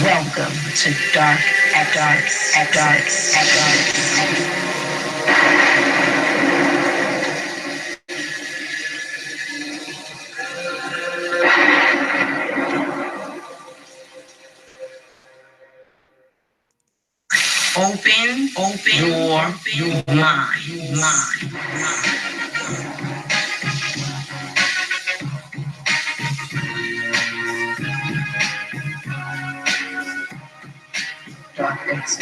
Welcome to Dark X. Open your mind. Dark X.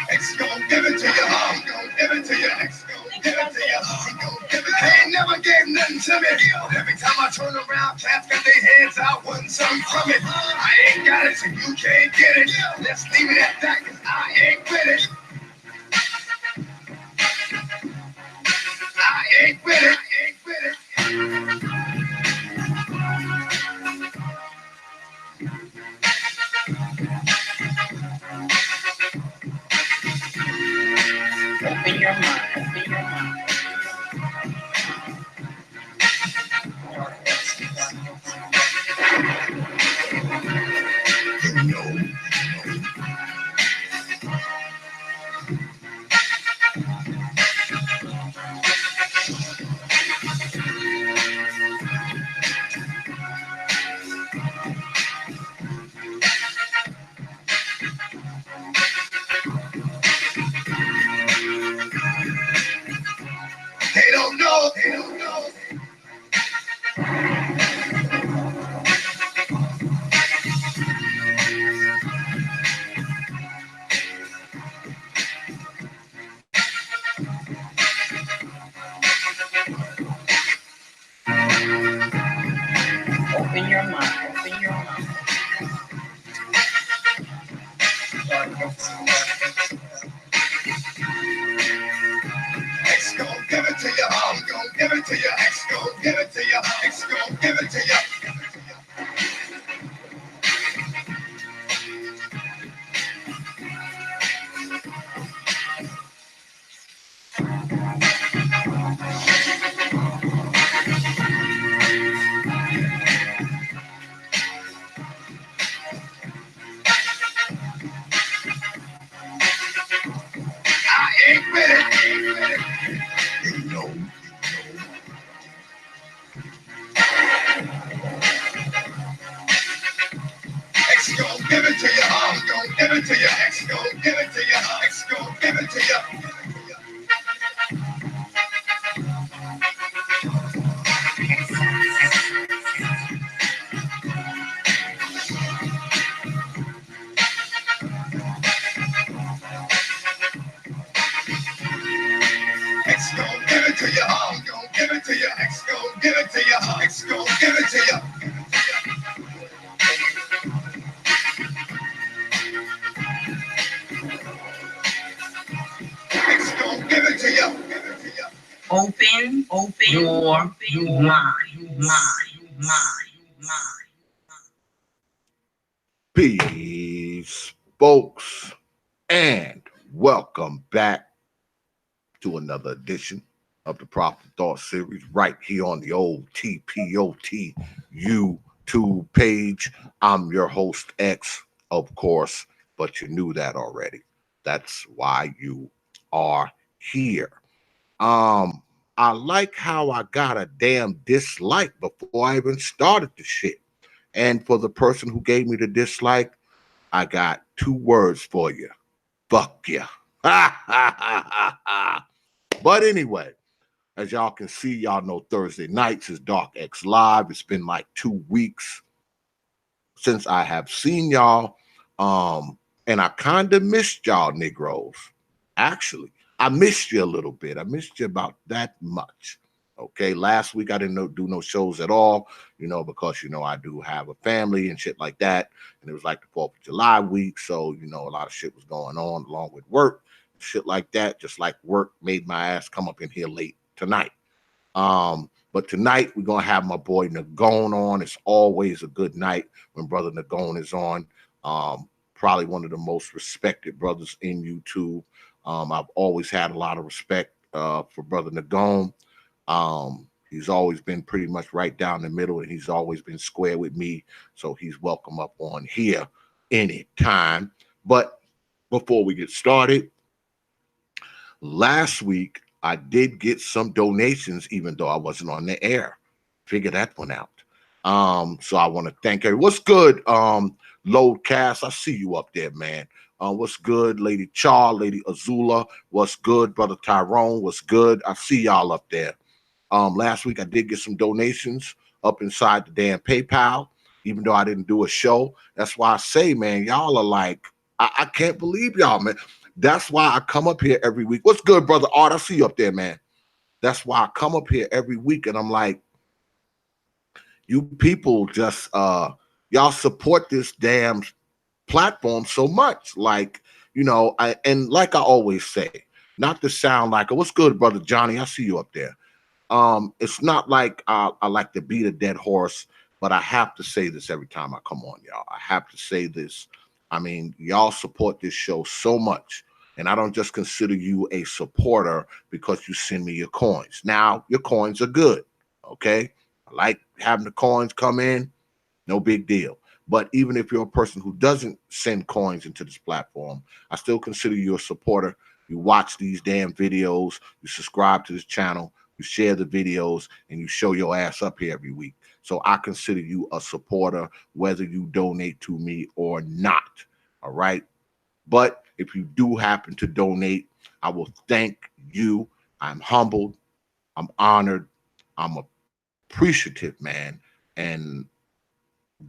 X gon' give it to you, he gon' give it to you. X gon' give it to you, he gon' give it to you. They ain't never gave nothing to me. Every time I turn around, cats got their heads out, wanting something from it. I ain't got it, so you can't get it. Let's leave it at that, cause I ain't with it. I ain't with it. Open your mind. Dark X. You know. They don't know. Open your mind. Dark X. X gon' give it to you, he gon' give it to you. X gon' give it to you, X gon' give it to you. I ain't with it. You know. X gon' give it to you, he gon' give it to you. X gon' give it to you, X gon' give it to you. X gon' give it to you, he gon' give it to you. X gon' give it to you, X gon' give it to you. X gon' give it to you. Open your mind. Peace, folks, and welcome back to another edition of the Prophet Thought series right here on the old TPOT YouTube page. I'm your host, X, of course, but you knew that already. That's why you are here. I like how I got a damn dislike before I even started the shit. And for the person who gave me the dislike, I got two words for you. Fuck ya. But anyway, as y'all can see, y'all know Thursday nights is Dark X Live. It's been like 2 weeks since I have seen y'all. And I kind of missed y'all Negroes. Actually, I missed you a little bit. I missed you about that much. Okay, last week I didn't do no shows at all, because I do have a family and shit like that, and it was like the 4th of July week, so a lot of shit was going on along with work, shit like that. Just like work made my ass come up in here late tonight. But tonight we're gonna have my boy Nagone on. It's always a good night when Brother Nagone is on. Probably one of the most respected brothers in YouTube. I've always had a lot of respect for Brother Nagone. He's always been pretty much right down the middle, and he's always been square with me. So he's welcome up on here anytime. But before we get started, last week I did get some donations, even though I wasn't on the air. Figure that one out. So I want to thank everyone. What's good, Load Cast? I see you up there, man. What's good, Lady Char, Lady Azula? What's good, Brother Tyrone? What's good? I see y'all up there. Last week I did get some donations up inside the damn PayPal, even though I didn't do a show. That's why I say, man, y'all are like, I can't believe y'all, man. That's why I come up here every week. What's good, Brother Art? I see you up there, man. That's why I come up here every week and I'm like, you people just y'all support this damn platform so much. Like, and like I always say, not to sound like, what's good, Brother Johnny? I see you up there. It's not like I like to beat a dead horse, but I have to say this every time I come on, y'all. I have to say this. I mean, y'all support this show so much, and I don't just consider you a supporter because you send me your coins. Now, your coins are good, okay? I like having the coins come in, no big deal. But even if you're a person who doesn't send coins into this platform, I still consider you a supporter. You watch these damn videos, you subscribe to this channel, you share the videos, and you show your ass up here every week. So I consider you a supporter, whether you donate to me or not. All right. But if you do happen to donate, I will thank you. I'm humbled. I'm honored. I'm appreciative, man. And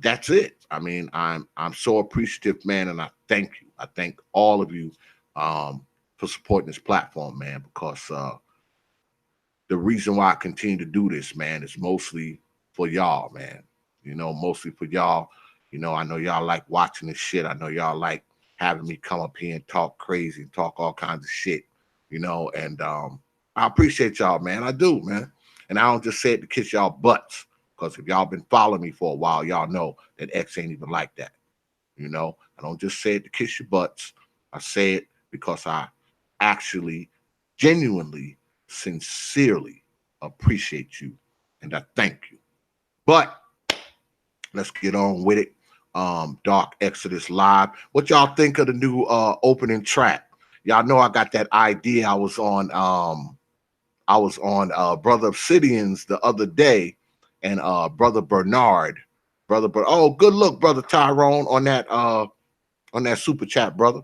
that's it. I mean, I'm so appreciative, man, and I thank you. I thank all of you for supporting this platform, man, because the reason why I continue to do this, man, is mostly for y'all, man. Mostly for y'all. I know y'all like watching this shit. I know y'all like having me come up here and talk crazy and talk all kinds of shit, and I appreciate y'all, man. I do, man. And I don't just say it to kiss y'all butts, because if y'all been following me for a while, y'all know that X ain't even like that. I don't just say it to kiss your butts. I say it because I actually, genuinely, sincerely appreciate you, and I thank you. But let's get on with it. Dark XoDus Live. What y'all think of the new opening track? Y'all know I got that idea. I was on Brother Obsidian's the other day, and Brother Bernard. Oh, good look, Brother Tyrone, on that super chat, brother.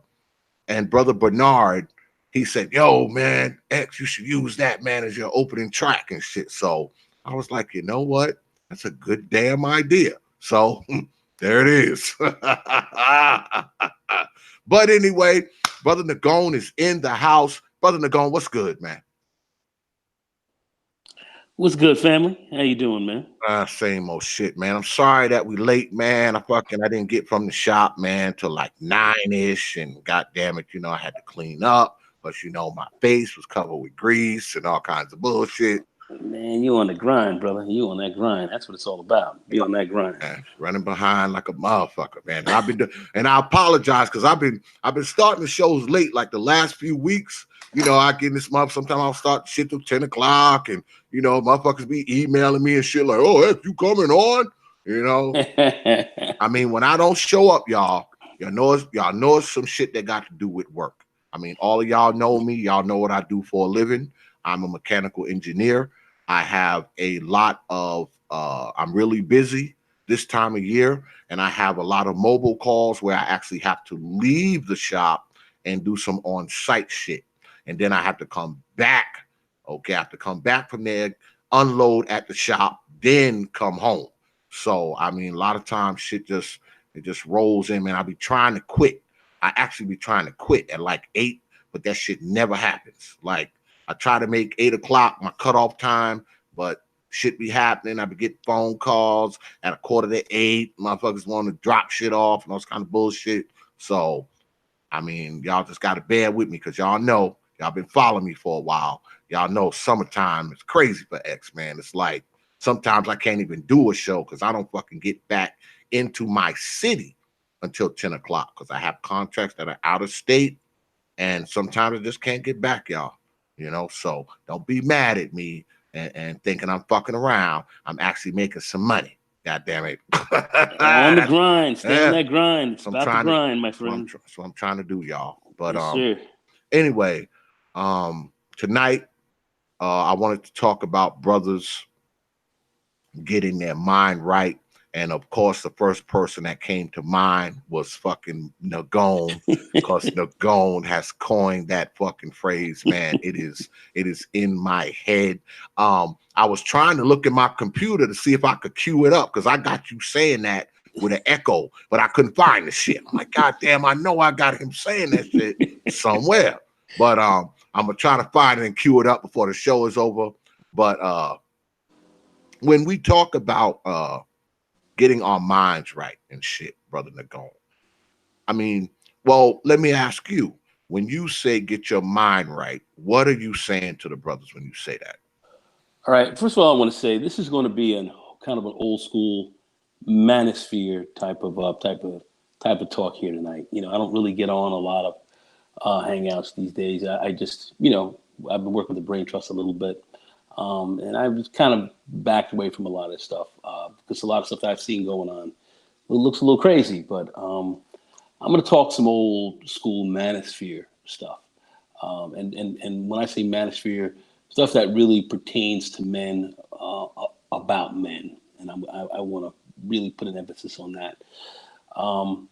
And Brother Bernard, he said, yo, man, X, you should use that, man, as your opening track and shit. So I was like, you know what? That's a good damn idea. So there it is. But anyway, Brother Nagone is in the house. Brother Nagone, what's good, man? What's good, family? How you doing, man? Same old shit, man. I'm sorry that we late, man. I didn't get from the shop, man, till like 9-ish, and goddamn it, I had to clean up. But my face was covered with grease and all kinds of bullshit. Man, you on the grind, brother. You on that grind. That's what it's all about. Be on that grind. Man, running behind like a motherfucker, man. And I apologize because I've been starting the shows late, like the last few weeks. I get in this month. Sometimes I'll start shit till 10 o'clock, and motherfuckers be emailing me and shit like, "Oh, heck, you coming on?" I mean, when I don't show up, y'all know it's some shit that got to do with work. I mean, all of y'all know me. Y'all know what I do for a living. I'm a mechanical engineer. I have a lot of I'm really busy this time of year, and I have a lot of mobile calls where I actually have to leave the shop and do some on-site shit. And then I have to come back. Okay, I have to come back from there, unload at the shop, then come home. So I mean, a lot of times shit just rolls in, man. I be trying to quit. I actually be trying to quit at like 8, but that shit never happens. Like, I try to make 8 o'clock my cutoff time, but shit be happening. I be getting phone calls at 7:45. Motherfuckers want to drop shit off and all this kind of bullshit. So, I mean, y'all just got to bear with me, because y'all know, y'all been following me for a while. Y'all know summertime is crazy for X, man. It's like sometimes I can't even do a show because I don't fucking get back into my city until 10 o'clock because I have contracts that are out of state, and sometimes I just can't get back, y'all. So don't be mad at me. and thinking I'm fucking around, I'm actually making some money. God damn it. On the grind. Stay on Yeah. that grind. It's So I'm about the trying to, grind, my so friend. I'm trying to do, y'all. But Yes, sir. anyway, tonight I wanted to talk about brothers getting their mind right. And of course, the first person that came to mind was fucking Nagone, because Nagone has coined that fucking phrase, man. It is in my head. I was trying to look at my computer to see if I could cue it up, because I got you saying that with an echo, but I couldn't find the shit. I'm like, God damn, I know I got him saying that shit somewhere. But I'm gonna try to find it and cue it up before the show is over. But when we talk about getting our minds right and shit, Brother Nagone, I mean, well, let me ask you, when you say get your mind right, what are you saying to the brothers when you say that? All right. First of all, I want to say this is going to be an kind of an old school manosphere type of talk here tonight. You know, I don't really get on a lot of hangouts these days. I just, you know, I've been working with the Brain Trust a little bit, and I've kind of backed away from a lot of stuff because a lot of stuff that I've seen going on, it looks a little crazy. But I'm going to talk some old school manosphere stuff, and when I say manosphere, stuff that really pertains to men, about men, and I want to really put an emphasis on that. Um,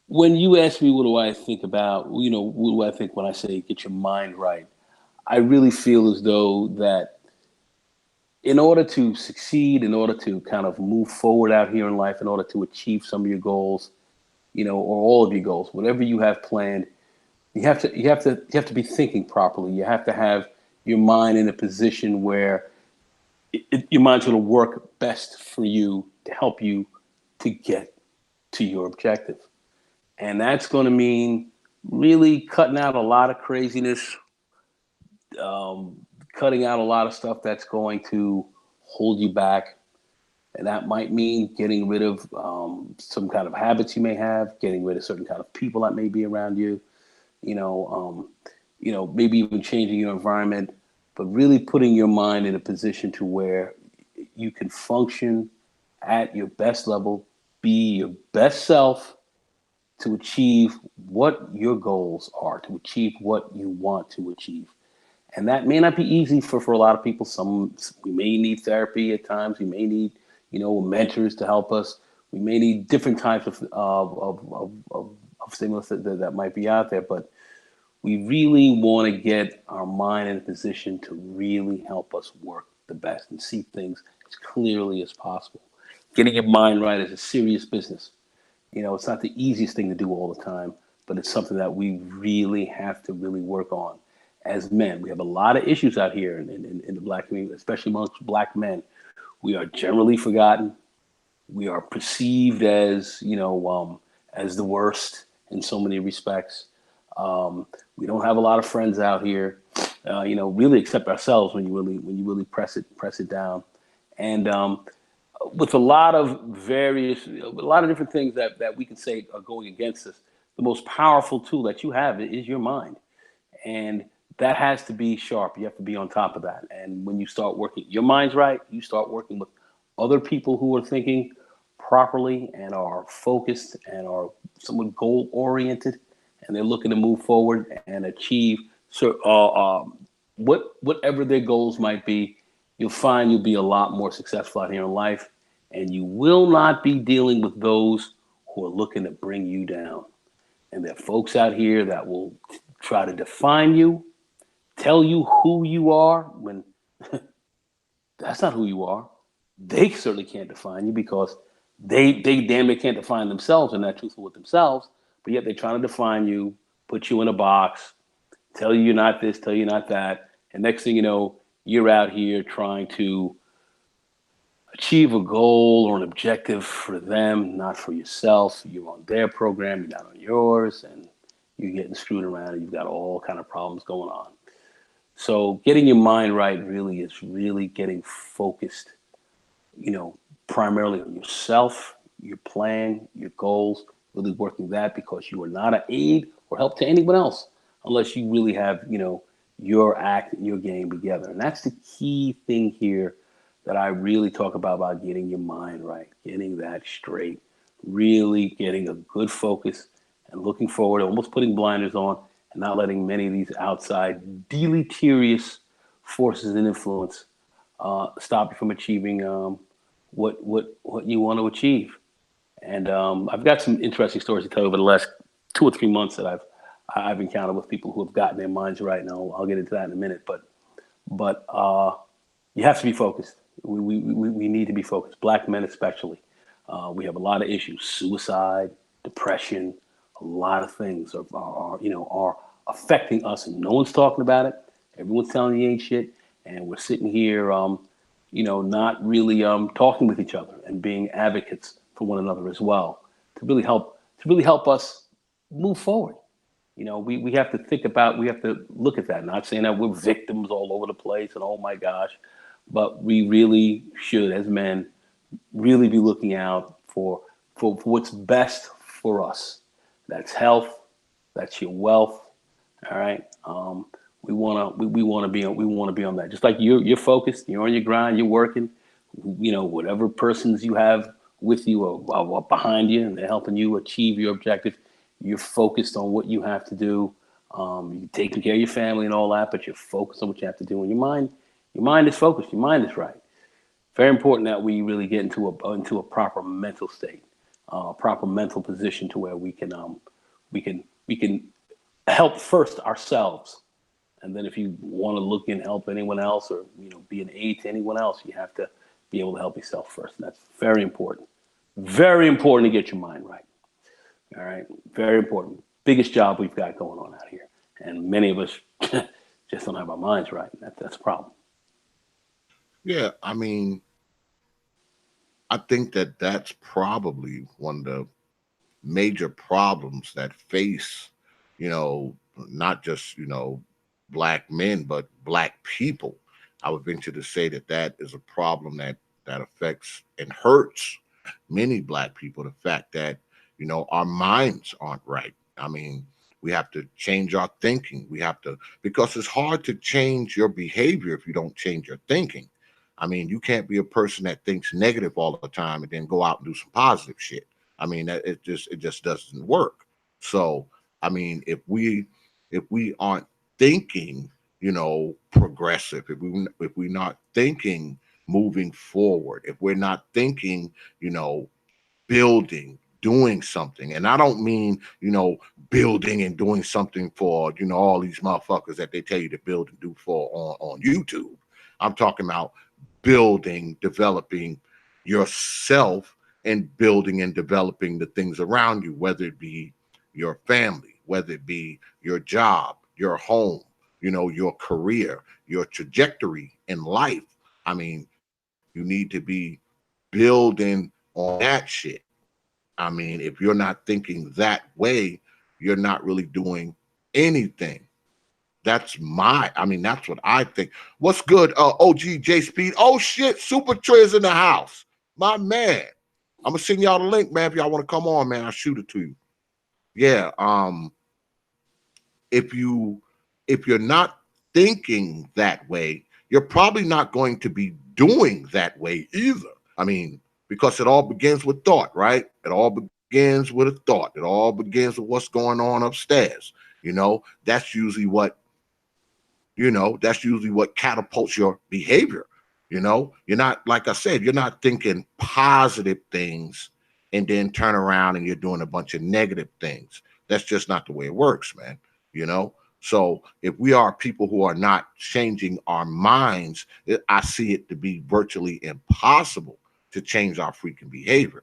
when you ask me what do I think about, you know, what do I think when I say get your mind right, I really feel as though that in order to succeed, in order to kind of move forward out here in life, in order to achieve some of your goals, you know, or all of your goals, whatever you have planned, you have to be thinking properly. You have to have your mind in a position where your mind's going to work best for you to help you to get to your objective. And that's going to mean really cutting out a lot of craziness, um, cutting out a lot of stuff that's going to hold you back. And that might mean getting rid of some kind of habits you may have, getting rid of certain kind of people that may be around you, you know, maybe even changing your environment, but really putting your mind in a position to where you can function at your best level, be your best self, to achieve what your goals are, to achieve what you want to achieve. And that may not be easy for a lot of people. Some we may need therapy at times. We may need, you know, mentors to help us. We may need different types of stimulus that might be out there. But we really want to get our mind in a position to really help us work the best and see things as clearly as possible. Getting your mind right is a serious business. You know, it's not the easiest thing to do all the time, but it's something that we really have to really work on. As men, we have a lot of issues out here in the black community, especially amongst black men. We are generally forgotten. We are perceived as, as the worst in so many respects. We don't have a lot of friends out here, really except ourselves when you really press it down. And with a lot of different things that we can say are going against us, the most powerful tool that you have is your mind. And that has to be sharp. You have to be on top of that. And when you start working, your mind's right, you start working with other people who are thinking properly and are focused and are somewhat goal oriented, and they're looking to move forward and achieve whatever their goals might be. You'll find you'll be a lot more successful out here in life, and you will not be dealing with those who are looking to bring you down. And there are folks out here that will try to define you, tell you who you are when that's not who you are. They certainly can't define you because they damn it can't define themselves and not truthful with themselves. But yet they're trying to define you, put you in a box, tell you you're not this, tell you you're not that. And next thing you know, you're out here trying to achieve a goal or an objective for them, not for yourself. You're on their program, you're not on yours, and you're getting screwed around and you've got all kind of problems going on. So getting your mind right really is really getting focused, primarily on yourself, your plan, your goals, really working that because you are not an aid or help to anyone else unless you really have, your act and your game together. And that's the key thing here that I really talk about getting your mind right, getting that straight, really getting a good focus and looking forward, almost putting blinders on and not letting many of these outside deleterious forces and influence stop you from achieving what you want to achieve. And I've got some interesting stories to tell you over the last 2 or 3 months that I've encountered with people who have gotten their minds right. And I'll get into that in a minute. But you have to be focused. We need to be focused. Black men especially. We have a lot of issues: suicide, depression, a lot of things are affecting us, and no one's talking about it. Everyone's telling you ain't shit, and we're sitting here, not really talking with each other and being advocates for one another as well to really help us move forward. We have to we have to look at that. Not saying that we're victims all over the place and oh my gosh, but we really should, as men, really be looking out for what's best for us. That's health. That's your wealth. All right. We want to be on that. Just like you're focused, you're on your grind, you're working. Whatever persons you have with you or behind you, and they're helping you achieve your objective. You're focused on what you have to do. You're taking care of your family and all that, but you're focused on what you have to do. And your mind is focused. Your mind is right. Very important that we really get into a proper mental state, proper mental position to where we can help first ourselves, and then if you want to look and help anyone else, or be an aid to anyone else, you have to be able to help yourself first. And that's very important. Very important to get your mind right. All right, very important. Biggest job we've got going on out here, and many of us just don't have our minds right. That's a problem. Yeah, I mean, I think that that's probably one of the major problems that face, not just, black men, but black people. I would venture to say that that is a problem that affects and hurts many black people. The fact that, our minds aren't right. I mean, we have to change our thinking. We have to, because it's hard to change your behavior if you don't change your thinking. I mean, you can't be a person that thinks negative all the time and then go out and do some positive shit. I mean, that it just doesn't work. So, I mean, if we aren't thinking, progressive, if we're not thinking moving forward, if we're not thinking, building, doing something, and I don't mean, building and doing something for, all these motherfuckers that they tell you to build and do for on YouTube. I'm talking about building, developing yourself, and building and developing the things around you, whether it be your family, whether it be your job, your home, your career, your trajectory in life. I mean, you need to be building on that shit. I mean, if you're not thinking that way, you're not really doing anything. That's what I think. What's good, OG J Speed? Oh shit, Super Trey's in the house. My man. I'm gonna send y'all the link, man. If y'all want to come on, man, I'll shoot it to you. Yeah. If you're not thinking that way, you're probably not going to be doing that way either. I mean, because it all begins with thought, right? It all begins with a thought. It all begins with what's going on upstairs. That's usually what catapults your behavior. You're not, like I said, you're not thinking positive things and then turn around and you're doing a bunch of negative things. That's just not the way it works, man. So if we are people who are not changing our minds, I see it to be virtually impossible to change our freaking behavior.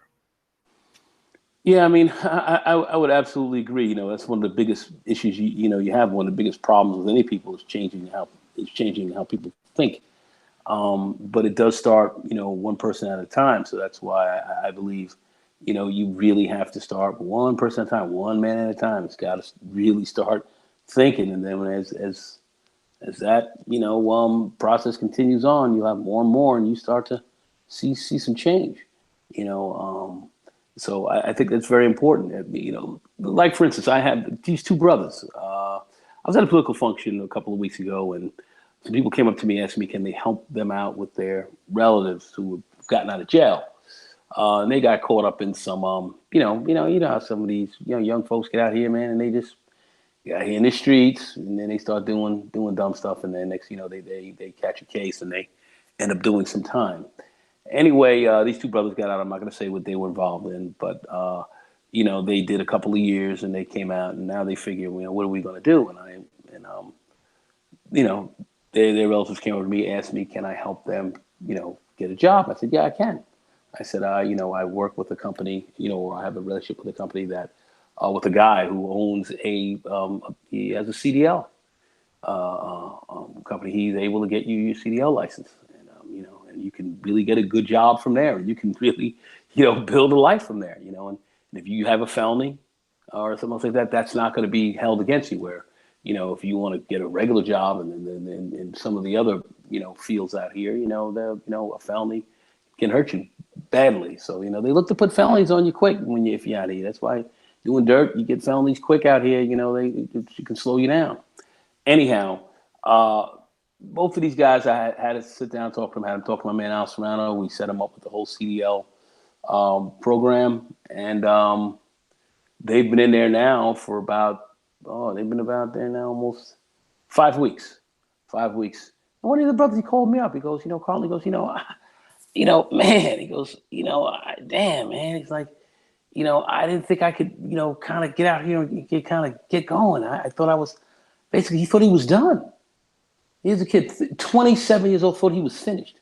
Yeah, I mean, I would absolutely agree. That's one of the biggest issues. You have one of the biggest problems with any people is changing how people think. But it does start, one person at a time. So that's why I believe, you really have to start one person at a time, one man at a time. It's got to really start thinking, and then as that process continues on, you have more and more, and you start to see some change. So I think that's very important. Like for instance, I have these two brothers. I was at a political function a couple of weeks ago, and some people came up to me and asked me, can they help them out with their relatives who have gotten out of jail? And they got caught up in some, you know how some of these young folks get out here, man, and they just get out here in the streets, and then they start doing dumb stuff, and then next, they catch a case and they end up doing some time. Anyway, these two brothers got out. I'm not going to say what they were involved in, but they did a couple of years and they came out, and now they figure, what are we going to do? And you know, their relatives came over to me, asked me, can I help them, get a job? I said, yeah, I can. I said, I work with a company, or I have a relationship with a company that, with a guy who owns he has a CDL company. He's able to get you your CDL license, and you can really get a good job from there. You can really, build a life from there, and if you have a felony or something like that, that's not going to be held against you. Where, if you want to get a regular job and some of the other, fields out here, a felony can hurt you badly. So, they look to put felonies on you quick if you're out here. That's why doing dirt, you get felonies quick out here. It can slow you down. Anyhow, both of these guys, I had to sit down and talk to them. Had to talk to my man Al Serrano. We set him up with the whole CDL program, and they've been in there now for they've been about there now almost 5 weeks. 5 weeks. And one of the brothers, he called me up. He goes, Carl, he goes, man, he goes, damn, man. He's like, I didn't think I could, kind of get out here and get going. I thought I was, basically, he thought he was done. He was a kid, 27 years old, thought he was finished.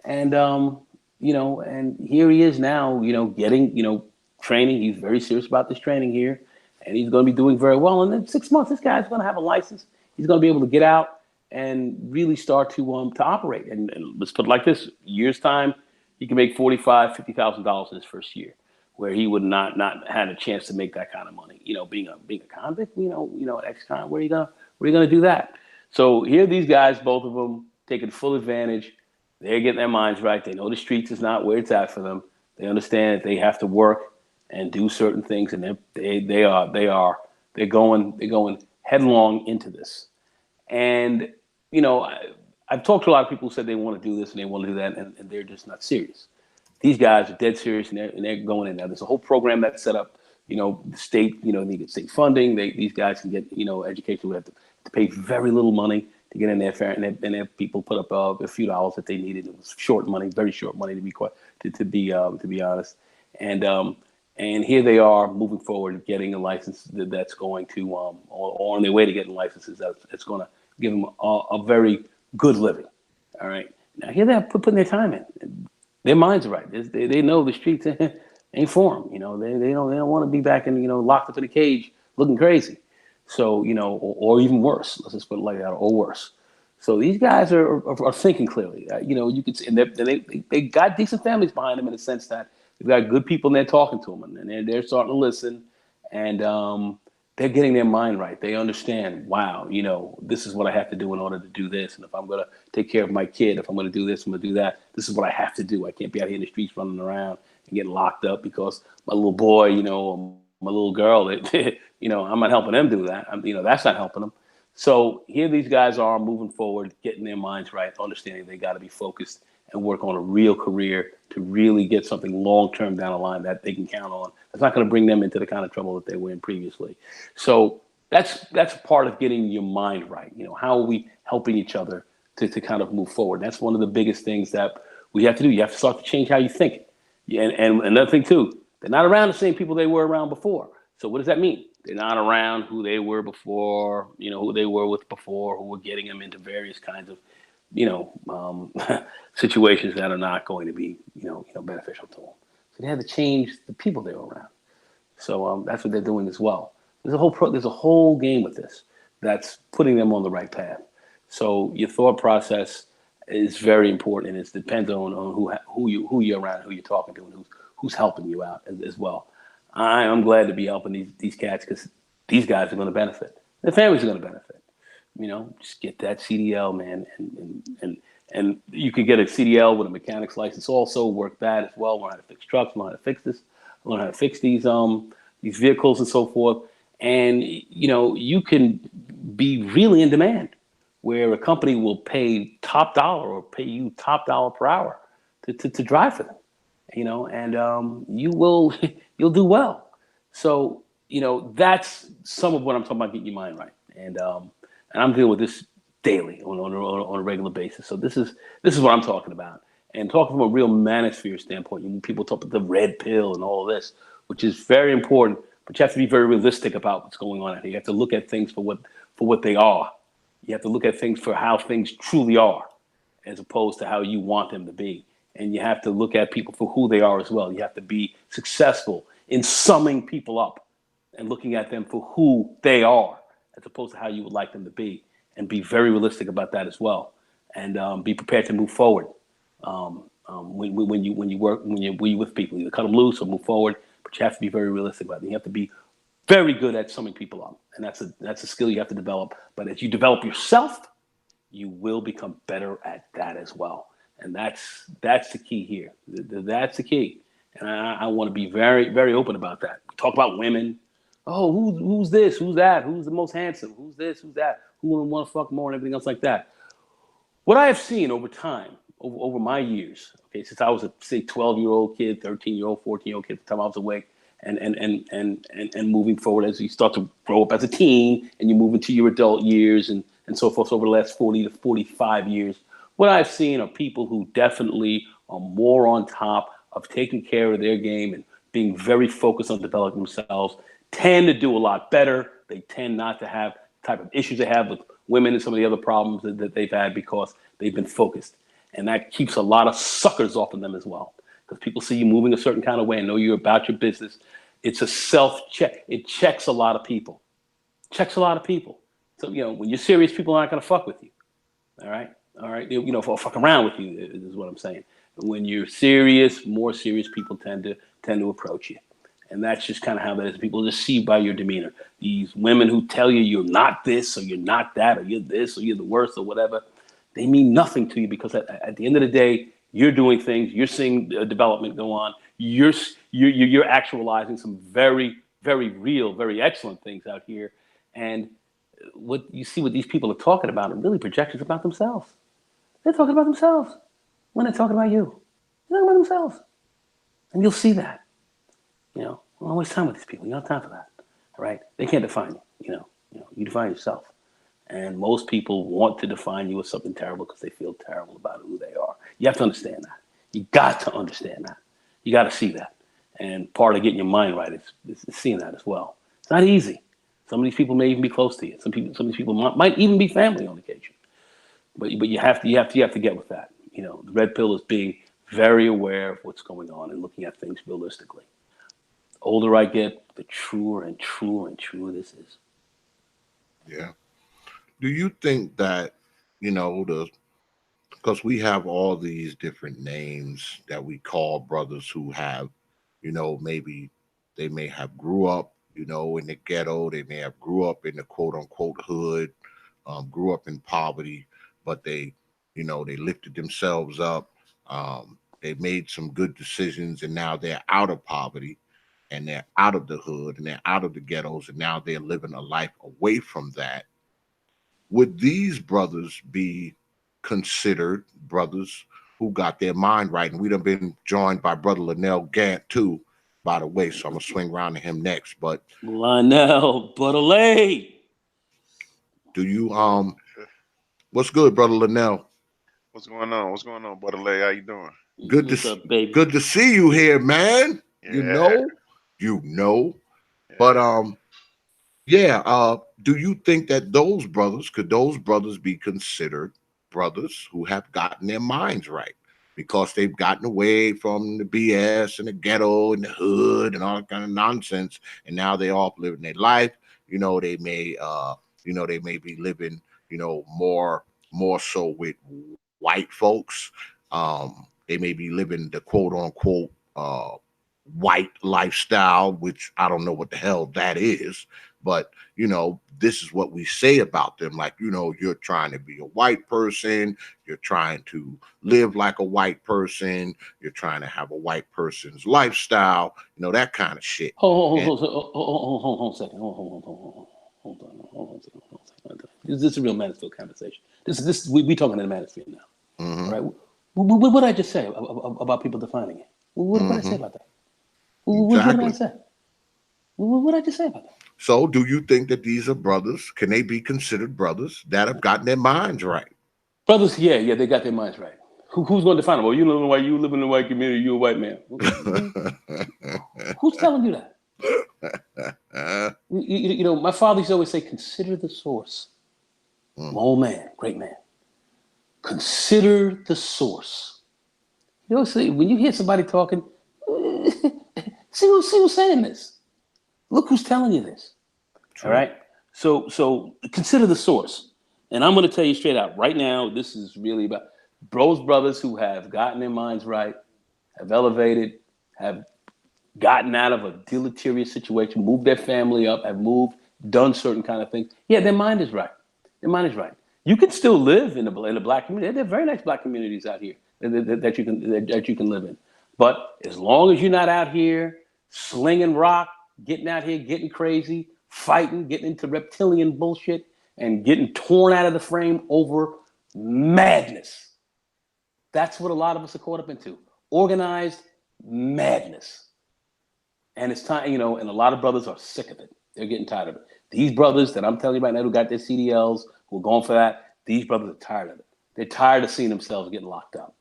And, and here he is now, getting, training. He's very serious about this training here, and he's going to be doing very well. And in 6 months, this guy's going to have a license. He's going to be able to get out and really start to operate. And let's put it like this: year's time, he can make $50,000 in his first year, where he would not had a chance to make that kind of money. Being a convict, ex-con, where are you gonna do that? So here, these guys, both of them, taking full advantage. They're getting their minds right. They know the streets is not where it's at for them. They understand that they have to work and do certain things, and they're going headlong into this. And I've talked to a lot of people who said they want to do this and they want to do that, and they're just not serious. These guys are dead serious, and they're going in there. There's a whole program that's set up. The state, they get state funding. These guys can get, education. We have to pay very little money to get in there, and then people put up a few dollars that they needed. It was short money, very short money to be honest. And here they are moving forward, getting a license that's going to, or on their way to getting licenses that's going to give them a very good living. All right. Now here they're putting their time in. Their minds are right. They know the streets ain't for them. They don't want to be back in, locked up in a cage looking crazy. So, or even worse. Let's just put it like that, or worse. So these guys are thinking clearly. You could see, and they got decent families behind them in the sense that they've got good people and they're talking to them, and they're starting to listen, and they're getting their mind right. They understand, wow, this is what I have to do in order to do this. And if I'm going to take care of my kid, if I'm going to do this, I'm going to do that. This is what I have to do. I can't be out here in the streets running around and getting locked up because my little boy, or my little girl, I'm not helping them do that. That's not helping them. So here these guys are moving forward, getting their minds right, understanding they got to be focused and work on a real career to really get something long-term down the line that they can count on. It's not going to bring them into the kind of trouble that they were in previously. So that's part of getting your mind right. How are we helping each other to kind of move forward? That's one of the biggest things that we have to do. You have to start to change how you think. And another thing too, they're not around the same people they were around before. So what does that mean? They're not around who they were before, who they were with before, who were getting them into various kinds of, situations that are not going to be, beneficial to them. So they had to change the people they were around. So that's what they're doing as well. There's a whole game with this that's putting them on the right path. So your thought process is very important, and it depends on who you're around, who you're talking to, and who's helping you out as well. I'm glad to be helping these cats because these guys are going to benefit. Their families are going to benefit. Just get that CDL, man, and you could get a CDL with a mechanic's license. Also, work that as well. Learn how to fix trucks. Learn how to fix this. Learn how to fix these vehicles and so forth. And you can be really in demand, where a company will pay top dollar or pay you top dollar per hour to drive for them, and you'll do well. So that's some of what I'm talking about, getting your mind right, and I'm dealing with this daily on a regular basis. So this is what I'm talking about, and talking from a real manosphere standpoint. When people talk about the red pill and all of this, which is very important, but you have to be very realistic about what's going on out here. You have to look at things for what they are. You have to look at things for how things truly are, as opposed to how you want them to be. And you have to look at people for who they are as well. You have to be successful in summing people up and looking at them for who they are, as opposed to how you would like them to be, and be very realistic about that as well, and be prepared to move forward. When you work, when you're with people, either cut them loose or move forward, but you have to be very realistic about it. You have to be very good at summing people up, and that's a skill you have to develop. But as you develop yourself, you will become better at that as well. And that's the key here. That's the key. And I want to be very, very open about that. We talk about women. Oh, who's this? Who's that? Who's the most handsome? Who's this? Who's that? Who would want to fuck more and everything else like that? What I have seen over time, over my years, okay, since I was a, say, 12-year-old kid, 13-year-old, 14-year-old kid, at the time I was awake, and moving forward as you start to grow up as a teen and you move into your adult years and so forth. So over the last 40 to 45 years, what I've seen are people who definitely are more on top of taking care of their game and being very focused on developing themselves, tend to do a lot better. They tend not to have the type of issues they have with women and some of the other problems that they've had, because they've been focused. And that keeps a lot of suckers off of them as well, because people see you moving a certain kind of way and know you're about your business. It's a self-check. It checks a lot of people. Checks a lot of people. So, when you're serious, people aren't going to fuck with you. All right? All right? For fuck around with you is what I'm saying. When you're serious, more serious people tend to approach you. And that's just kind of how that is. People just see by your demeanor. These women who tell you you're not this, or you're not that, or you're this, or you're the worst, or whatever, they mean nothing to you, because at the end of the day, you're doing things. You're seeing development go on. You're actualizing some very, very real, very excellent things out here. And what you see, what these people are talking about, are really projections about themselves. They're talking about themselves when they're talking about you. They're talking about themselves, and you'll see that. Don't waste time with these people. You don't have time for that. All right? They can't define you. You define yourself. And most people want to define you as something terrible because they feel terrible about who they are. You have to understand that. You got to understand that. You got to see that. And part of getting your mind right is seeing that as well. It's not easy. Some of these people may even be close to you. Some of these people might even be family on occasion. But you have to get with that. The red pill is being very aware of what's going on and looking at things realistically. The older I get, the truer and truer and truer this is. Yeah. Do you think that, because we have all these different names that we call brothers who have, maybe they may have grew up, in the ghetto, they may have grew up in the quote unquote hood, grew up in poverty, but they lifted themselves up. They made some good decisions, and now they're out of poverty, and they're out of the hood, and they're out of the ghettos, and now they're living a life away from that. Would these brothers be considered brothers who got their mind right? And we'd have been joined by Brother Linnell Gant too, by the way. So I'm gonna swing around to him next. But Linnell, but do you what's good, Brother Linnell? What's going on? What's going on, Brother Lay? How you doing? What's up, baby? Good to see you here, man. Yeah. You know. But do you think that could those brothers be considered brothers who have gotten their minds right? Because they've gotten away from the BS and the ghetto and the hood and all that kind of nonsense, and now they're off living their life. They may be living, more so with white folks. They may be living the quote unquote white lifestyle, which I don't know what the hell that is. But, this is what we say about them. Like, you're trying to be a white person. You're trying to live like a white person. You're trying to have a white person's lifestyle, that kind of shit. Hold on a second. Hold on a second. This is a real manosphere conversation. We talking in the manosphere now. Mm-hmm. All right. What did I just say about people defining it? What did I say about that? What did I say? What did I just say about that? So, do you think that these are brothers? Can they be considered brothers that have gotten their minds right? Brothers, yeah, they got their minds right. Who's going to define them? Well, you live in the white community, you're a white man. Who's telling you that? My father used to always say, consider the source. My old man, great man. Consider the source. See, when you hear somebody talking, see who's saying this. Look who's telling you this. True. All right? So consider the source. And I'm going to tell you straight out, right now, this is really about those brothers who have gotten their minds right, have elevated, have gotten out of a deleterious situation, moved their family up, have moved, done certain kind of things. Yeah, their mind is right. Their mind is right. You can still live in the black community. There are very nice black communities out here that you can live in. But as long as you're not out here slinging rock, getting out here, getting crazy, fighting, getting into reptilian bullshit, and getting torn out of the frame over madness. That's what a lot of us are caught up into. Organized madness. And it's time, and a lot of brothers are sick of it. They're getting tired of it. These brothers that I'm telling you right now who got their CDLs, who are going for that, these brothers are tired of it. They're tired of seeing themselves getting locked up.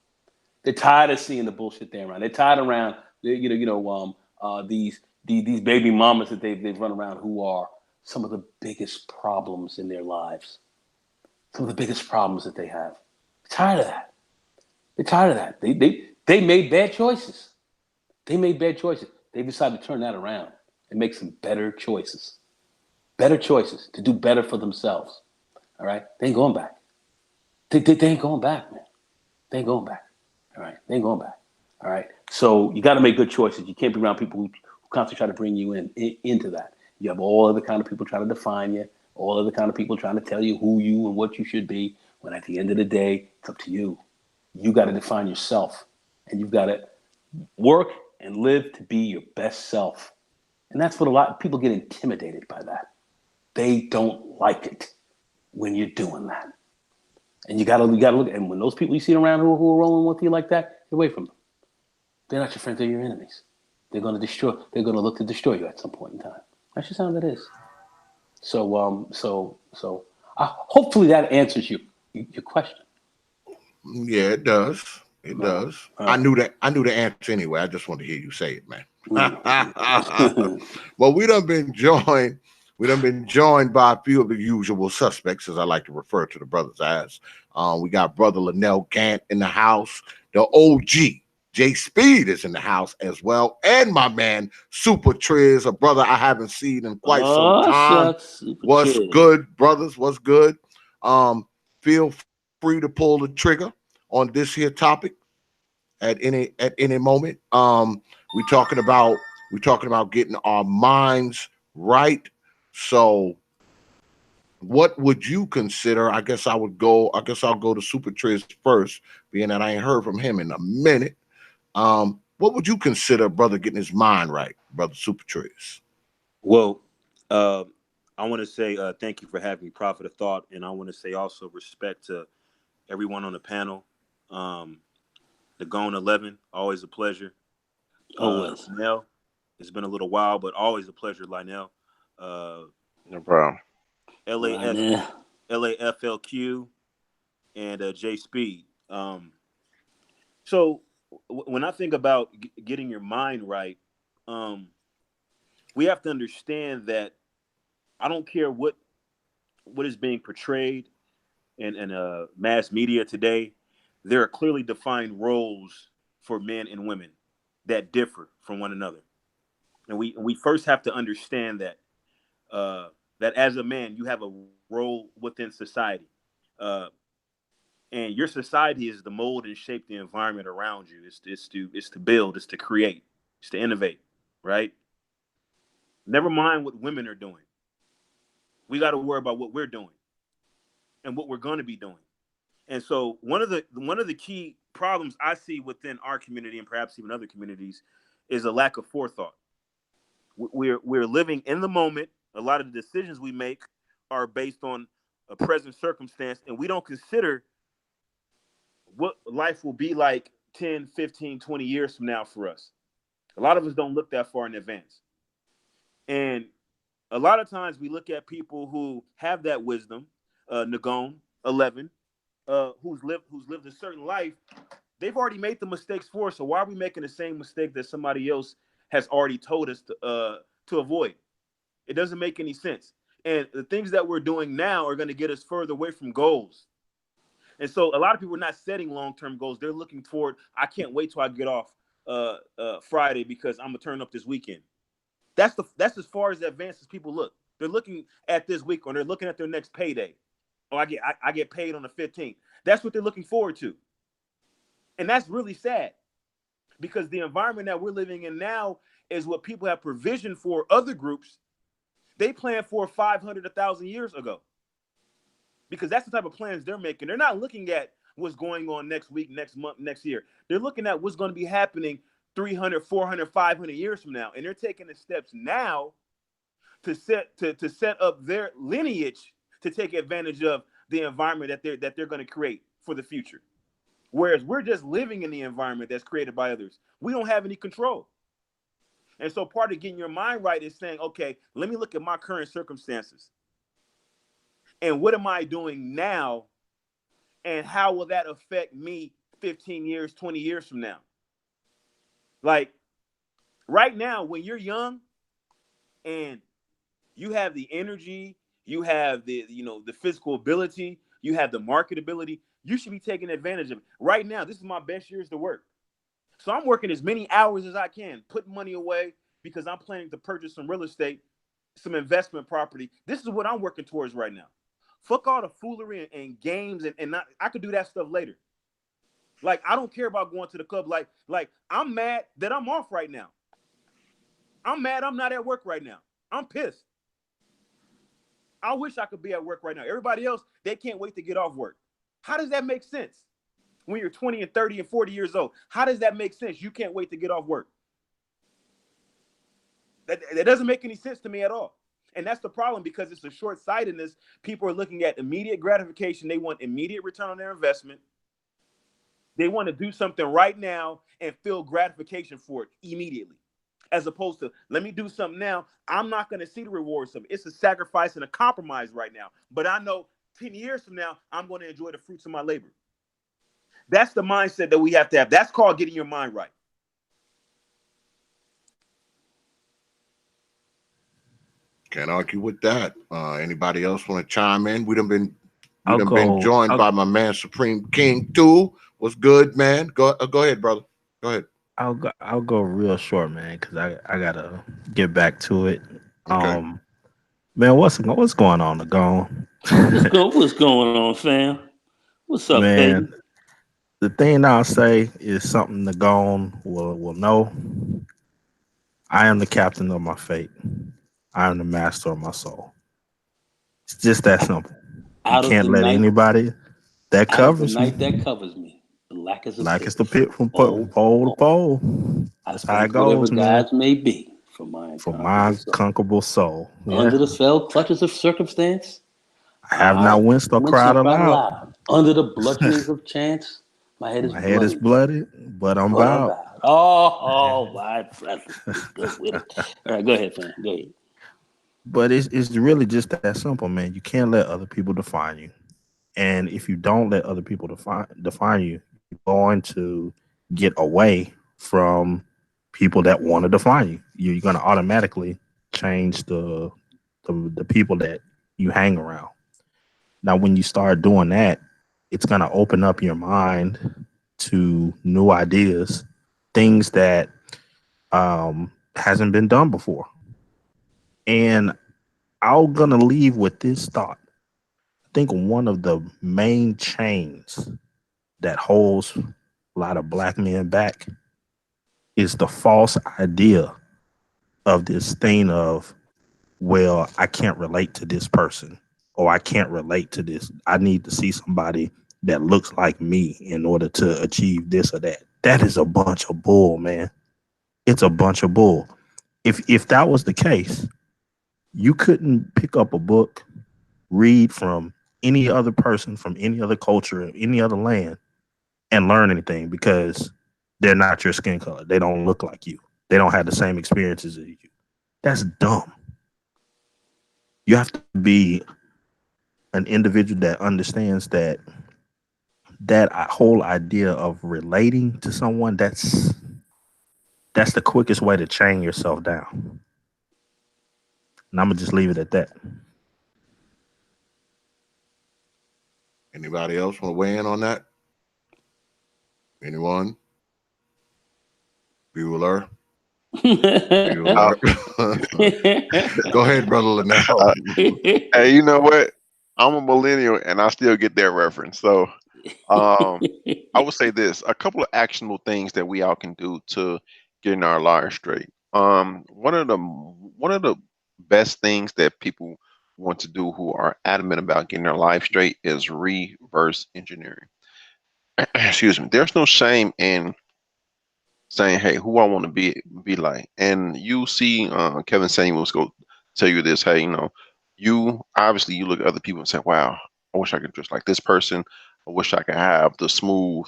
They're tired of seeing the bullshit they're around. They're tired around, these baby mamas that they've run around who are some of the biggest problems in their lives. Some of the biggest problems that they have. They're tired of that. They're tired of that. They made bad choices. They made bad choices. They decided to turn that around and make some better choices. Better choices to do better for themselves. All right? They ain't going back. They ain't going back, man. They ain't going back. All right? They ain't going back. All right? So you got to make good choices. You can't be around people who constantly try to bring you into that. You have all other kind of people trying to define you, all other kind of people trying to tell you who you and what you should be, when at the end of the day, it's up to you. You got to define yourself, and you've got to work and live to be your best self. And that's what a lot of people get intimidated by that. They don't like it when you're doing that. And you gotta look, and when those people you see around who are rolling with you like that, get away from them. They're not your friends, they're your enemies. They're gonna look to destroy you at some point in time. That's just how that is. So hopefully that answers your question. Yeah, it does. It does. I knew the answer anyway. I just wanted to hear you say it, man. Well, we done been joined by a few of the usual suspects, as I like to refer to the brothers as. We got Brother Linnell Gant in the house. The OG J Speed is in the house as well, and my man Super Triz, a brother I haven't seen in quite some time. What's good, brothers? What's good? Feel free to pull the trigger on this here topic at any moment. We talking about getting our minds right. So what would you consider? I guess I'll go to Super Triz first, being that I ain't heard from him in a minute. What would you consider a brother getting his mind right, Brother Super Triz? Well, I want to say thank you for having me, Prophet of Thought, and I want to say also respect to everyone on the panel. Nagone.11, always a pleasure. Always. Linnell, it's been a little while, but always a pleasure, Linnell. No problem. LAFLQ and J Speed. So when I think about getting your mind right, we have to understand that I don't care what is being portrayed in mass media today. There are clearly defined roles for men and women that differ from one another, and we first have to understand that that as a man you have a role within society, and your society is to mold and shape the environment around you. It's to build, it's to create, it's to innovate, right? Never mind what women are doing. We got to worry about what we're doing and what we're going to be doing. And so one of the key problems I see within our community and perhaps even other communities is a lack of forethought. We're living in the moment. A lot of the decisions we make are based on a present circumstance, and we don't consider what life will be like 10, 15, 20 years from now for us. A lot of us don't look that far in advance. And a lot of times we look at people who have that wisdom, Nagone 11, who's lived a certain life. They've already made the mistakes for us. So why are we making the same mistake that somebody else has already told us to avoid? It doesn't make any sense. And the things that we're doing now are going to get us further away from goals. And so a lot of people are not setting long-term goals. They're looking toward, I can't wait till I get off Friday because I'm gonna turn up this weekend. That's as far as advanced as people look. They're looking at this week, or they're looking at their next payday. Oh, I get paid on the 15th. That's what they're looking forward to. And that's really sad, because the environment that we're living in now is what people have provision for. Other groups, they planned for 500, 1,000 years ago, because that's the type of plans they're making. They're not looking at what's going on next week, next month, next year. They're looking at what's going to be happening 300, 400, 500 years from now. And they're taking the steps now to set up their lineage to take advantage of the environment that they're going to create for the future. Whereas we're just living in the environment that's created by others. We don't have any control. And so part of getting your mind right is saying, okay, let me look at my current circumstances. And what am I doing now? And how will that affect me 15 years, 20 years from now? Like right now, when you're young and you have the energy, you have the physical ability, you have the marketability, you should be taking advantage of it. Right now, this is my best years to work. So I'm working as many hours as I can, putting money away, because I'm planning to purchase some real estate, some investment property. This is what I'm working towards right now. Fuck all the foolery and games, and not, I could do that stuff later. Like, I don't care about going to the club. Like I'm mad that I'm off right now. I'm mad I'm not at work right now. I'm pissed. I wish I could be at work right now. Everybody else, they can't wait to get off work. How does that make sense? When you're 20 and 30 and 40 years old, how does that make sense? You can't wait to get off work. That doesn't make any sense to me at all. And that's the problem, because it's a short-sightedness. People are looking at immediate gratification. They want immediate return on their investment. They want to do something right now and feel gratification for it immediately, as opposed to, let me do something now. I'm not going to see the rewards of it. It's a sacrifice and a compromise right now. But I know 10 years from now, I'm going to enjoy the fruits of my labor. That's the mindset that we have to have. That's called getting your mind right. Can't argue with that. Anybody else want to chime in? We done been joined I'll, by my man Supreme King too. What's good, man? Go ahead, brother. Go ahead. I'll go real short, man, because I gotta get back to it. Okay. Man, what's going on, Gone? What's going on, fam? What's up, baby? Man, the thing I'll say is something the Gone will know. I am the captain of my fate. I am the master of my soul. It's just that simple. You Out of can't the let night, anybody that out of the covers night me, that covers me, black as a like pit. it's the pit from pole Oh, to oh. pole. I That's how it face whatever goes, man. gods may be for my For my unconquerable soul. unconquerable soul. Yeah. Under the fell clutches of circumstance, I have not winced or winced cried or cried aloud. aloud. Under the bludgeonings of chance, my head is My head is bloody, bloody, but I'm but I'm bowed. bowed. Oh, my presence is good with it. All right, go ahead, fam. Go ahead. But it's really just that simple, man. You can't let other people define you. And if you don't let other people define you, you're going to get away from people that want to define you. You're going to automatically change the people that you hang around. Now, when you start doing that, it's going to open up your mind to new ideas, things that hasn't been done before. And I'm going to leave with this thought. I think one of the main chains that holds a lot of black men back is the false idea of this thing of, well, I can't relate to this person, or I can't relate to this. I need to see somebody that looks like me in order to achieve this or that. That is a bunch of bull, man. It's a bunch of bull. If that was the case, you couldn't pick up a book, read from any other person from any other culture, any other land, and learn anything because they're not your skin color. They don't look like you. They don't have the same experiences as you. That's dumb. You have to be an individual that understands that whole idea of relating to someone. That's the quickest way to chain yourself down. And I'm gonna just leave it at that. Anybody else want to weigh in on that? Anyone? Bueller? Uh, Bueller? Go ahead, brother Linnell. uh, hey, you know what? I'm a millennial and I still get that reference. So um, I would say this: a couple of actionable things that we all can do to getting our lives straight. One of the best things that people want to do who are adamant about getting their life straight is reverse engineering. Excuse me. There's no shame in saying, "Hey, who I want to be like." And you see, Kevin Samuels go tell you this. Hey, you obviously you look at other people and say, "Wow, I wish I could dress like this person. I wish I could have the smooth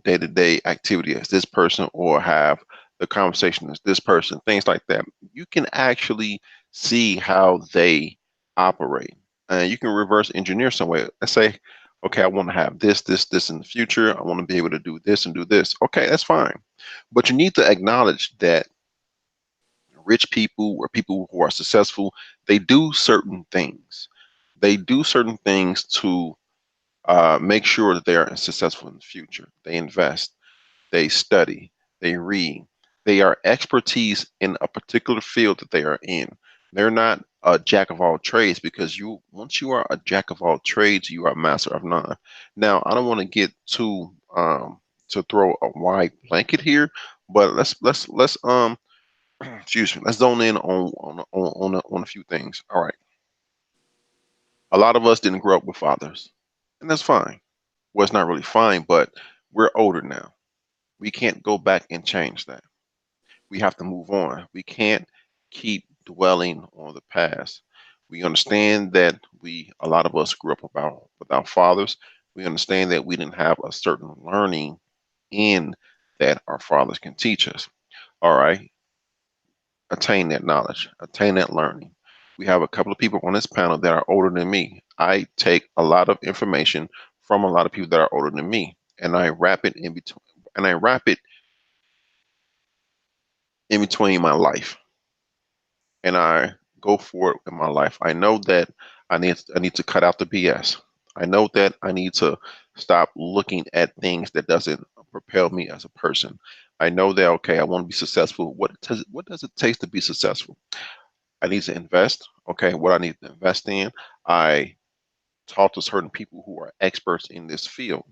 day-to-day activity as this person, or have the conversation as this person." Things like that. You can actually see how they operate, and you can reverse engineer some way. Let's say, okay, I want to have this in the future. I want to be able to do this and do this. Okay, that's fine. But you need to acknowledge that rich people or people who are successful, they do certain things. They do certain things to make sure that they are successful in the future. They invest, they study, they read. They are expertise in a particular field that they are in. They're not a jack of all trades, because once you are a jack of all trades, you are a master of none. Now, I don't want to get too to throw a wide blanket here, but let's excuse me, let's zone in on a few things. All right, a lot of us didn't grow up with fathers, and that's fine. Well, it's not really fine, but we're older now. We can't go back and change that. We have to move on. We can't keep dwelling on the past. We understand that a lot of us grew up without fathers. We understand that we didn't have a certain learning in that our fathers can teach us. All right, attain that knowledge, attain that learning. We have a couple of people on this panel that are older than me. I take a lot of information from a lot of people that are older than me, and I wrap it in between, and I wrap it in between my life, and I go for it in my life. I know that I need to cut out the BS. I know that I need to stop looking at things that doesn't propel me as a person. I know that, okay, I want to be successful. What does it take to be successful? I need to invest. Okay, what I need to invest in. I talk to certain people who are experts in this field,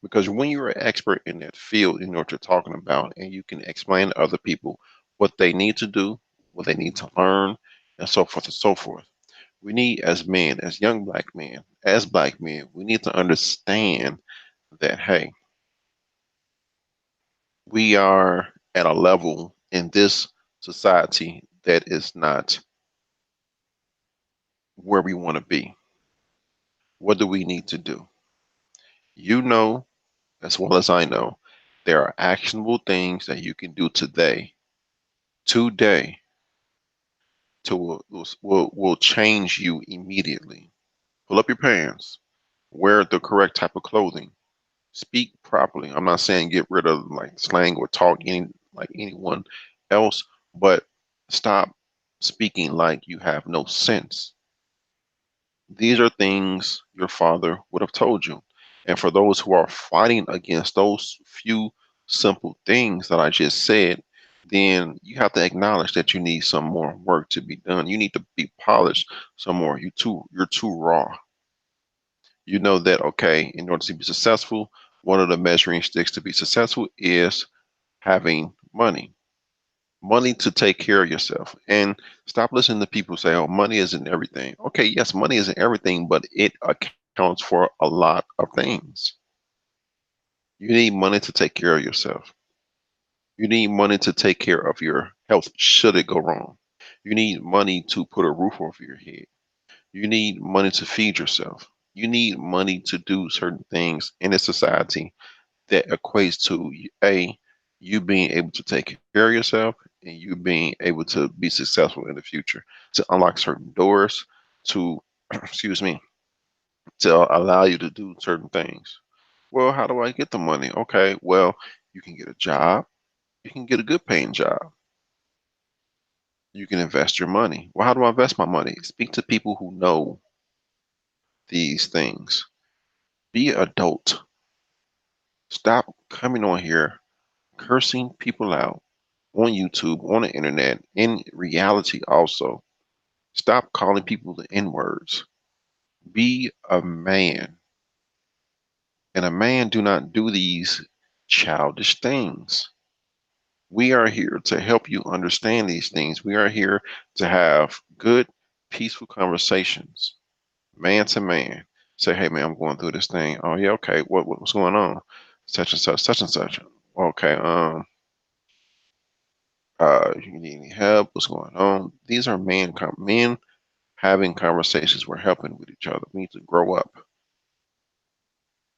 because when you're an expert in that field, in what you're talking about, and you can explain to other people what they need to do, what they need to learn, and so forth and so forth. We need, as men, as young black men, we need to understand that, hey, we are at a level in this society that is not where we want to be. What do we need to do? You know, as well as I know, there are actionable things that you can do today, to will change you immediately. Pull up your pants, wear the correct type of clothing, speak properly. I'm not saying get rid of like slang or talk like anyone else, but stop speaking like you have no sense. These are things your father would have told you. And for those who are fighting against those few simple things that I just said, then you have to acknowledge that you need some more work to be done. You need to be polished some more. You're too raw. You know that, okay, in order to be successful, one of the measuring sticks to be successful is having money. Money to take care of yourself. And stop listening to people say, oh, money isn't everything. Okay, yes, money isn't everything, but it accounts for a lot of things. You need money to take care of yourself. You need money to take care of your health should it go wrong. You need money to put a roof over your head. You need money to feed yourself. You need money to do certain things in a society that equates to you being able to take care of yourself and you being able to be successful in the future, to unlock certain doors, to excuse me, to allow you to do certain things. Well, how do I get the money? Okay, well, you can get a job, you can get a good paying job, you can invest your money. Well, how do I invest my money? Speak to people who know these things. Be an adult. Stop coming on here cursing people out on YouTube, on the internet, in reality also. Stop calling people the N words. Be a man. And a man do not do these childish things. We are here to help you understand these things. We are here to have good, peaceful conversations, man to man. Say, hey man, I'm going through this thing. Oh yeah, okay. What's going on? Such and such, such and such. Okay, you need any help? What's going on? These are men having conversations. We're helping with each other. We need to grow up,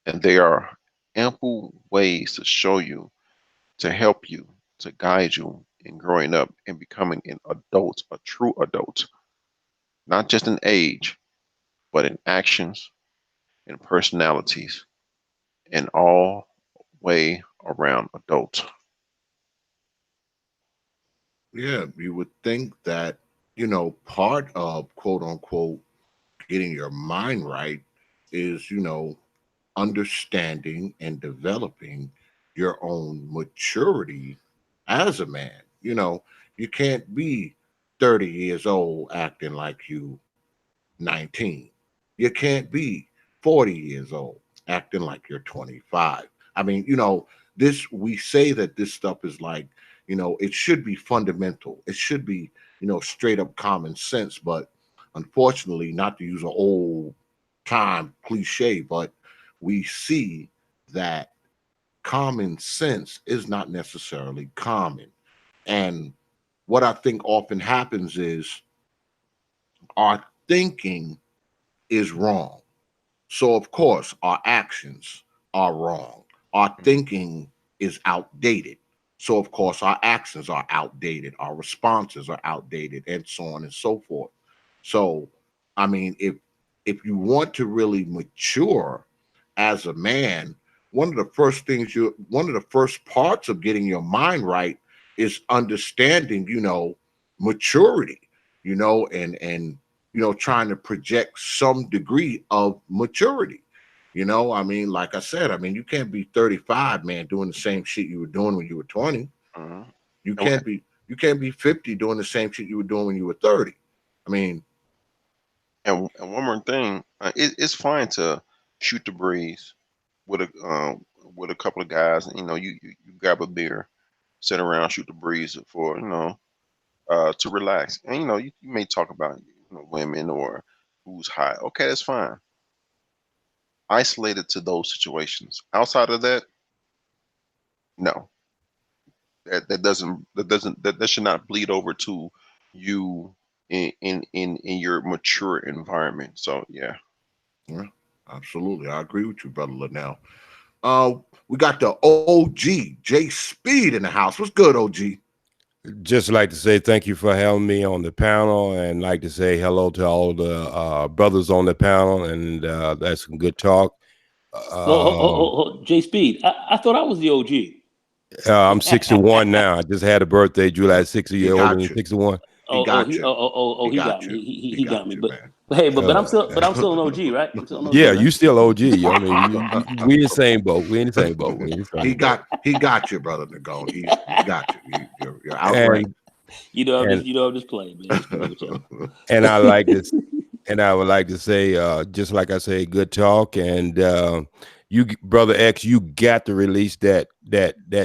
and there are ample ways to show you, to help you, to guide you in growing up and becoming an adult, a true adult, not just in age, but in actions, in personalities, in all way around adult. Yeah, you would think that, part of quote unquote getting your mind right is, understanding and developing your own maturity as a man. You can't be 30 years old acting like you 19. You can't be 40 years old acting like you're 25. I mean, this we say that this stuff is like, it should be fundamental. It should be, straight up common sense, but unfortunately, not to use an old time cliche, but we see that common sense is not necessarily common. And what I think often happens is our thinking is wrong. So, of course, our actions are wrong. Our thinking is outdated. So, of course, our actions are outdated. Our responses are outdated, and so on and so forth. So, I mean, if you want to really mature as a man, one of the first parts of getting your mind right is understanding, maturity, and trying to project some degree of maturity. I mean, like I said, I mean, you can't be 35, man, doing the same shit you were doing when you were 20. Mhm. You And, can't be you can't be 50 doing the same shit you were doing when you were 30. I mean, and one more thing, it's fine to shoot the breeze with a couple of guys. You grab a beer, sit around, shoot the breeze for to relax. And you may talk about women or who's hot. Okay, that's fine. Isolated to those situations. Outside of that, no. That should not bleed over to you in your mature environment. So yeah. yeah, absolutely. I agree with you, brother Linnell. Uh, we got the OG J Speed in the house. What's good, OG? Just like to say thank you for having me on the panel, and like to say hello to all the brothers on the panel, and that's some good talk. J Speed, I thought I was the OG. I'm 61 now. I just had a birthday, July 60 He year older got than you. 61. He got you. He got Got me. you. He got me. Got you, man. But hey, but Uh, I'm still an OG, right? I'm still an OG, yeah, right? you still OG. I mean, we in the same boat. We in the same boat. We in the he same boat. got you, brother Nagone. He got you. You're outright. And and I'm just playing, man. Just playing with y'all. and I like this. And I would like to say, just like I say, good talk. And brother X, you got to release that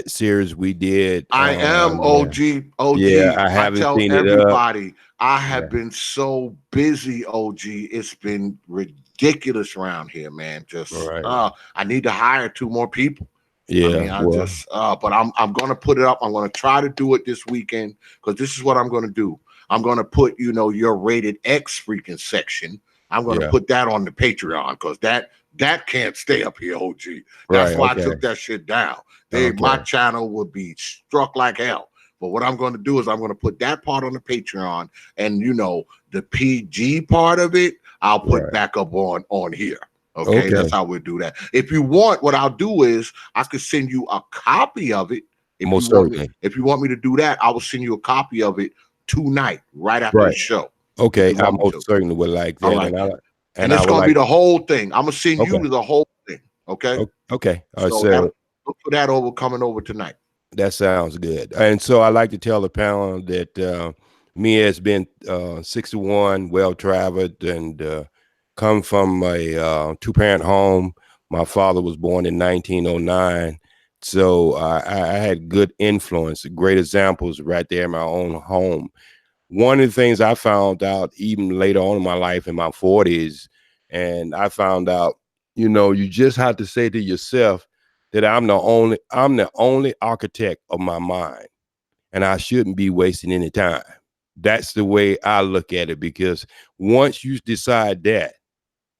series we did I am on. OG. Yeah, OG. I I haven't tell seen it up. everybody I have Yeah, been so busy, OG. It's been ridiculous around here, man. all Just right. I need to hire two more people. I Yeah, mean, I well, just but I'm gonna put it up. I'm gonna try to do it this weekend because this is what I'm gonna do. I'm gonna put, your rated X freaking section, I'm going to Yeah. put that on the Patreon because that can't stay up here, OG. That's Right. why I Okay. took that shit down. My Okay. channel would be struck like hell. But what I'm going to do is I'm going to put that part on the Patreon, and the PG part of it, I'll put Right. back up on here. Okay, Okay. that's how we'll do that. If you want, what I'll do is I could send you a copy of it. Most certainly. If you want me to do that, I will send you a copy of it tonight, right after the Right. show. Okay. If you I want me to. most certainly would like All that, right. And I it's would going to be like. the whole thing. I'm going to send Okay. you the whole thing. Okay. Okay. So that look for that coming over tonight. That sounds good. And so I like to tell the panel that me has been 61, well traveled, and come from a 2-parent home. My father was born in 1909. So I had good influence, great examples right there in my own home. One of the things I found out even later on in my life, in my 40s, and I found out, you just have to say to yourself that I'm the only architect of my mind, and I shouldn't be wasting any time. That's the way I look at it, because once you decide that,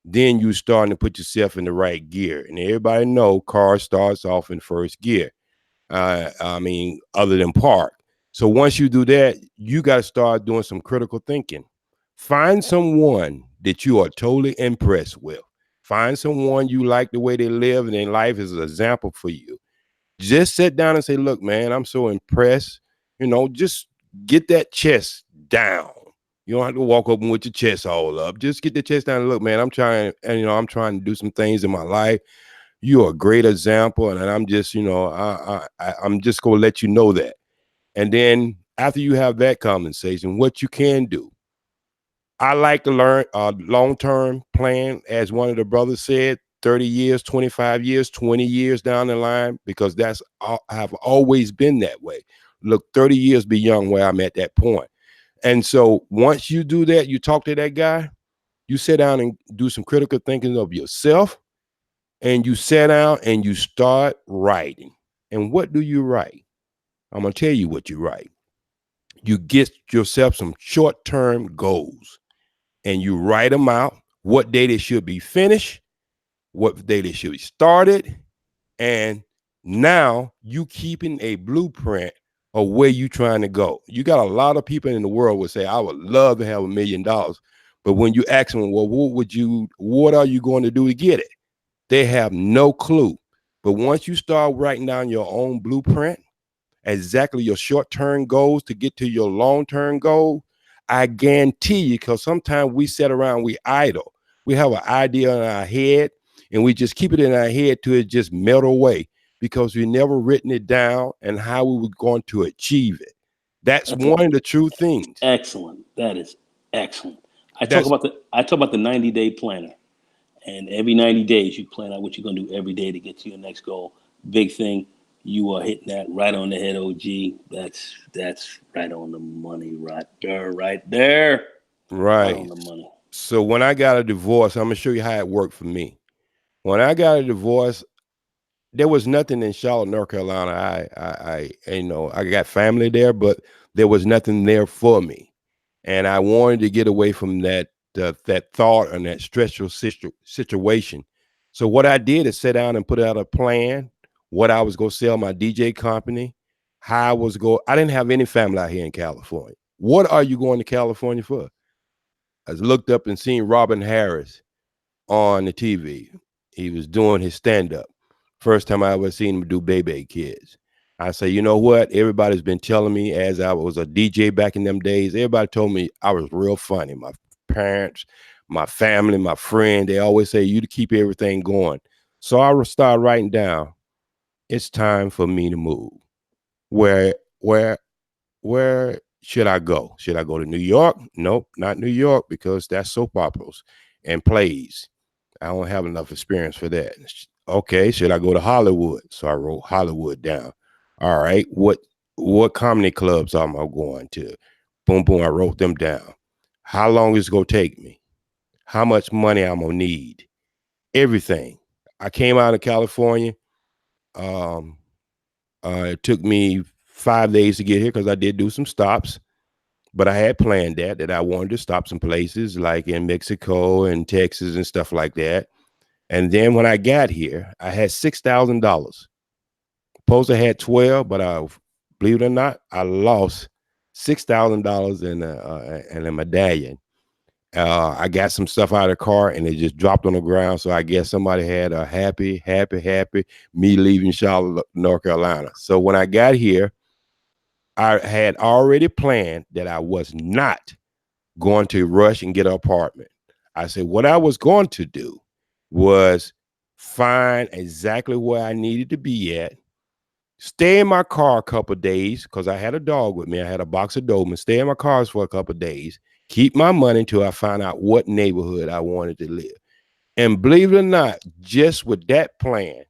then you starting to put yourself in the right gear. And everybody know car starts off in first gear. Other than park. So once you do that, you got to start doing some critical thinking. Find someone that you are totally impressed with. Find someone you like the way they live and their life is an example for you. Just sit down and say, look, man, I'm so impressed. Just get that chest down. You don't have to walk open with your chest all up. Just get the chest down and look, man, I'm trying to do some things in my life. You're a great example, and I'm just, I'm just gonna let you know that. And then after you have that conversation, what you can do, I like to learn a long-term plan, as one of the brothers said, 30 years, 25 years, 20 years down the line, because I've always been that way. Look 30 years beyond where I'm at that point. And so once you do that, you talk to that guy, you sit down and do some critical thinking of yourself, and you sit down and you start writing. And what do you write? I'm going to tell you what you write. You get yourself some short-term goals and you write them out, what day they should be finished, what day they should be started. And now you keeping a blueprint of where you trying to go. You got a lot of people in the world would say, I would love to have $1 million. But when you ask them, well, what are you going to do to get it? They have no clue. But once you start writing down your own blueprint, exactly your short-term goals to get to your long-term goal, I guarantee you, because sometimes we sit around, we idle. We have an idea in our head, and we just keep it in our head till it just melt away, because we never written it down and how we were going to achieve it. That's one of the true things. Excellent. That is excellent. I That's talk about the 90-day planner. And every 90 days, you plan out what you're going to do every day to get to your next goal. Big thing, you are hitting that right on the head, OG. That's right on the money, right there, right there. Right right. on the money. So when I got a divorce, I'm gonna show you how it worked for me. When I got a divorce, there was nothing in Charlotte, North Carolina. I got family there, but there was nothing there for me, and I wanted to get away from that thought and that stressful situation. So what I did is sit down and put out a plan. What I was going to sell my DJ company, how I was go. I didn't have any family out here in California. What are you going to California for? I looked up and seen Robin Harris on the TV. He was doing his stand-up. First time I ever seen him do Baby Kids. I say, you know what? Everybody's been telling me, as I was a DJ back in them days, everybody told me I was real funny. My parents, my family, my friend, they always say you to keep everything going. So I would start writing down, it's time for me to move. Where where should I go? Should I go to New York? Nope, not New York, because that's soap operas and plays. I don't have enough experience for that. Okay, should I go to Hollywood? So I wrote Hollywood down. All right, what comedy clubs am I going to? Boom, boom, I wrote them down. How long is it gonna take me? How much money I'm gonna need? Everything. I came out of California. It took me 5 days to get here because I did do some stops. But I had planned that I wanted to stop some places like in Mexico and Texas and stuff like that. And then when I got here, I had $6,000. Supposed to had 12, but believe it or not, I lost $6,000 in a medallion. I got some stuff out of the car and it just dropped on the ground. So I guess somebody had a happy me leaving Charlotte, North Carolina. So when I got here, I had already planned that I was not going to rush and get an apartment. I said what I was going to do was find exactly where I needed to be at, stay in my car a couple of days because I had a dog with me. I had a box of Doberman. Stay in my cars for a couple of days, keep my money until I find out what neighborhood I wanted to live. And believe it or not, just with that plan,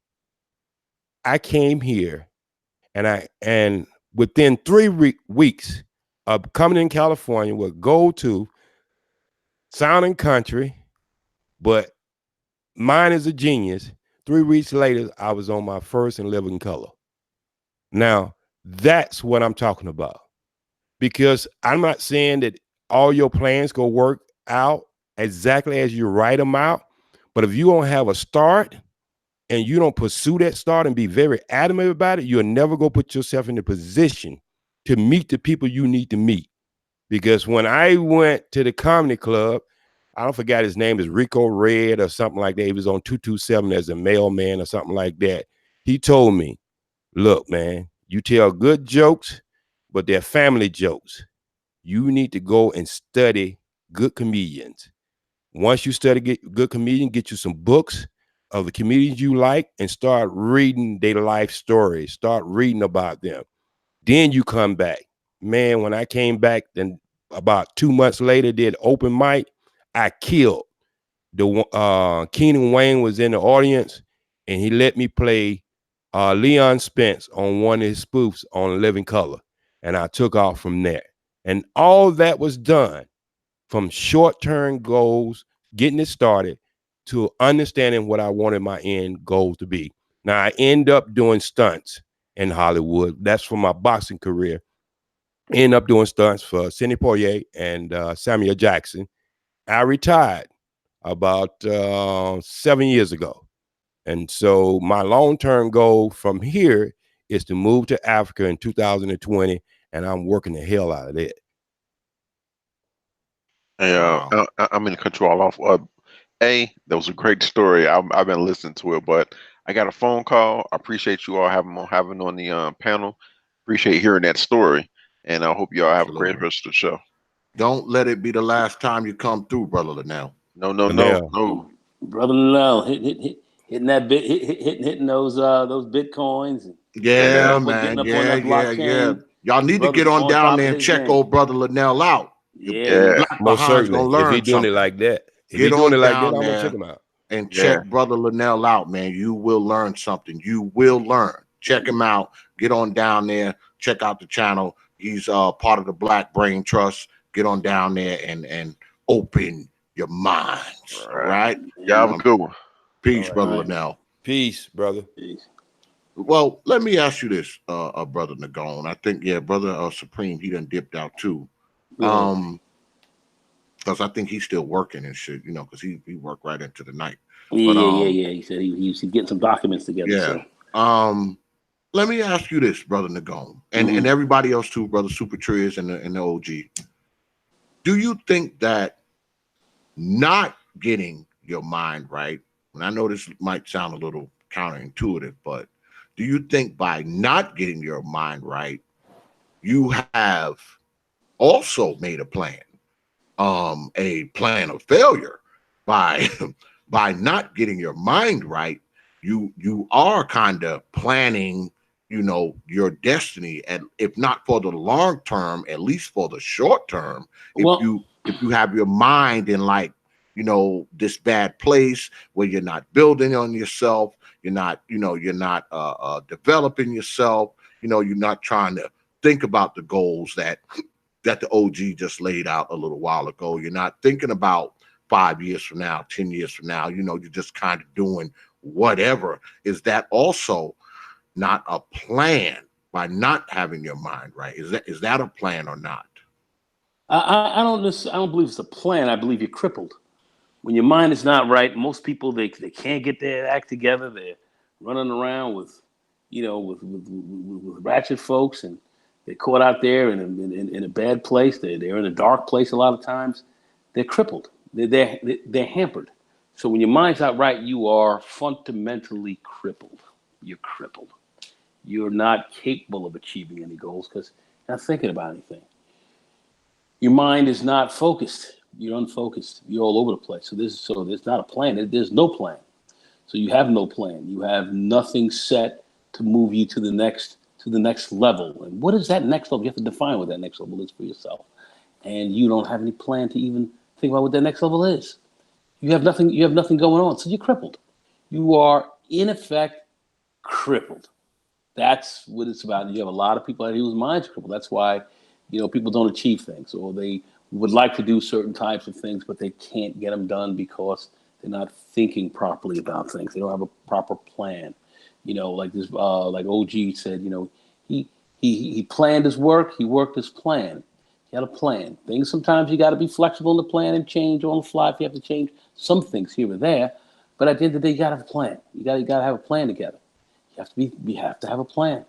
I came here and within 3 weeks of coming in California would go to sounding country, but mine is a genius. 3 weeks later, I was on my first and living color. Now, that's what I'm talking about. Because I'm not saying that all your plans go work out exactly as you write them out. But if you don't have a start and you don't pursue that start and be very adamant about it, you'll never go put yourself in the position to meet the people you need to meet. Because when I went to the comedy club, I don't forget his name is Rico Red or something like that. He was on 227 as a mailman or something like that. He told me, look, man, you tell good jokes, but they're family jokes. You need to go and study good comedians. Once you study good comedians, get you some books of the comedians you like and start reading their life stories. Start reading about them. Then you come back. Man, when I came back, then about 2 months later, did open mic, I killed. Keenan Wayne was in the audience, and he let me play Leon Spence on one of his spoofs on Living Color, and I took off from there. And all that was done from short-term goals, getting it started, to understanding what I wanted my end goal to be. Now, I end up doing stunts in Hollywood. That's for my boxing career. End up doing stunts for Sidney Poitier and Samuel Jackson. I retired about 7 years ago. And so my long-term goal from here is to move to Africa in 2020, and I'm working the hell out of it. Hey, Wow. I'm going to cut you all off. That was a great story. I've been listening to it, but I got a phone call. I appreciate you all having on the panel. Appreciate hearing that story, and I hope you all have a great Absolutely. rest of the show. Don't let it be the last time you come through, Brother Linnell. No, Linnell. Brother Linnell, hitting that bit, hitting those bitcoins. And Yeah, Yeah, man. getting up on Yeah, that yeah, yeah. blockchain. Y'all need to Brother's get on on down top there of and his check game. old Brother Linnell out. Your yeah, black Most behind's certainly. gonna If he learn doing it something. like that, if he Get doing on it like that, down I'm gonna check there him out. and yeah. check Brother Linnell out, man. You will learn something. You will learn. Check him out. Get on down there. Check out the channel. He's part of the Black Brain Trust. Get on down there and open your minds. All All right. right. Y'all have a good one. Peace, All Brother right. Linnell. Peace, brother. Peace. Well, let me ask you this, Brother Nagone. I think, yeah, Brother Supreme, he done dipped out too. Yeah. Because I think he's still working and shit, because he worked right into the night. Yeah, But yeah. He said he's getting some documents together. yeah. So Let me ask you this, Brother Nagone, and Mhm. everybody else too, Brother Super Triz and the OG. Do you think that not getting your mind right, and I know this might sound a little counterintuitive, but do you think by not getting your mind right, you have also made a plan of failure by by not getting your mind right? You are kind of planning, your destiny, and if not for the long term, at least for the short term. if well, you if you have your mind in, like, this bad place where you're not building on yourself, you're not developing yourself, you're not trying to think about the goals that the OG just laid out a little while ago. You're not thinking about 5 years from now, 10 years from now. You're just kind of doing whatever. Is that also not a plan by not having your mind right? Is that a plan or not? I don't believe it's a plan. I believe you're crippled. When your mind is not right, most people they can't get their act together. They're running around with, with ratchet folks, and they're caught out there in a bad place. They're in a dark place a lot of times. They're crippled. They're hampered. So when your mind's not right, you are fundamentally crippled. You're crippled. You're not capable of achieving any goals because you're not thinking about anything. Your mind is not focused. You're unfocused. You're all over the place. So there's not a plan. There's no plan. So you have no plan. You have nothing set to move you to the next level. And what is that next level? You have to define what that next level is for yourself. And you don't have any plan to even think about what that next level is. You have nothing. You have nothing going on. So you're crippled. You are in effect crippled. That's what it's about. And you have a lot of people out here whose minds are crippled. That's why, people don't achieve things, or they would like to do certain types of things, but they can't get them done because they're not thinking properly about things. They don't have a proper plan. Like this, like OG said, he he planned his work. He worked his plan. He had a plan. Things sometimes you got to be flexible in the plan and change on the fly if you have to change some things here or there. But at the end of the day, you got to have a plan. You got to have a plan together. You have to have a plan,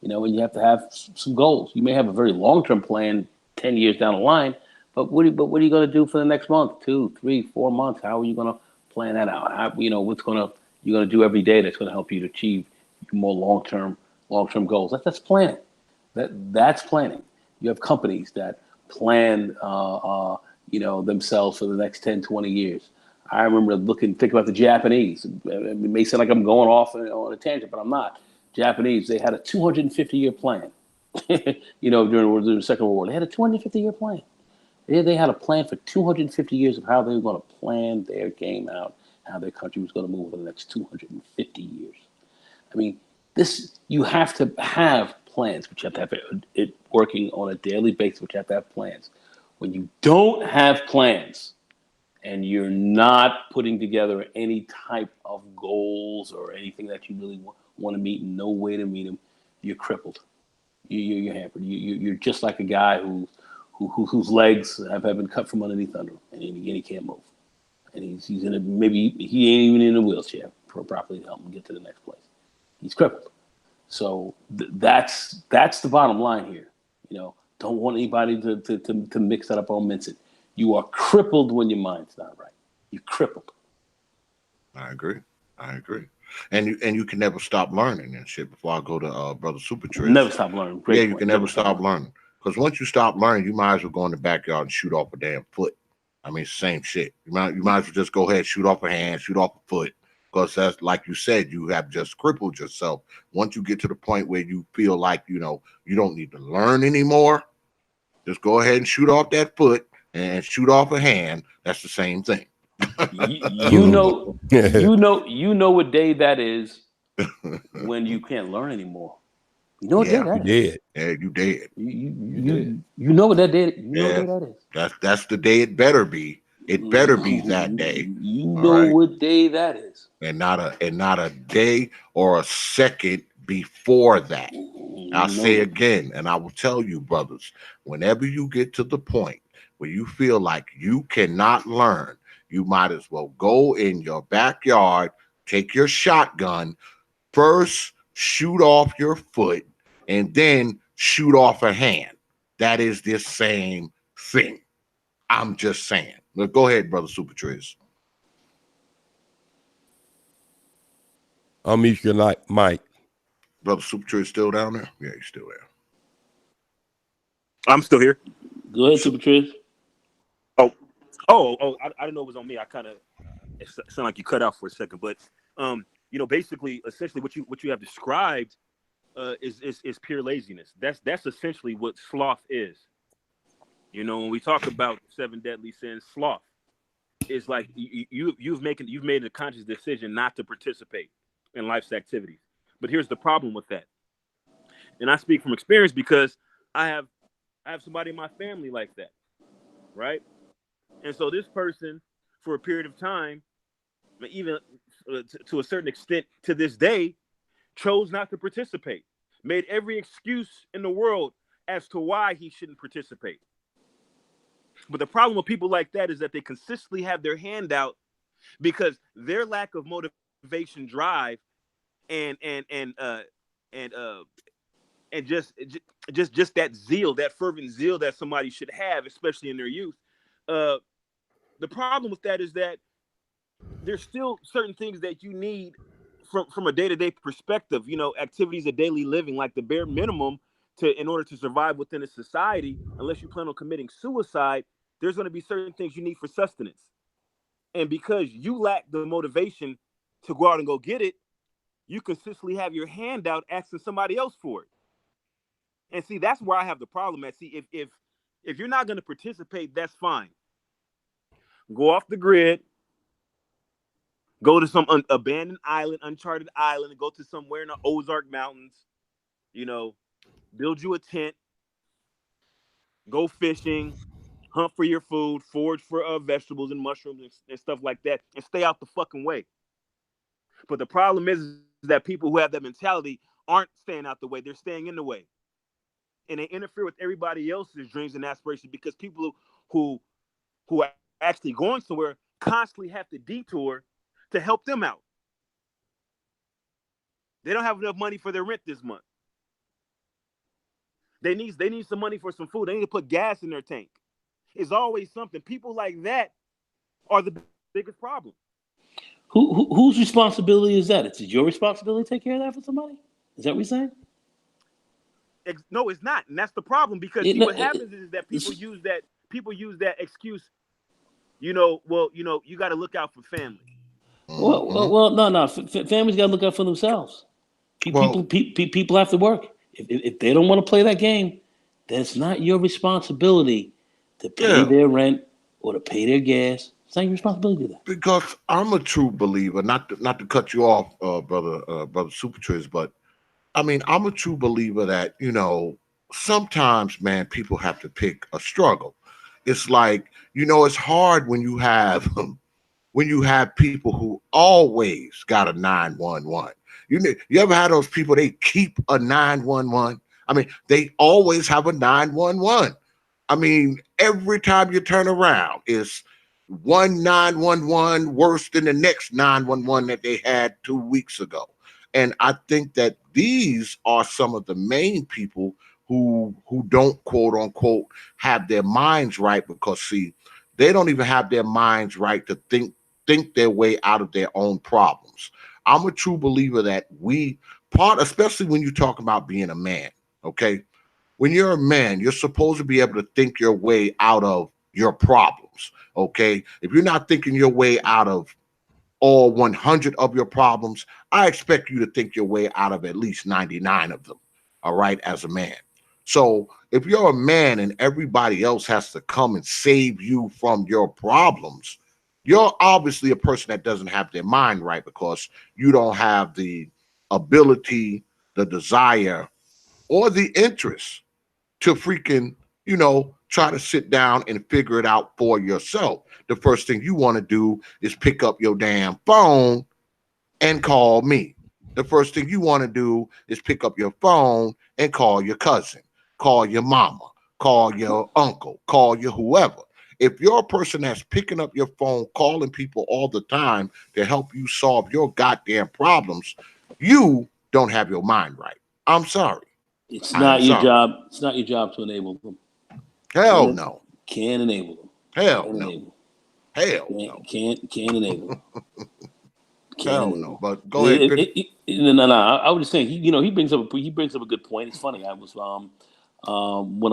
and you have to have some goals. You may have a very long-term plan 10 years down the line, but what are you going to do for the next month, 2, 3, 4 months? How are you going to plan that out? What's you're going to do every day that's going to help you to achieve more long-term goals? That's planning. That's planning. You have companies that plan, themselves for the next 10, 20 years. I remember think about the Japanese. It may sound like I'm going off on a tangent, but I'm not. Japanese, they had a 250-year plan. During the Second World War, they had a 250-year plan. They had a plan for 250 years of how they were going to plan their game out, how their country was going to move over the next 250 years. I mean, you have to have plans, but you have to have it working on a daily basis, but you have to have plans. When you don't have plans and you're not putting together any type of goals or anything that you really want to meet and no way to meet them, you're crippled. You're hampered. You're just like a guy whose legs have been cut from underneath under him, and he can't move. And he's in maybe he ain't even in a wheelchair properly to help him get to the next place. He's crippled. So that's the bottom line here. Don't want anybody to mix that up or mince it. You are crippled when your mind's not right. You're crippled. I agree. And you can never stop learning and shit. Before I go to Brother Super Trish, Never stop learning. Great you can never stop learning. Because once you stop learning, you might as well go in the backyard and shoot off a damn foot. I mean, same shit. You might as well just go ahead, shoot off a hand, shoot off a foot. Because that's like you said, you have just crippled yourself. Once you get to the point where you feel like you don't need to learn anymore, just go ahead and shoot off that foot and shoot off a hand. That's the same thing. you know what day that is when you can't learn anymore. You know what day that is. Yeah, you dead. You know what that day. You know what day that is. That's the day it better be. It better be that day. You know what day that is. And not a day or a second before that. I'll say again, and I will tell you, brothers, whenever you get to the point where you feel like you cannot learn, you might as well go in your backyard, take your shotgun, first shoot off your foot, and then shoot off a hand. That is the same thing. I'm just saying. Look, go ahead, Brother Super Trish. Unmute your mic. Brother Super Trish still down there? Yeah, he's still there. I'm still here. Go ahead, Super Trish. I didn't know it was on me. It sounded like you cut out for a second, but basically, essentially, what you have described is pure laziness. That's essentially what sloth is. When we talk about 7 deadly sins, sloth is like you've made a conscious decision not to participate in life's activities. But here's the problem with that, and I speak from experience because I have somebody in my family like that, right? And so this person, for a period of time, even to a certain extent to this day, chose not to participate, made every excuse in the world as to why he shouldn't participate. But the problem with people like that is that they consistently have their hand out because their lack of motivation, drive, and and and uh and and just that zeal, that fervent zeal that somebody should have, especially in their youth. Uh, the problem with that is that there's still certain things that you need from a day-to-day perspective, activities of daily living, like the bare minimum to in order to survive within a society. Unless you plan on committing suicide, there's going to be certain things you need for sustenance. And because you lack the motivation to go out and go get it, you consistently have your hand out asking somebody else for it. And see, that's where I have the problem at. See, if you're not going to participate, that's fine. Go off the grid, go to some abandoned island, uncharted island, and go to somewhere in the Ozark Mountains. You know, build you a tent, go fishing, hunt for your food, forage for vegetables and mushrooms and stuff like that, and stay out the fucking way. But the problem is that people who have that mentality aren't staying out the way; they're staying in the way, and they interfere with everybody else's dreams and aspirations because people who are actually going somewhere constantly have to detour to help them out. They don't have enough money for their rent this month. They need some money for some food. They need to put gas in their tank. It's always something. People like that are the biggest problem. Whose responsibility is that? It's your responsibility to take care of that for somebody. Is that what you're saying? No, it's not, and that's the problem. Because see, what happens is that people use that excuse. Well, you got to look out for family. Well, no. Families got to look out for themselves. People have to work. If they don't want to play that game, then it's not your responsibility to pay their rent or to pay their gas. It's not your responsibility to do that. Because I'm a true believer, not to cut you off, brother Supertriz, but I mean, I'm a true believer that, sometimes, man, people have to pick a struggle. It's like, it's hard when you have people who always got a 911. You ever had those people, they keep a 911? I mean, they always have a 911. I mean, every time you turn around, it's one 911 worse than the next 911 that they had 2 weeks ago. And I think that these are some of the main people who don't, quote unquote, have their minds right, because see, they don't even have their minds right to think their way out of their own problems. I'm a true believer that especially when you talk about being a man, okay? When you're a man, you're supposed to be able to think your way out of your problems, okay? If you're not thinking your way out of all 100 of your problems, I expect you to think your way out of at least 99 of them, all right, as a man. So if you're a man and everybody else has to come and save you from your problems, you're obviously a person that doesn't have their mind right, because you don't have the ability, the desire, or the interest to freaking, try to sit down and figure it out for yourself. The first thing you want to do is pick up your damn phone and call me. The first thing you want to do is pick up your phone and call your cousin, call your mama, call your uncle, call your whoever. If you're a person that's picking up your phone, calling people all the time to help you solve your goddamn problems, you don't have your mind right. I'm sorry. It's I am not your sorry. job. It's not your job to enable them. Hell no. Can't enable them. Hell no. Hell no. Can't enable them. Hell no. But go ahead. No. I was just saying. He brings up a good point. It's funny. I was one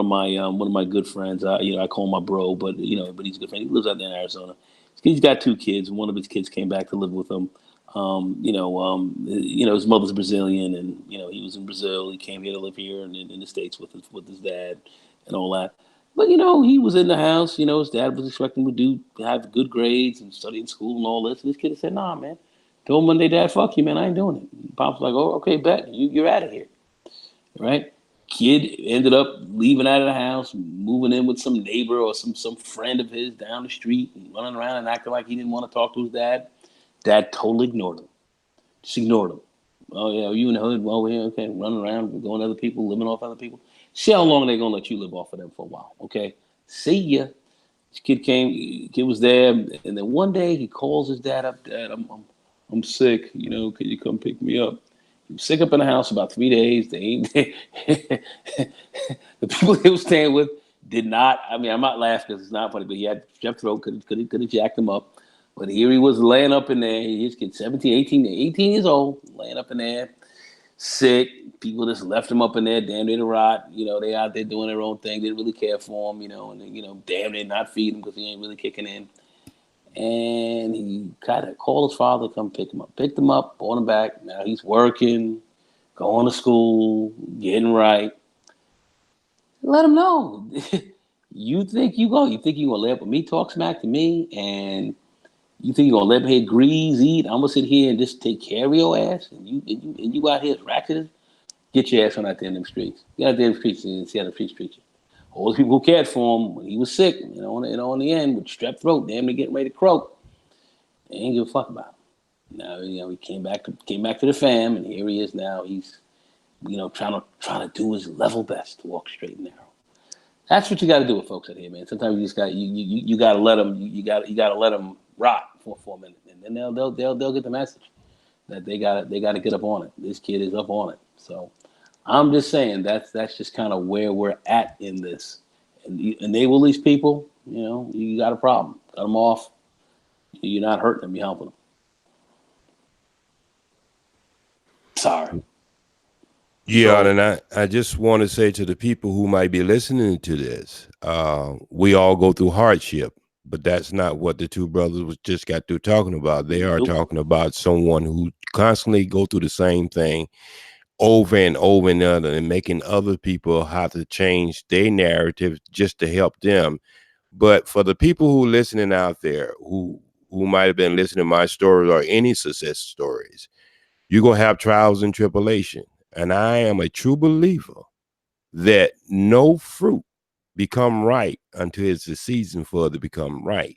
of my good friends. I call him my bro, but he's a good friend. He lives out there in Arizona. He's got 2 kids. One of his kids came back to live with him. His mother's Brazilian, and he was in Brazil. He came here to live here in the States with his dad and all that. But he was in the house. His dad was expecting him to have good grades and study in school and all this. And this kid said, "Nah, man. Told him one day, Dad, fuck you, man. I ain't doing it." Pop's like, "Oh, okay, bet. You're out of here." Right? Kid ended up leaving out of the house, moving in with some neighbor or some friend of his down the street, and running around and acting like he didn't want to talk to his dad. Dad totally ignored him. Just ignored him. "Oh, yeah, are you in the hood? Well, yeah, okay. Running around, going to other people, living off other people. See how long they're going to let you live off of them for a while, okay? See ya." This kid was there, and then one day he calls his dad up. Dad, I'm sick. You know, can you come pick me up? He was sick up in the house about 3 days. The people he was staying with did not. I mean, I'm not laughing because it's not funny, but he had strep throat. Could have jacked him up. But here he was laying up in there. His kid, 17, 18 years old, laying up in there, sick. People just left him up in there, damn near to rot. You know, they out there doing their own thing. Didn't really care for him, you know, and, damn near not feed him because he ain't really kicking in. And he kind of called his father to come pick him up. Picked him up, brought him back. Now he's working, going to school, getting right. Let him know. You think you gonna let me talk smack to me, and you think you're gonna let me grease eat? I'm gonna sit here and just take care of your ass, and you out here ratcheting? Get your ass on out there in them streets. Get out there in the streets and see how the streets treat you. All the people who cared for him when he was sick, in the end with strep throat, damn near getting ready to croak, they ain't give a fuck about him. Now, he came back to the fam, and here he is now. He's, trying to do his level best to walk straight and narrow. That's what you got to do with folks out here, man. Sometimes you just got you got to let them you got to let them rot for a minute, and then they'll get the message that they got to get up on it. This kid is up on it. So I'm just saying that's just kind of where we're at in this. And you enable these people, you got a problem. Cut them off. You're not hurting them. You're helping them. Sorry. Yeah, So, and I just want to say to the people who might be listening to this, we all go through hardship, but that's not what the two brothers was just got through talking about. They are Nope. talking about someone who constantly go through the same thing over and over and over, and making other people have to change their narrative just to help them. But for the people who listening out there who might have been listening to my stories or any success stories, you're gonna have trials and tribulation. And I am a true believer that no fruit become right until it's the season for it to become right.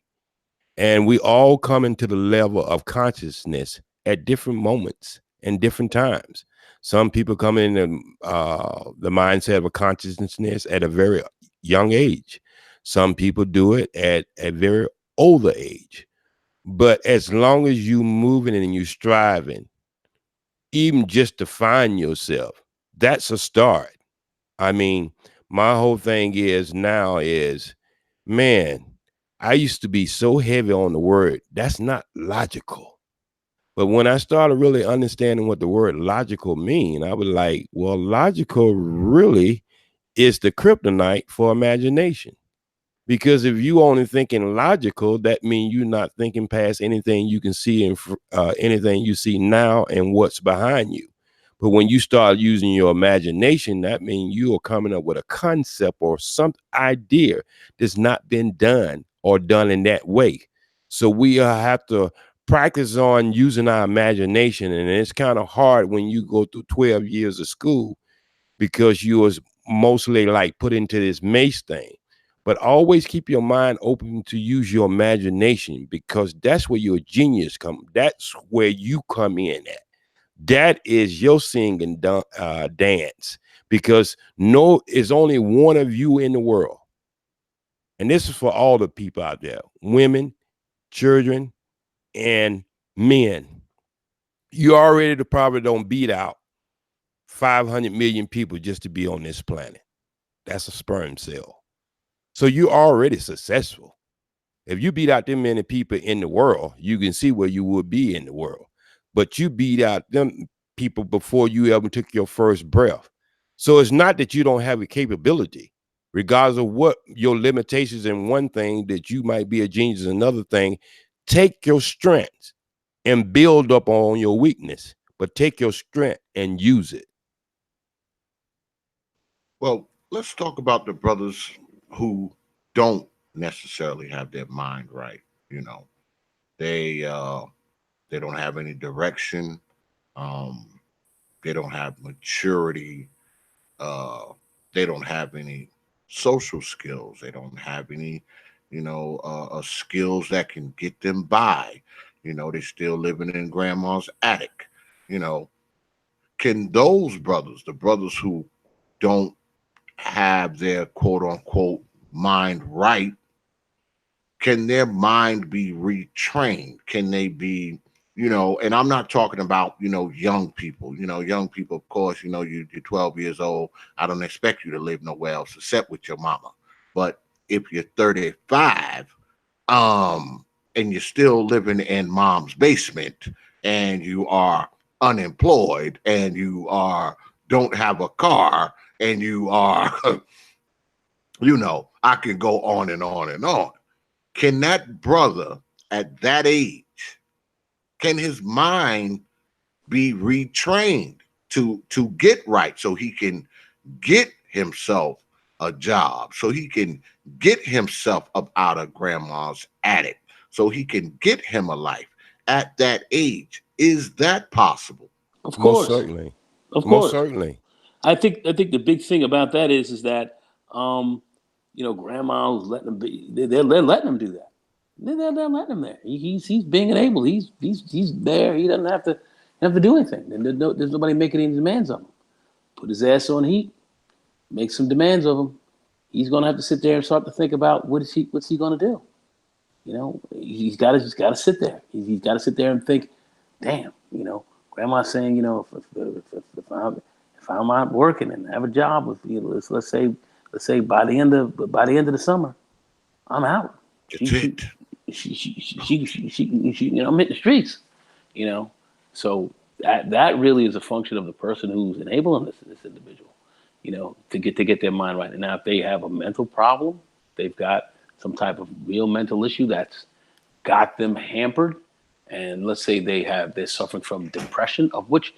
And we all come into the level of consciousness at different moments and different times. Some people come in the mindset of a consciousness at a very young age. Some people do it at a very older age. But as long as you moving and you striving, even just to find yourself, that's a start. I mean, my whole thing is now is, man, I used to be so heavy on the word. That's not logical. But when I started really understanding what the word logical mean, I was like, well, logical really is the kryptonite for imagination. Because if you only thinking logical, that means you're not thinking past anything you can see and anything you see now and what's behind you. But when you start using your imagination, that means you are coming up with a concept or some idea that's not been done or done in that way. So we have to practice on using our imagination. And it's kind of hard when you go through 12 years of school because you was mostly like put into this mace thing. But always keep your mind open to use your imagination, because that's where your genius come. That's where you come in at. That is your sing and dance, because it's only one of you in the world. And this is for all the people out there, women, children, and men. You already probably don't beat out 500 million people just to be on this planet. That's a sperm cell. So you're already successful. If you beat out them many people in the world, you can see where you would be in the world. But you beat out them people before you ever took your first breath. So it's not that you don't have a capability, regardless of what your limitations in one thing, that you might be a genius in another thing. Take your strengths and build up on your weakness, but take your strength and use it. well, let's talk about the brothers who don't necessarily have their mind right. You know, they they don't have any direction. Um, they don't have maturity. Uh, they don't have any social skills. They don't have any, skills that can get them by. They're still living in grandma's attic. You know, can those brothers, the brothers who don't have their quote unquote mind right, can their mind be retrained? Can they be, and I'm not talking about, young people. Young people, of course, you're 12 years old. I don't expect you to live nowhere else except with your mama. But if you're 35, and you're still living in mom's basement, and you are unemployed, and you are don't have a car, and you are, I can go on and on and on. Can that brother at that age, can his mind be retrained to get right, so he can get himself a job, so he can get himself up out of grandma's attic, so he can get him a life at that age? Is that possible? Of Most course, certainly. of Most course. certainly. I think the big thing about that is that grandma's letting them be. They're letting them do that. They're letting him there. He's being enabled. He's there. He doesn't have to do anything. And there's nobody making any demands of him. Put his ass on heat. Make some demands of him. He's gonna have to sit there and start to think about what's he gonna do. He's got to sit there. He's got to sit there and think, damn, grandma's saying, if I'm not working and have a job with, let's say by the end of the summer, I'm out. She That's she it. I'm hitting the streets. You know, so that really is a function of the person who's enabling this individual. To get their mind right. And now, if they have a mental problem, they've got some type of real mental issue that's got them hampered, and let's say they're suffering from depression, of which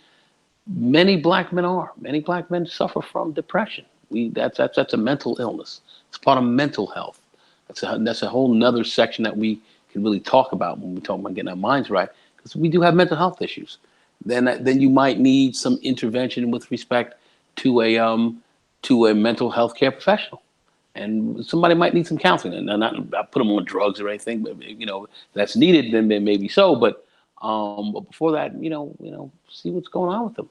many black men are. Many black men suffer from depression. That's a mental illness. It's part of mental health. That's a whole nother section that we can really talk about when we talk about getting our minds right, because we do have mental health issues. Then you might need some intervention with respect to a mental health care professional, and somebody might need some counseling. And not put them on drugs or anything, but that's needed. Then maybe so, but before that, see what's going on with them.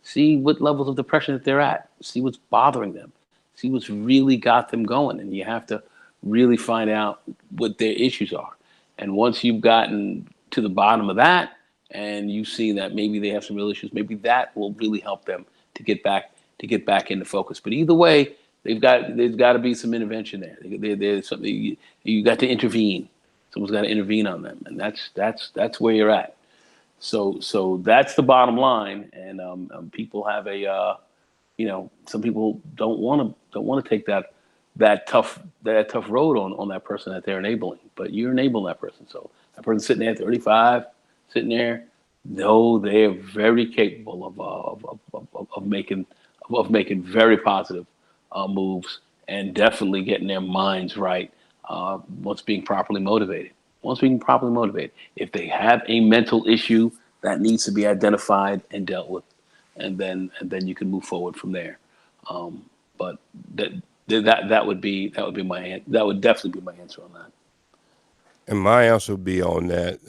See what levels of depression that they're at. See what's bothering them. See what's really got them going. And you have to really find out what their issues are. And once you've gotten to the bottom of that, and you see that maybe they have some real issues, maybe that will really help them to get back into focus. But either way, there's got to be some intervention there. There's something you got to intervene. Someone's got to intervene on them, and that's where you're at. So that's the bottom line, and people have some people don't want to take that tough road on that person that they're enabling, but you're enabling that person. So that person sitting there at 35, sitting there, no, they're very capable of making very positive moves, and definitely getting their minds right once being properly motivated. Once being properly motivated, if they have a mental issue that needs to be identified and dealt with, and then you can move forward from there. But that would definitely be my answer on that. And my answer would be on that.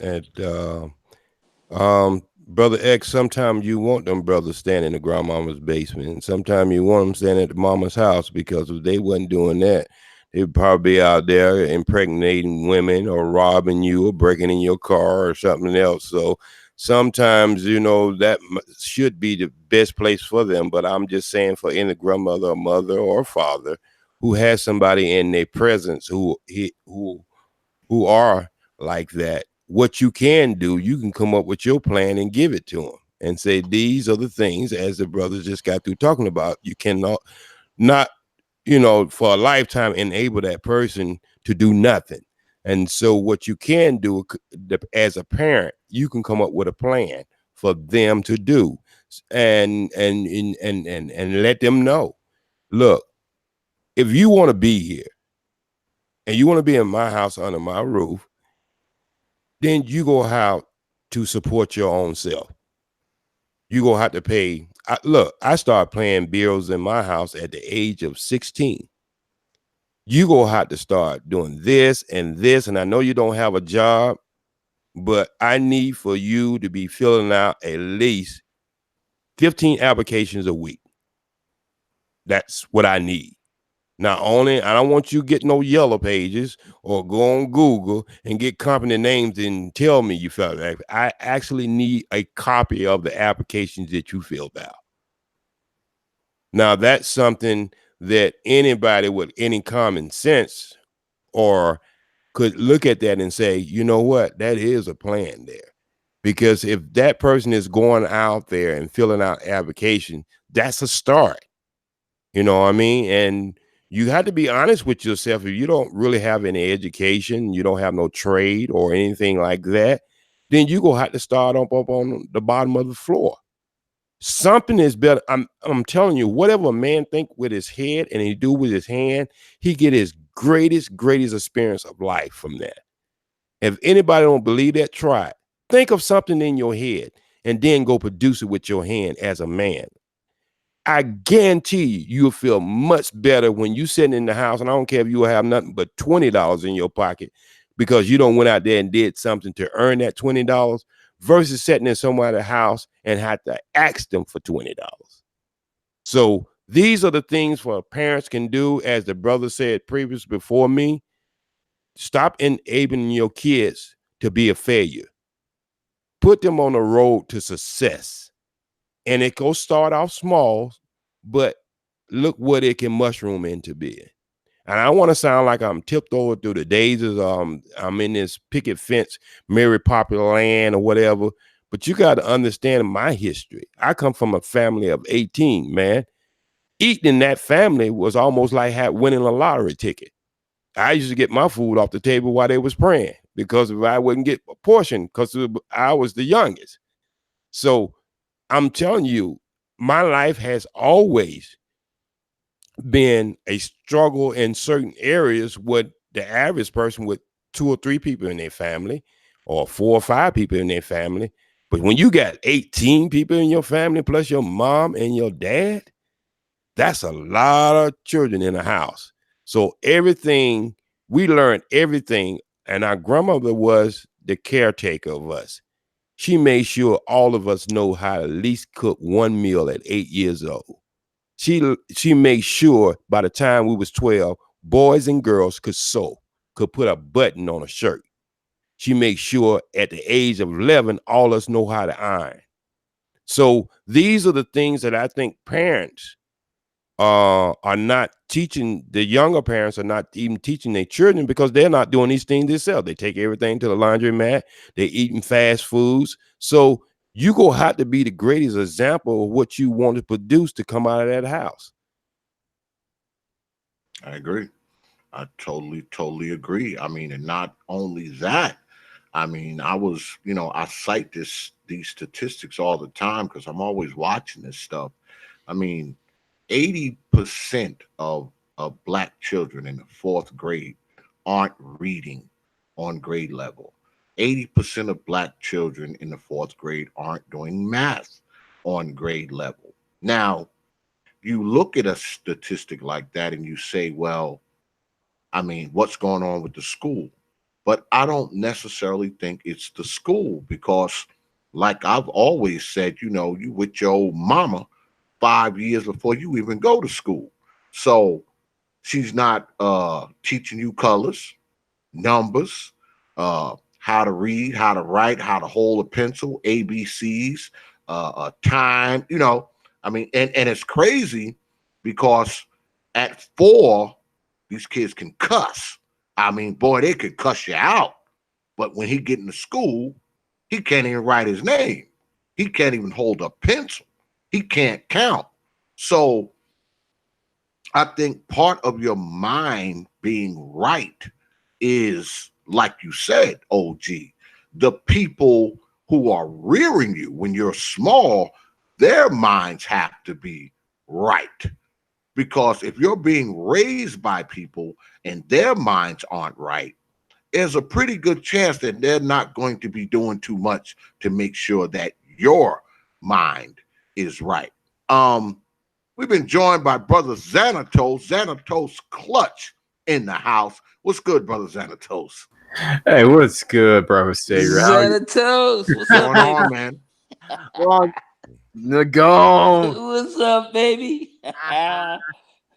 Brother X, sometimes you want them brothers standing in the grandmama's basement, and sometimes you want them standing at the mama's house, because if they wasn't doing that, they'd probably be out there impregnating women or robbing you or breaking in your car or something else. So sometimes, that should be the best place for them. But I'm just saying, for any grandmother or mother or father who has somebody in their presence who are like that, what you can do, you can come up with your plan and give it to them and say, these are the things, as the brothers just got through talking about. You cannot not for a lifetime enable that person to do nothing. And so what you can do as a parent, you can come up with a plan for them to do, and let them know, look, if you want to be here and you want to be in my house under my roof, then you gonna have to support your own self. You gonna have to pay. I started paying bills in my house at the age of 16. You gonna have to start doing this and this. And I know you don't have a job, but I need for you to be filling out at least 15 applications a week. That's what I need. Not only, I don't want you to get no yellow pages or go on Google and get company names and tell me you filled it. I actually need a copy of the applications that you filled out. Now, that's something that anybody with any common sense or could look at that and say, you know what, that is a plan there. Because if that person is going out there and filling out application, that's a start. You know what I mean? And you have to be honest with yourself. If you don't really have any education, you don't have no trade or anything like that, then you gonna have to start up on the bottom of the floor. Something is better. I'm telling you, whatever a man think with his head and he do with his hand, he get his greatest experience of life from that. If anybody don't believe that, try it. Think of something in your head and then go produce it with your hand as a man. I guarantee you'll feel much better when you sitting in the house, and I don't care if you have nothing but $20 in your pocket because you don't went out there and did something to earn that $20 versus sitting in somebody's house and had to ask them for $20. So these are the things for parents can do, as the brother said previous before me. Stop enabling your kids to be a failure. Put them on the road to success. And it go start off small, but look what it can mushroom into being. And I want to sound like I'm tiptoeing through the daisies. I'm in this picket fence, Mary Popular land or whatever. But you got to understand my history. I come from a family of 18, man. Eating in that family was almost like winning a lottery ticket. I used to get my food off the table while they was praying because if I wouldn't get a portion because I was the youngest. So I'm telling you, my life has always been a struggle in certain areas with the average person with 2 or 3 people in their family or 4 or 5 people in their family. But when you got 18 people in your family, plus your mom and your dad, that's a lot of children in the house. So we learned everything. And our grandmother was the caretaker of us. She made sure all of us know how to at least cook one meal at 8 years old. She made sure by the time we was 12, boys and girls could sew, could put a button on a shirt. She made sure at the age of 11, all of us know how to iron. So these are the things that I think parents are not teaching. The younger parents are not even teaching their children because they're not doing these things themselves. They take everything to the laundromat. They're eating fast foods. So you gonna have to be the greatest example of what you want to produce to come out of that house. I agree. I totally agree. I mean, and not only that, I mean, I cite these statistics all the time because I'm always watching this stuff. I mean, 80% of black children in the 4th grade aren't reading on grade level. 80% of black children in the 4th grade aren't doing math on grade level. Now, you look at a statistic like that and you say, well, I mean, what's going on with the school? But I don't necessarily think it's the school because, like I've always said, you with your old mama 5 years before you even go to school. So she's not teaching you colors, numbers, how to read, how to write, how to hold a pencil, ABCs, time. I mean, and it's crazy because at 4, these kids can cuss. I mean, boy, they could cuss you out. But when he get into school, he can't even write his name. He can't even hold a pencil. He can't count. So I think part of your mind being right is, like you said, OG, the people who are rearing you when you're small, their minds have to be right. Because if you're being raised by people and their minds aren't right, there's a pretty good chance that they're not going to be doing too much to make sure that your mind is right. We've been joined by Brother Xanatos Clutch in the house. What's good, Brother Xanatos? Hey, what's good, bro? Savior? Xanatos, what's What's up, going baby? on, man? Well, Nagone. What's up, baby?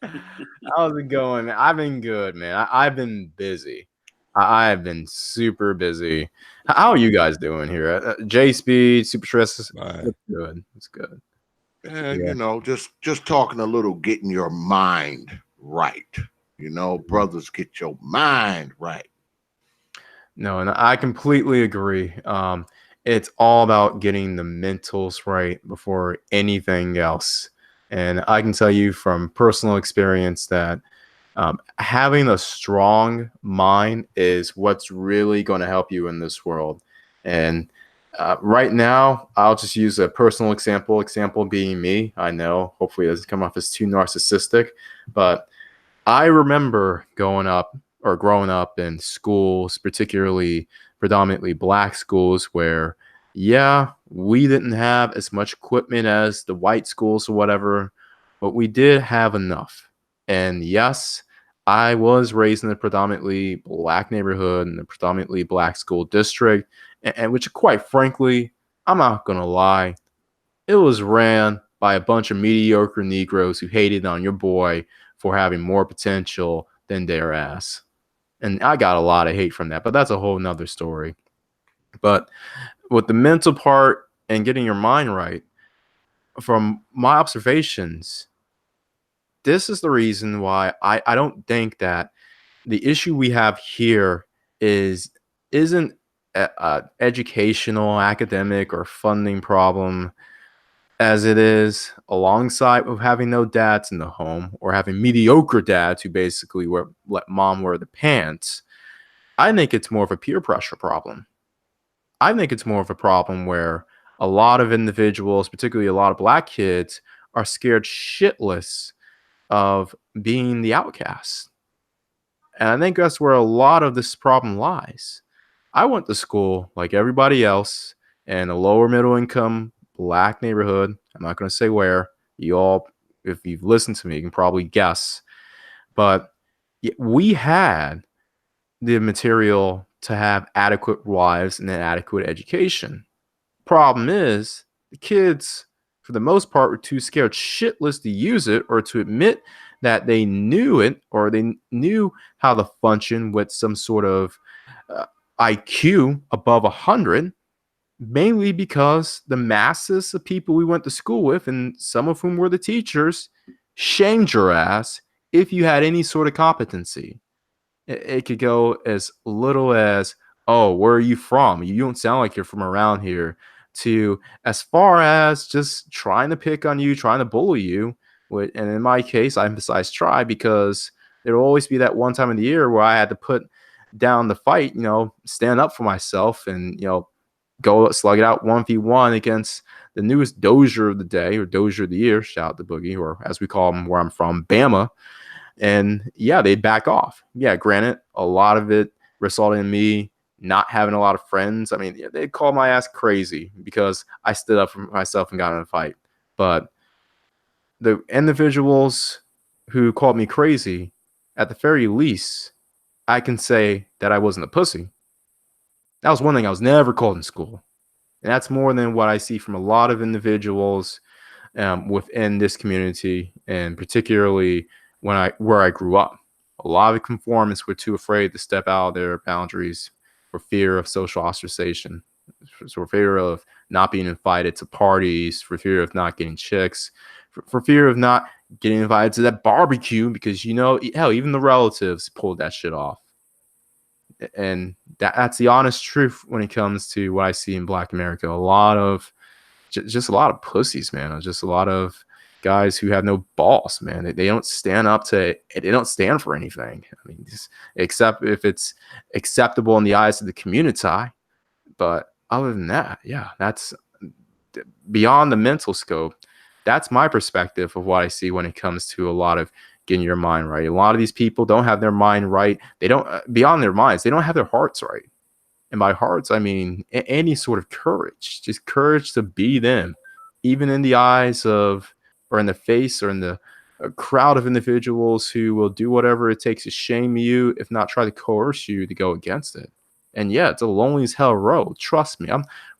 How's it going, man? I've been good, man. I've been busy. I have been super busy. How are you guys doing here? J Speed, Super Stress. Fine. It's good. It's good. And Yeah. just talking a little, getting your mind right. Brothers, get your mind right. No, and I completely agree. It's all about getting the mentals right before anything else. And I can tell you from personal experience that having a strong mind is what's really going to help you in this world. And right now, I'll just use a personal example. Example being me. I know, hopefully, it doesn't come off as too narcissistic, but I remember growing up in schools, particularly predominantly black schools, where, yeah, we didn't have as much equipment as the white schools or whatever, but we did have enough. And yes, I was raised in a predominantly black neighborhood in a predominantly black school district, and which, quite frankly, I'm not gonna lie, it was ran by a bunch of mediocre Negroes who hated on your boy for having more potential than their ass. And I got a lot of hate from that, but that's a whole nother story. But with the mental part and getting your mind right, from my observations, this is the reason why I don't think that the issue we have here isn't a educational, academic, or funding problem as it is alongside of having no dads in the home or having mediocre dads who basically let mom wear the pants. I think it's more of a peer pressure problem. I think it's more of a problem where a lot of individuals, particularly a lot of black kids, are scared shitless of being the outcast. And I think that's where a lot of this problem lies. I went to school like everybody else in a lower middle income black neighborhood. I'm not going to say where. You all, if you've listened to me, you can probably guess. But we had the material to have adequate lives and an adequate education. Problem is, the kids, for the most part, were too scared shitless to use it or to admit that they knew it or they knew how to function with some sort of IQ above 100, mainly because the masses of people we went to school with, and some of whom were the teachers, shamed your ass if you had any sort of competency. It could go as little as, oh, where are you from? You don't sound like you're from around here, to as far as just trying to pick on you, trying to bully you. And in my case, I emphasize try because there'll always be that one time of the year where I had to put down the fight, stand up for myself and, go slug it out 1v1 against the newest Dozier of the day or Dozier of the year. Shout out to Boogie, or as we call him where I'm from, Bama. And yeah, they'd back off. Yeah, granted, a lot of it resulted in me not having a lot of friends. I mean, they'd call my ass crazy because I stood up for myself and got in a fight. But the individuals who called me crazy, at the very least, I can say that I wasn't a pussy. That was one thing I was never called in school. And that's more than what I see from a lot of individuals within this community, and particularly where I grew up. A lot of conformists were too afraid to step out of their boundaries for fear of social ostracization, for fear of not being invited to parties, for fear of not getting chicks, for fear of not getting invited to that barbecue because, hell, even the relatives pulled that shit off. And that's the honest truth when it comes to what I see in Black America. A lot of just a lot of pussies, man. Just a lot of guys who have no balls, man. They don't stand up to it. They don't stand for anything. I mean, except if it's acceptable in the eyes of the community. But other than that, yeah, that's beyond the mental scope. That's my perspective of what I see when it comes to a lot of getting your mind right. A lot of these people don't have their mind right. They don't, beyond their minds, they don't have their hearts right. And by hearts, I mean any sort of courage, just courage to be them, even in the eyes of, or in the face, or in the crowd of individuals who will do whatever it takes to shame you, if not try to coerce you to go against it. And yeah, it's a lonely as hell road. Trust me.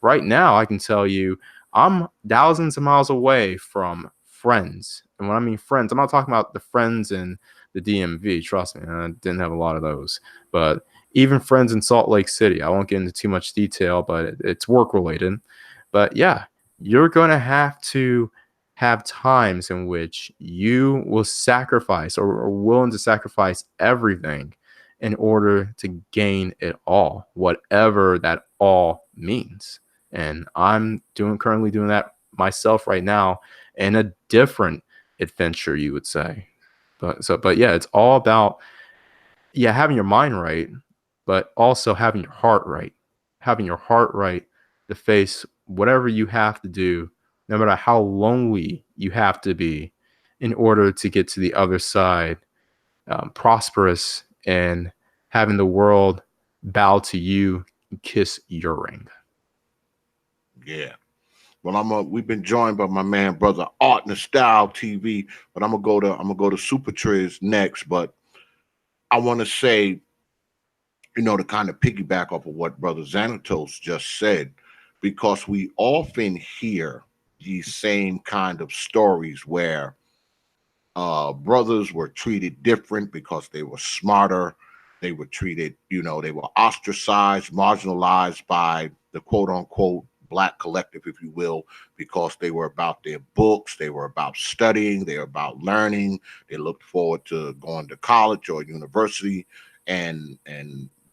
Right now, I can tell you, I'm thousands of miles away from friends. And when I mean friends, I'm not talking about the friends in the DMV. Trust me, I didn't have a lot of those. But even friends in Salt Lake City. I won't get into too much detail, but it's work related. But yeah, you're going to have times in which you will sacrifice or are willing to sacrifice everything in order to gain it all, whatever that all means. And I'm currently doing that myself right now in a different adventure, you would say. But yeah, it's all about having your mind right, but also having your heart right. Having your heart right to face whatever you have to do, no matter how lonely you have to be, in order to get to the other side, prosperous and having the world bow to you and kiss your ring. Yeah. Well, we've been joined by my man, brother Art Nostyle TV, but I'm gonna go to Super Triz next. But I want to say, to kind of piggyback off of what Brother Xanatos just said, because we often hear these same kind of stories where brothers were treated different because they were smarter. They were treated, they were ostracized, marginalized by the quote unquote Black collective, if you will, because they were about their books, they were about studying, they were about learning, they looked forward to going to college or university, and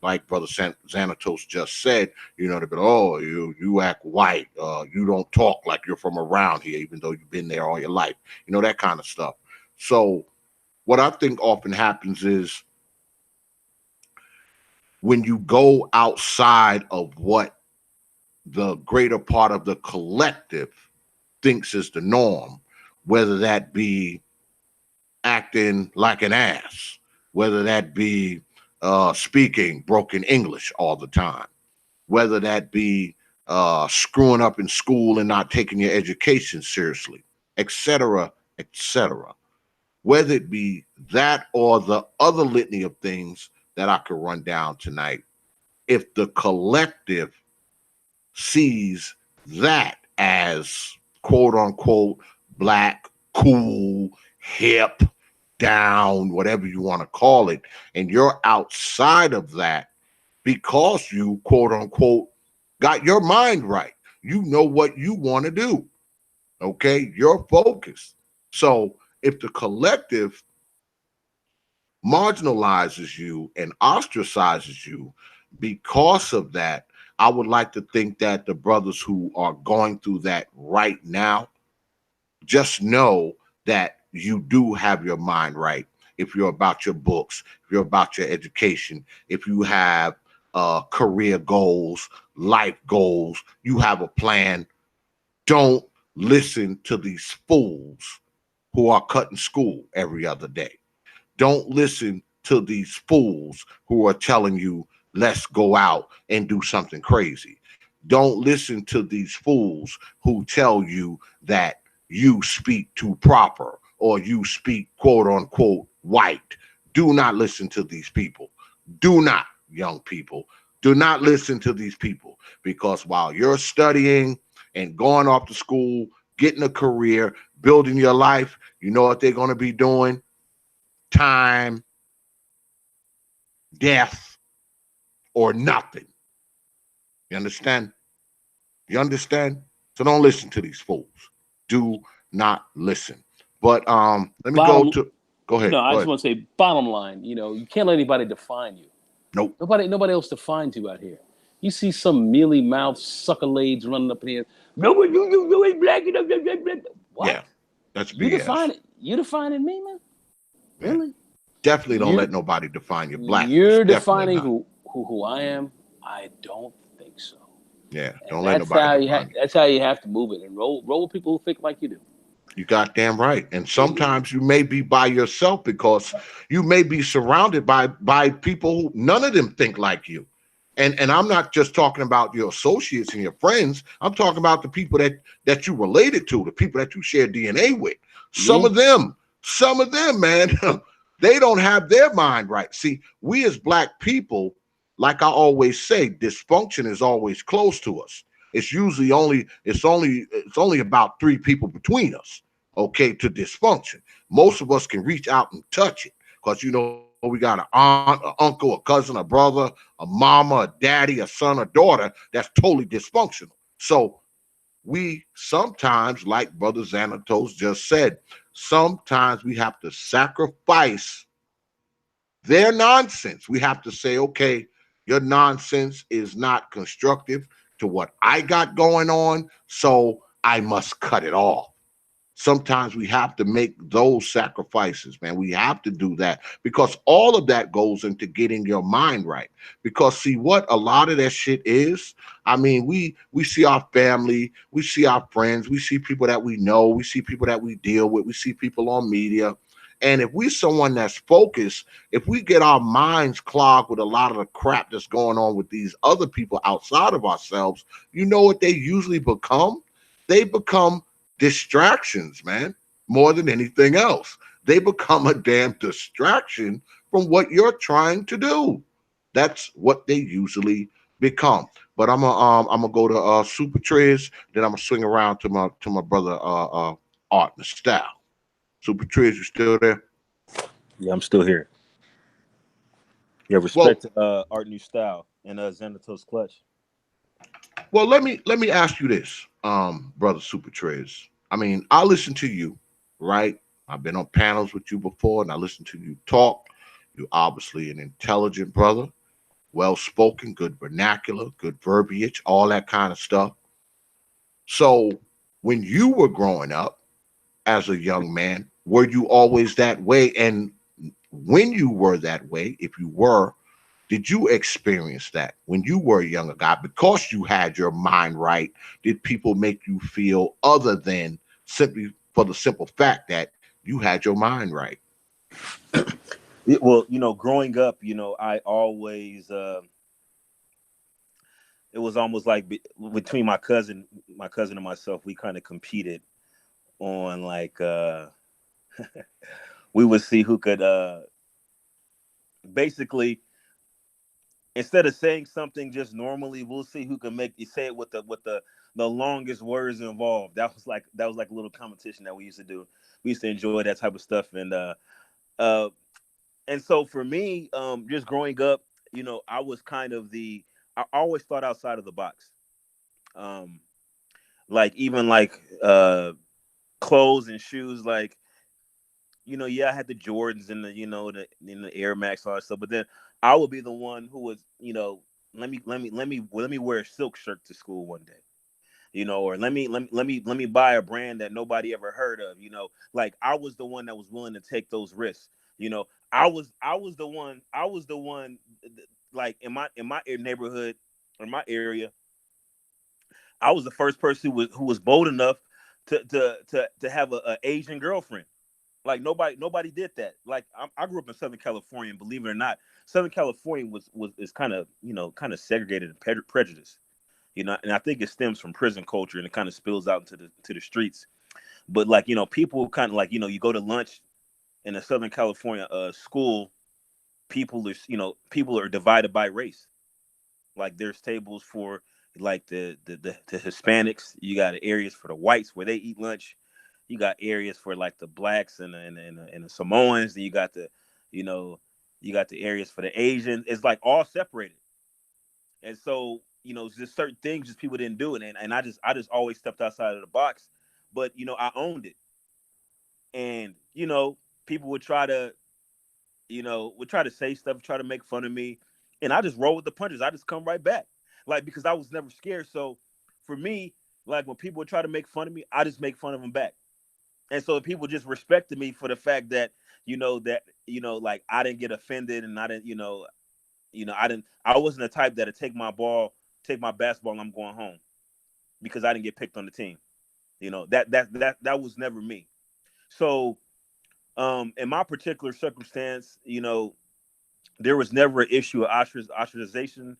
like Brother Xanatos just said, they'd be, oh, you act white, you don't talk like you're from around here, even though you've been there all your life, that kind of stuff. So what I think often happens is when you go outside of what the greater part of the collective thinks is the norm, whether that be acting like an ass, whether that be speaking broken English all the time, whether that be screwing up in school and not taking your education seriously, etc., etc. Whether it be that or the other litany of things that I could run down tonight, if the collective sees that as quote unquote Black, cool, hip, down, whatever you want to call it, and you're outside of that because you quote unquote got your mind right, you know what you want to do, okay, you're focused. So if the collective marginalizes you and ostracizes you because of that, I would like to think that the brothers who are going through that right now just know that you do have your mind right. If you're about your books, if you're about your education, if you have career goals, life goals, you have a plan, don't listen to these fools who are cutting school every other day. Don't listen to these fools who are telling you, let's go out and do something crazy. Don't listen to these fools who tell you that you speak too proper or you speak quote unquote white. Do not listen to these people. Do not, young people, do not listen to these people, because while you're studying and going off to school, getting a career, building your life, you know what they're going to be doing? Time, death, or nothing. You understand? You understand? So don't listen to these fools. Do not listen. But let me go ahead. No, I Go just ahead. want to say, bottom line, you can't let anybody define you. Nope. Nobody else defines you out here. You see some mealy mouth suckalades running up in here. No, you ain't black enough. What? Yeah, that's You BS. defining me, man? Really? Definitely don't let nobody define your blackness. You're Definitely defining not. who I am? I don't think so. Yeah, And don't let nobody define you. that's how you have to move it, and roll with people who think like you do. You goddamn right. And sometimes you may be by yourself because you may be surrounded by people who none of them think like you. And I'm not just talking about your associates and your friends. I'm talking about the people that you related to, the people that you share DNA with. Some of them, man, they don't have their mind right. See, we as Black people, like I always say, dysfunction is always close to us. It's only about 3 people between us. okay, to dysfunction. Most of us can reach out and touch it because we got an aunt, an uncle, a cousin, a brother, a mama, a daddy, a son, a daughter that's totally dysfunctional. So we sometimes, like Brother Xanatos just said, sometimes we have to sacrifice their nonsense. We have to say, okay, your nonsense is not constructive to what I got going on, so I must cut it off. Sometimes we have to make those sacrifices, man. We have to do that because all of that goes into getting your mind right. Because see what a lot of that shit is. I mean, we see our family, we see our friends, we see people that we know, we see people that we deal with, we see people on media. And if we someone that's focused, if we get our minds clogged with a lot of the crap that's going on with these other people outside of ourselves, you know what they usually become? They become distractions, man, more than anything else. They become a damn distraction from what you're trying to do. That's what they usually become. But I'm gonna go to Super Trez, then I'm gonna swing around to my brother Art and Style. Super Trez, you still there? Yeah, I'm still here. Yeah, Well, respect to Art New Style and Xanatos Clutch. well, let me ask you this, brother Super Trez. I mean, I listen to you, right? I've been on panels with you before, and I listen to you talk. You're obviously an intelligent brother, well spoken, good vernacular, good verbiage, all that kind of stuff. So, when you were growing up as a young man, were you always that way? And when you were that way, if you were, did you experience that when you were a younger guy because you had your mind right? Did people make you feel other than simply for the simple fact that you had your mind right? Well, growing up, I always it was almost like between my cousin and myself, we kind of competed on like we would see who could basically, instead of saying something just normally, we'll see who can make you say it with the longest words involved. That was like a little competition that we used to do. We used to enjoy that type of stuff, uh and so for me, just growing up, I was kind of I always thought outside of the box. Um, like even like clothes and shoes, like yeah, I had the Jordans and the Air Max, all that stuff. But then I would be the one who was, let me wear a silk shirt to school one day, or let me buy a brand that nobody ever heard of, like I was the one that was willing to take those risks. I was the one, like in my neighborhood or my area, I was the first person who was bold enough to have a Asian girlfriend. Like nobody did that. Like I grew up in Southern California, and believe it or not, Southern California is kind of segregated and prejudiced. And I think it stems from prison culture, and it kind of spills out into the streets. But like people kind of like you go to lunch in a Southern California school, people are divided by race. Like there's tables for like the Hispanics. You got areas for the whites where they eat lunch. You got areas for like the blacks and the Samoans. Then you know, you got the areas for the Asians. It's like all separated. And so just certain things just people didn't do it, and I just always stepped outside of the box. But I owned it, and people would try to say stuff, try to make fun of me, and I just roll with the punches. I just come right back, like because I was never scared. So for me, like when people would try to make fun of me, I just make fun of them back. And so people just respected me for the fact that like I didn't get offended, and I didn't I wasn't the type that'd take my basketball, and I'm going home because I didn't get picked on the team. That was never me. So in my particular circumstance, there was never an issue of ostracization.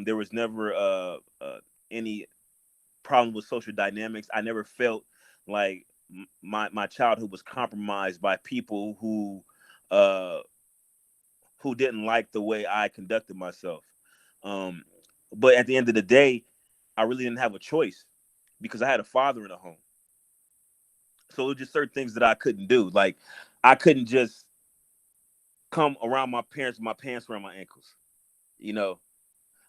There was never any problem with social dynamics. I never felt like my childhood was compromised by people uh, who didn't like the way I conducted myself. Um, but at the end of the day, I really didn't have a choice because I had a father in the home. So it was just certain things that I couldn't do. Like I couldn't just come around my parents with my pants around my ankles. You know,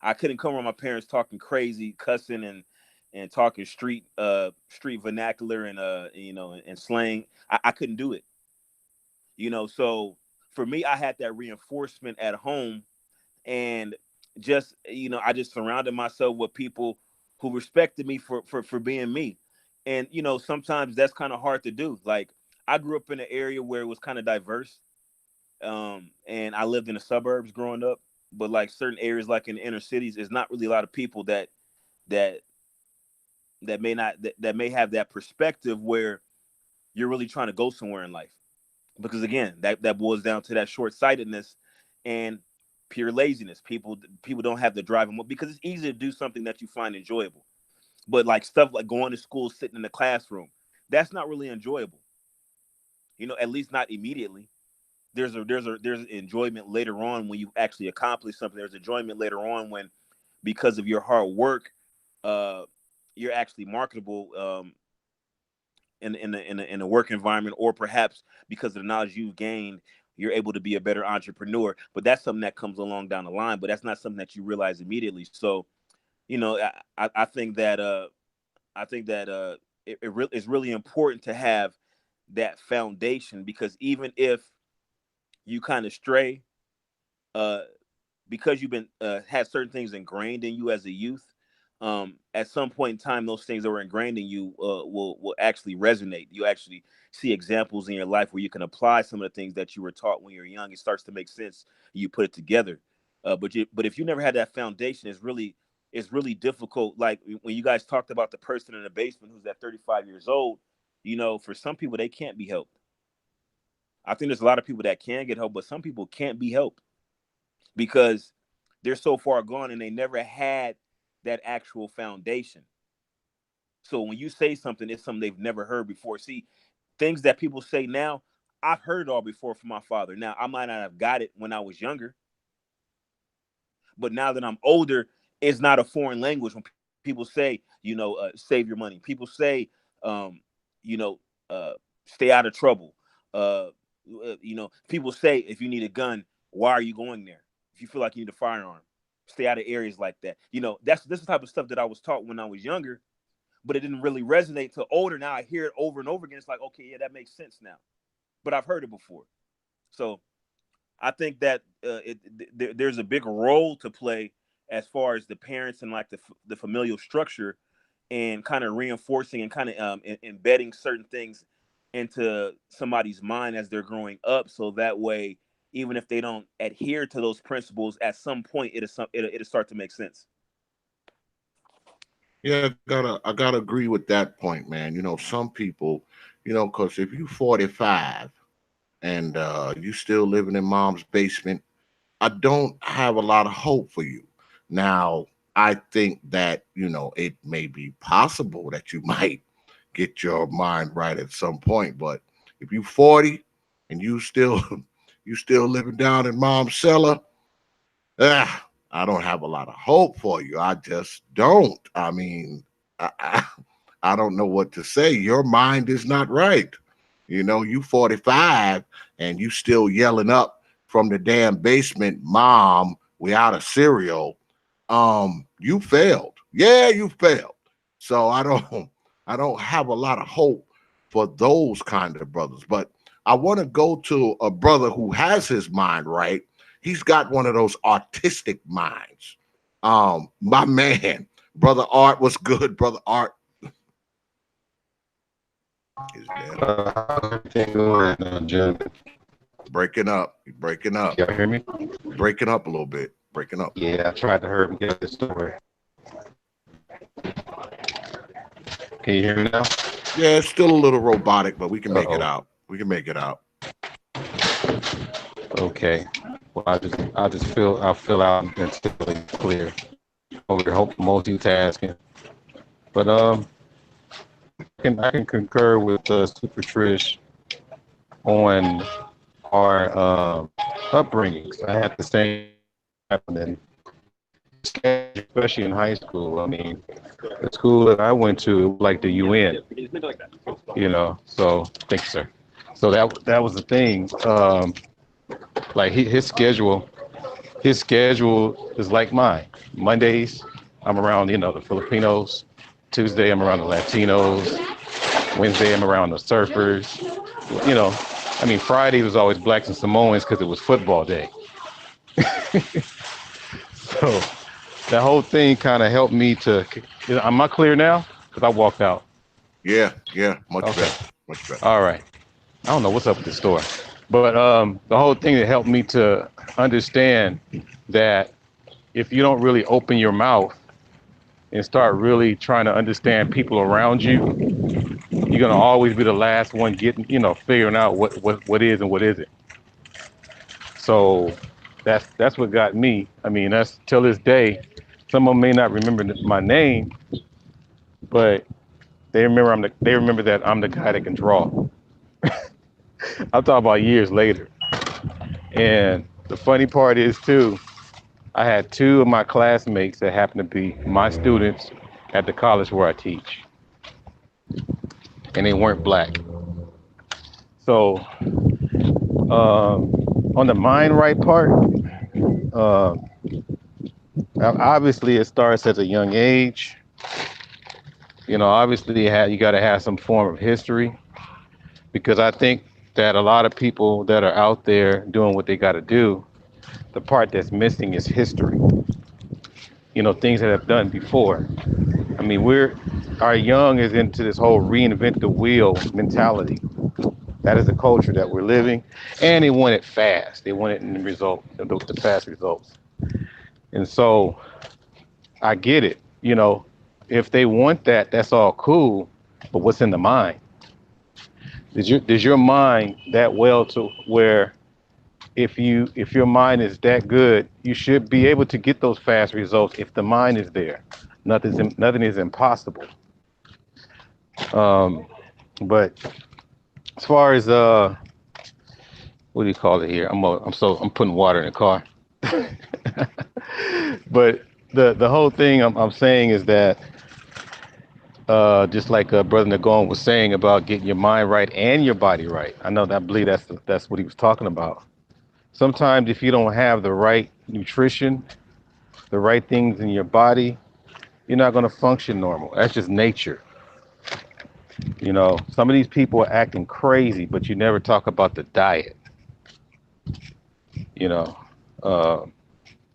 I couldn't come around my parents talking crazy, cussing and talking street vernacular and and slang. I couldn't do it. So for me, I had that reinforcement at home, and just I just surrounded myself with people who respected me for being me. And sometimes that's kind of hard to do. Like I grew up in an area where it was kind of diverse, and I lived in the suburbs growing up. But like certain areas, like in the inner cities, there's not really a lot of people that that may have that perspective where you're really trying to go somewhere in life. Because again, that boils down to that short-sightedness and pure laziness. People don't have the drive because it's easy to do something that you find enjoyable. But like stuff like going to school, sitting in the classroom, that's not really enjoyable. At least not immediately. There's enjoyment later on when you actually accomplish something. There's enjoyment later on when, because of your hard work, you're actually marketable in a work environment, or perhaps because of the knowledge you've gained, you're able to be a better entrepreneur. But that's something that comes along down the line. But that's not something that you realize immediately. So, I think that it's really important to have that foundation, because even if you kind of stray, uh, because you've been had certain things ingrained in you as a youth, at some point in time, those things that were ingrained in you will actually resonate. You actually see examples in your life where you can apply some of the things that you were taught when you were young. It starts to make sense. You put it together. But if you never had that foundation, it's really difficult. Like when you guys talked about the person in the basement who's at 35 years old, for some people they can't be helped. I think there's a lot of people that can get help, but some people can't be helped because they're so far gone and they never had that actual foundation. So when you say something, it's something they've never heard before. See, things that people say now, I've heard it all before from my father. Now, I might not have got it when I was younger, but now that I'm older, it's not a foreign language. When people say, save your money. People say, you know, stay out of trouble. People say, if you need a gun, why are you going there? If you feel like you need a firearm, stay out of areas like that. This is the type of stuff that I was taught when I was younger, but it didn't really resonate till older. Now I hear it over and over again. It's like, okay, yeah, that makes sense now, but I've heard it before. So I think that there's a big role to play as far as the parents and like the familial structure, and kind of reinforcing and kind of embedding certain things into somebody's mind as they're growing up, so that way, even if they don't adhere to those principles, at some point it'll start to make sense. Yeah, I gotta agree with that point, man. Some people, because if you 45 and you still living in mom's basement, I don't have a lot of hope for you. Now, I think that, it may be possible that you might get your mind right at some point, but if you 40 and you still you still living down in mom's cellar, I don't have a lot of hope for you. I just don't. I mean, I don't know what to say. Your mind is not right. You 45 and you still yelling up from the damn basement, Mom, we out of cereal. You failed. Yeah, you failed. So I don't have a lot of hope for those kind of brothers. But I want to go to a brother who has his mind right. He's got one of those artistic minds. My man, brother Art, was good, brother Art. Is dead. How's everything going, gentlemen? Breaking up. You're breaking up. Y'all hear me? Breaking up a little bit. Breaking up. Yeah, I tried to hurry and get this story. Can you hear me now? Yeah, it's still a little robotic, but we can make it Uh-oh. out. We can make it out. Okay. Well, I'll fill out until it's clear. Over here, hope multitasking. But I can concur with Super Trish on our upbringings. I had the same happening. especially in high school. I mean, the school that I went to, it was like the UN, you know. So thank you, sir. So that was the thing. Like his schedule is like mine. Mondays, I'm around, you know, the Filipinos. Tuesday, I'm around the Latinos. Wednesday, I'm around the surfers. You know, I mean, Friday was always blacks and Samoans because it was football day. So that whole thing kind of helped me to. Am I clear now? Because I walked out. Yeah, much Okay. better, much better. All right. I don't know what's up with this store, but the whole thing that helped me to understand that if you don't really open your mouth and start really trying to understand people around you, you're gonna always be the last one getting, you know, figuring out what is and what isn't. So that's what got me. I mean, that's till this day. Some of them may not remember my name, but they remember that I'm the guy that can draw. I'm talking about years later. And the funny part is too, I had two of my classmates that happened to be my students at the college where I teach, and they weren't black. So on the mind right part, uh, obviously it starts at a young age. You know, obviously you got to have some form of history, because I think that a lot of people that are out there doing what they got to do, the part that's missing is history. You know, things that have done before. I mean, our young is into this whole reinvent the wheel mentality. That is the culture that we're living, and they want it fast. They want it in the fast results. And so I get it. You know, if they want that, that's all cool. But what's in the mind? Does your mind that well to where if your mind is that good, you should be able to get those fast results if the mind is there. Nothing is impossible. Um, but as far as what do you call it here? I'm putting water in the car. But the whole thing I'm saying is that just like Brother Nagone was saying about getting your mind right and your body right. I believe that's what he was talking about. Sometimes if you don't have the right nutrition, the right things in your body, you're not going to function normal. That's just nature. You know, some of these people are acting crazy, but you never talk about the diet. You know, I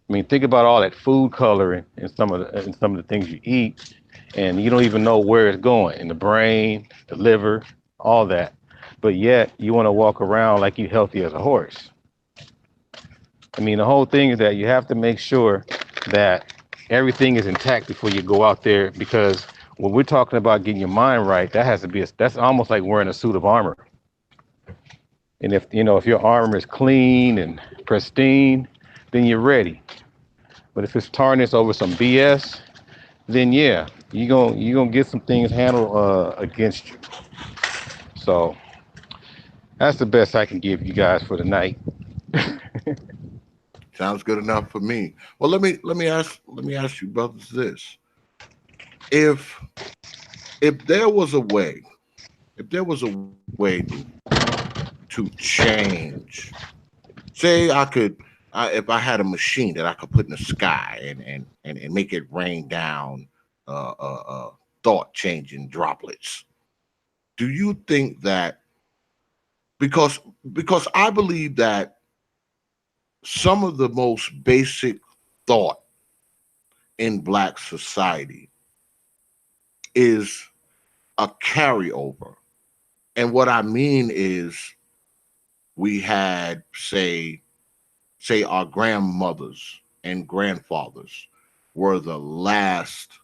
mean, think about all that food coloring in some of the things you eat, and you don't even know where it's going in the brain, the liver, all that. But yet you want to walk around like you're healthy as a horse. I mean, the whole thing is that you have to make sure that everything is intact before you go out there, because when we're talking about getting your mind right, that's almost like wearing a suit of armor. And if your armor is clean and pristine, then you're ready. But if it's tarnished over some BS, then yeah, you're gonna get some things handled against you. So that's the best I can give you guys for the night. Sounds good enough for me. Well, let me ask you, brothers, this: if there was a way, to change, say if I had a machine that I could put in the sky and make it rain down thought changing droplets, do you think that because I believe that some of the most basic thought in Black society is a carryover. And what I mean is we had, say our grandmothers and grandfathers were the last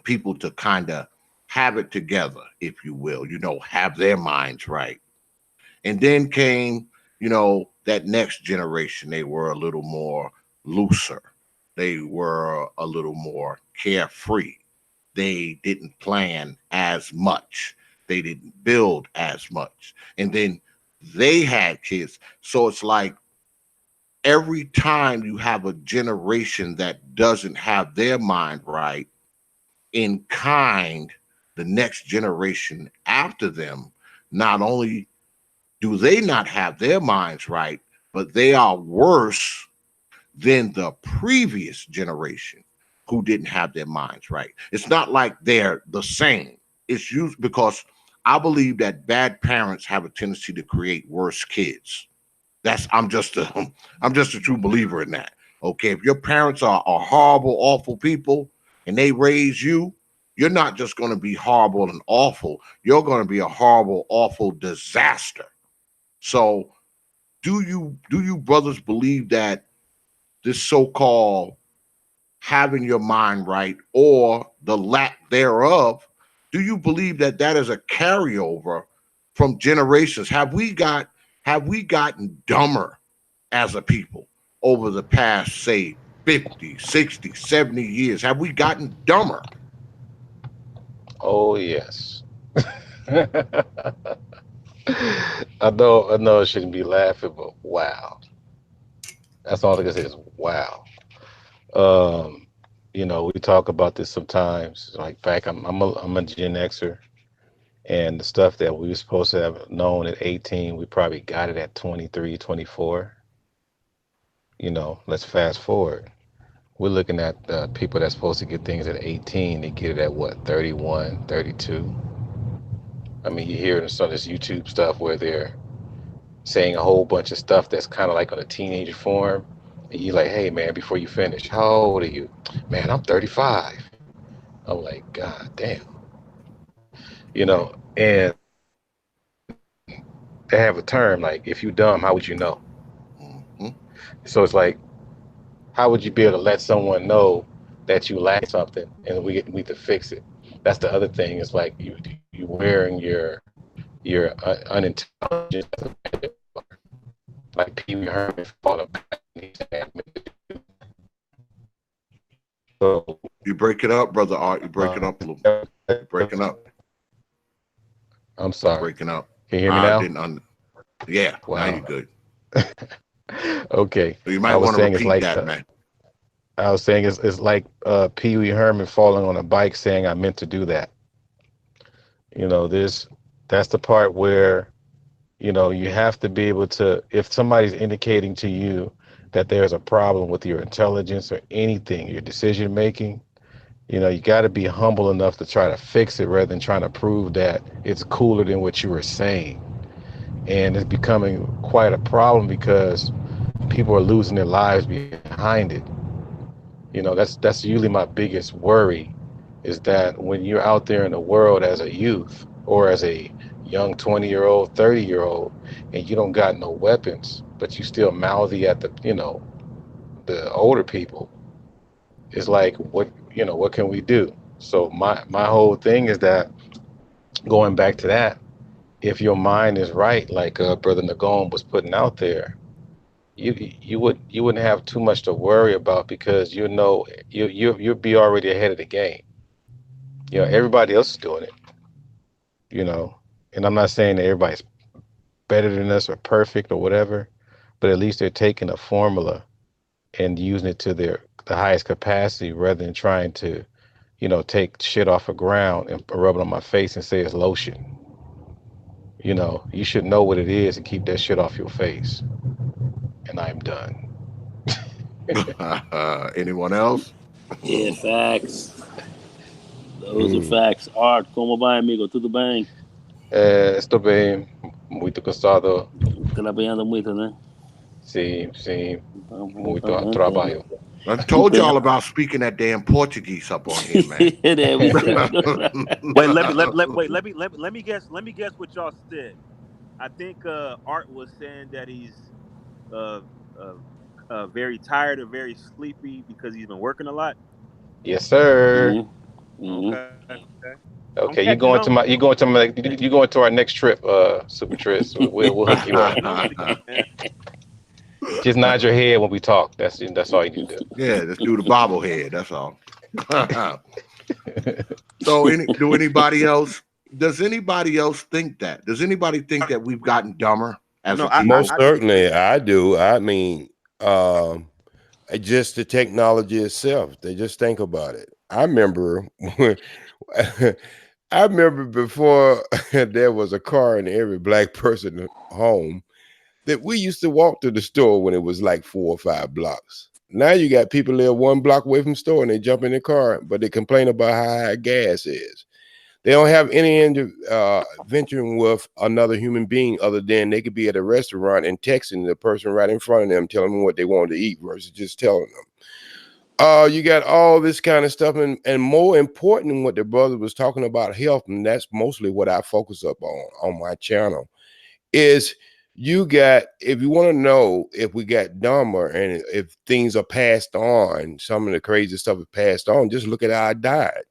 people to kind of have it together, if you will, have their minds right. And then came, that next generation. They were a little more looser. They were a little more carefree. They didn't plan as much. They didn't build as much. And then they had kids. So it's like every time you have a generation that doesn't have their mind right, in kind, the next generation after them, not only do they not have their minds right, but they are worse than the previous generation who didn't have their minds right. It's not like they're the same. It's used because I believe that bad parents have a tendency to create worse kids. I'm just a true believer in that. Okay, if your parents are horrible, awful people and they raise you, you're not just going to be horrible and awful. You're going to be a horrible, awful disaster. So, do you brothers believe that this so-called having your mind right or the lack thereof, do you believe that that is a carryover from generations? Have we gotten dumber as a people over the past, say, 50, 60, 70 years? Have we gotten dumber? Oh yes. I know it shouldn't be laughing, but wow. That's all I can say is wow. Um, we talk about this sometimes. Like back, I'm a Gen Xer, and the stuff that we were supposed to have known at 18, we probably got it at 23, 24. Let's fast forward. We're looking at people that's supposed to get things at 18. They get it at what, 31, 32. I mean, you hear some of this YouTube stuff where they're saying a whole bunch of stuff that's kind of like on a teenage form. And you're like, hey, man, before you finish, how old are you? Man, I'm 35. I'm like, God damn. And they have a term like, if you dumb, how would you know? Mhm. So it's like, how would you be able to let someone know that you lack something and we to fix it? That's the other thing. It's like you wearing your unintelligence like Pee Wee Herman falling back. So You break it up, brother Art. You break it up a little. You're breaking up. I'm You're sorry. breaking up. Can you hear me I now? didn't Yeah, now you're Wow. good. Okay. So you I might was want to saying it's repeat like that, man. I was saying it's like Pee Wee Herman falling on a bike saying I meant to do that. This that's the part where you have to be able to, if somebody's indicating to you that there's a problem with your intelligence or anything, your decision making, you got to be humble enough to try to fix it rather than trying to prove that it's cooler than what you were saying. And it's becoming quite a problem because people are losing their lives behind it. That's usually my biggest worry, is that when you're out there in the world as a youth or as a young 20-year-old, 30-year-old, and you don't got no weapons, but you still mouthy at the older people, it's like, what can we do? So my whole thing is that, going back to that, if your mind is right, like Brother Nagone was putting out there, you wouldn't have too much to worry about, because you'll be already ahead of the game. Everybody else is doing it. you know and I'm not saying that everybody's better than us or perfect or whatever, but at least they're taking a formula and using it to the highest capacity, rather than trying to take shit off the ground and rub it on my face and say it's lotion. You should know what it is and keep that shit off your face. And I'm done. Anyone else? Yeah, facts. Those are Mm. facts. Art, como va, amigo? Tudo bem? Estou bem, muito cansado. Trabalhando muito, né? Sim, Tá bom, tá muito bom, tá bom. trabalho. I told Bem, y'all about speaking that damn Portuguese up on here, man. there we said we go. Wait, let me guess what y'all said. I think Art was saying that he's uh, uh, very tired or very sleepy because he's been working a lot. Yes, sir. Mm-hmm. Mm-hmm. Okay, okay. I'm Okay, catching on. you going to our next trip, Super Tris. We'll hook you up. Catching on to you, man. Just nod your head when we talk. That's all you need to Yeah, just do the bobblehead. That's all. So, does anybody else think that? Does anybody think that we've gotten dumber as No, a people? Most certainly, I do. I mean, Um, just the technology itself. They just think about it. I remember when I remember before there was a car in every black person home that we used to walk to the store when it was like 4 or 5 blocks. Now you got people live 1 block away from the store and they jump in the car, but they complain about how high gas is. They don't have any venturing with another human being other than they could be at a restaurant and texting the person right in front of them, telling them what they want to eat versus just telling them. You got all this kind of stuff, and more important than what the brother was talking about health, and that's mostly what I focus up on my channel, is you got, if you want to know if we got dumber and if things are passed on, some of the crazy stuff is passed on, just look at our diet.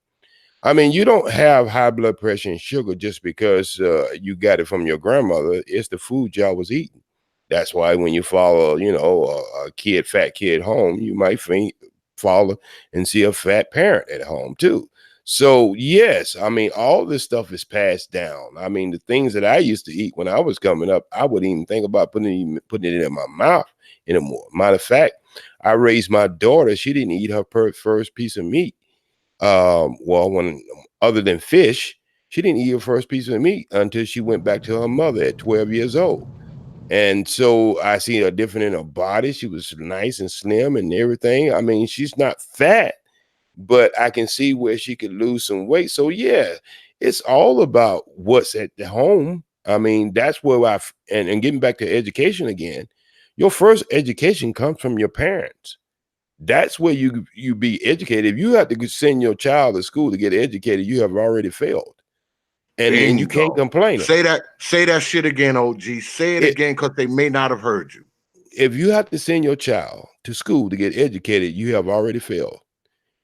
I mean, you don't have high blood pressure and sugar just because you got it from your grandmother. It's the food y'all was eating. That's why when you follow, a fat kid home, you might follow and see a fat parent at home too. So yes, I mean, all this stuff is passed down. I mean, the things that I used to eat when I was coming up, I wouldn't even think about putting it in my mouth anymore. Matter of fact, I raised my daughter. She didn't eat her first piece of meat. When other than fish, she didn't eat her first piece of meat until she went back to her mother at 12 years old. And so I see her different in her body. She was nice and slim and everything. I mean, she's not fat, but I can see where she could lose some weight. So yeah, it's all about what's at the home. I mean, that's where and getting back to education again, your first education comes from your parents. That's where you be educated. If you have to send your child to school to get educated, you have already failed, and you can't Bingo. complain. Say that shit again, OG. Say it It, again, because they may not have heard you. if you have to send your child to school to get educated, you have already failed,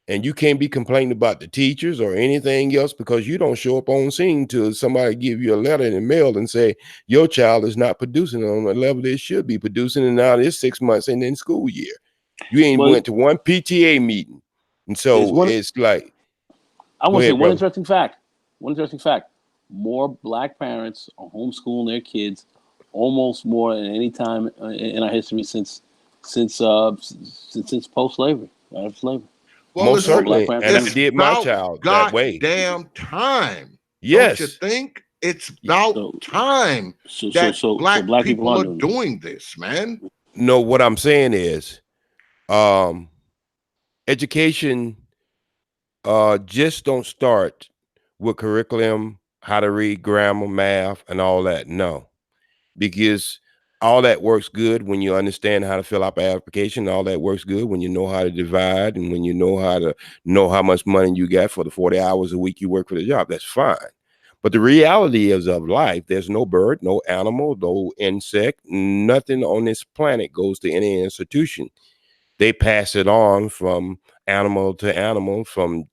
and you can't be complaining about the teachers or anything else because you don't show up on scene till somebody give you a letter in the mail and say your child is not producing on the level they should be producing, and now it's 6 months in school year. You ain't Well, went to one PTA meeting. And there's so one. it's like, I go want to say ahead, one brother. interesting fact. One interesting fact. More black parents are homeschooling their kids, almost more than any time in our history since post slavery, after slavery. Well, Most More black certainly. parents And are I it's doing it. did my about child that way. goddamn time. Don't you Yes. think? It's Yeah, about so time so so that so so black black people people are are doing it. doing this, man. No, what I'm saying is um education just don't start with curriculum, how to read, grammar, math, and all that. No, because all that works good when you understand how to fill out an application. All that works good when you know how to divide and when you know how much money you got for the 40 hours a week you work for the job. That's fine. But the reality is of life, there's no bird, no animal, no insect, nothing on this planet goes to any institution. They pass it on from animal to animal, from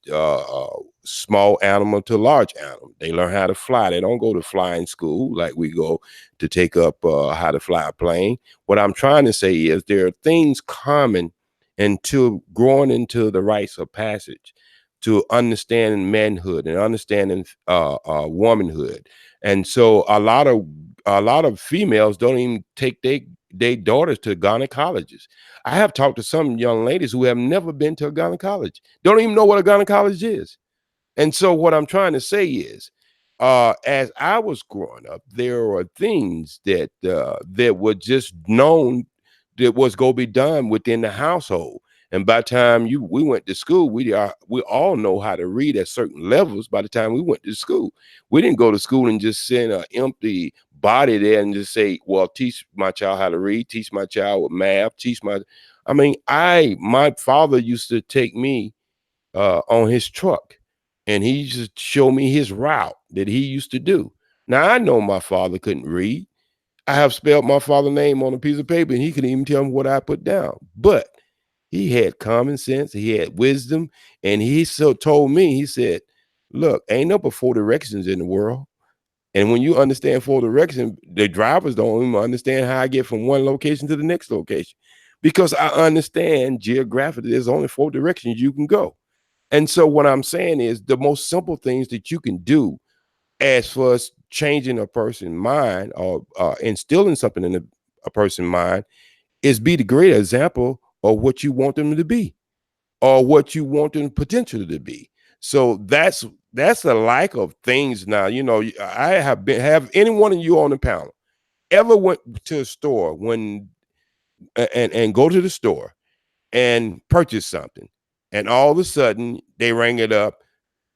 small animal to large animal. They learn how to fly. They don't go to flying school like we go to take up how to fly a plane. What I'm trying to say is there are things common into growing into the rites of passage, to understanding manhood and understanding womanhood. And so a lot of females don't even take their daughters to gynecologists. I have talked to some young ladies who have never been to a gynecologist, don't even know what a gynecologist is. And so what I'm trying to say is, as I was growing up, there are things that were just known that was going to be done within the household. And by the time we went to school, we all know how to read at certain levels. By the time we went to school, we didn't go to school and just send an empty body there and just say, "Well, teach my child how to read, teach my child with math, teach my." I mean, my father used to take me on his truck, and he used to show me his route that he used to do. Now I know my father couldn't read. I have spelled my father's name on a piece of paper, and he couldn't even tell me what I put down. But he had common sense, he had wisdom, and he so told me, he said, "Look, ain't no but 4 directions in the world. And when you understand 4 directions, the drivers don't even understand how I get from one location to the next location. Because I understand geographically, there's only 4 directions you can go. And so what I'm saying is the most simple things that you can do as far as changing a person's mind or instilling something in a person's mind is be the great example of what you want them to be, or what you want them potential to be. So that's the lack of things now. You know, I have any one of you on the panel ever went to a store and go to the store and purchase something, and all of a sudden they rang it up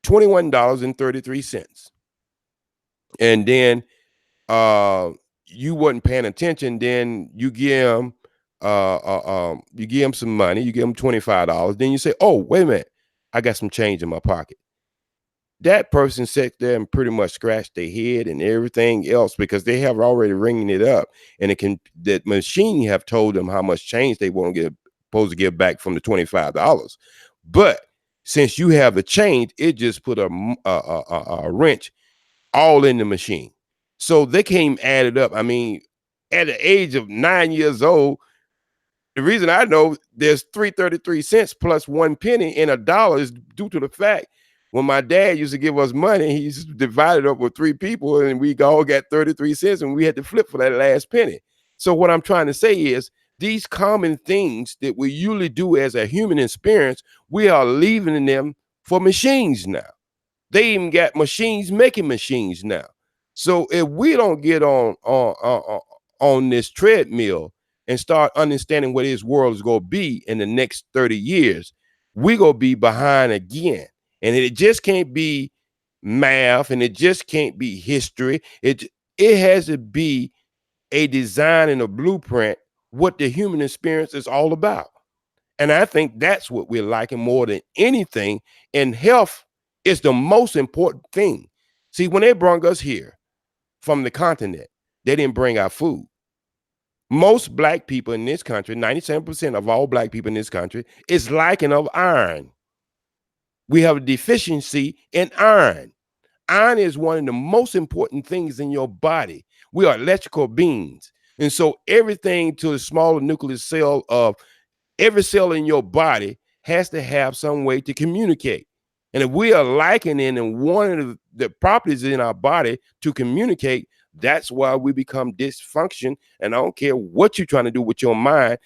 $21.33, and then you wasn't paying attention. Then you give them some money, you give them $25. Then you say, oh, wait a minute, I got some change in my pocket. That person sat there and pretty much scratched their head and everything else, because they have already ringing it up, and that machine have told them how much change they want to get, supposed to give back from the $25. But since you have the change, it just put a wrench all in the machine. So they can't add it up. I mean, at the age of 9 years old, the reason I know there's 3.33 cents plus 1 penny in a dollar is due to the fact when my dad used to give us money, he used to divide it up with 3 people, and we all got 33 cents, and we had to flip for that last penny. So what I'm trying to say is these common things that we usually do as a human experience, we are leaving them for machines now. They even got machines making machines now. So if we don't get on this treadmill and start understanding what this world is going to be in the next 30 years, we're going to be behind again. And it just can't be math, and it just can't be history. It has to be a design and a blueprint what the human experience is all about. And I think that's what we're liking more than anything. And health is the most important thing. See, when they brought us here from the continent, they didn't bring our food. Most black people in this country, 97% of all black people in this country, is lacking of iron. We have a deficiency in iron. Iron is one of the most important things in your body. We are electrical beings. And so everything to the smaller nucleus cell of every cell in your body has to have some way to communicate. And if we are lacking in one of the properties in our body to communicate, that's why we become dysfunction. And I don't care what you're trying to do with your mind.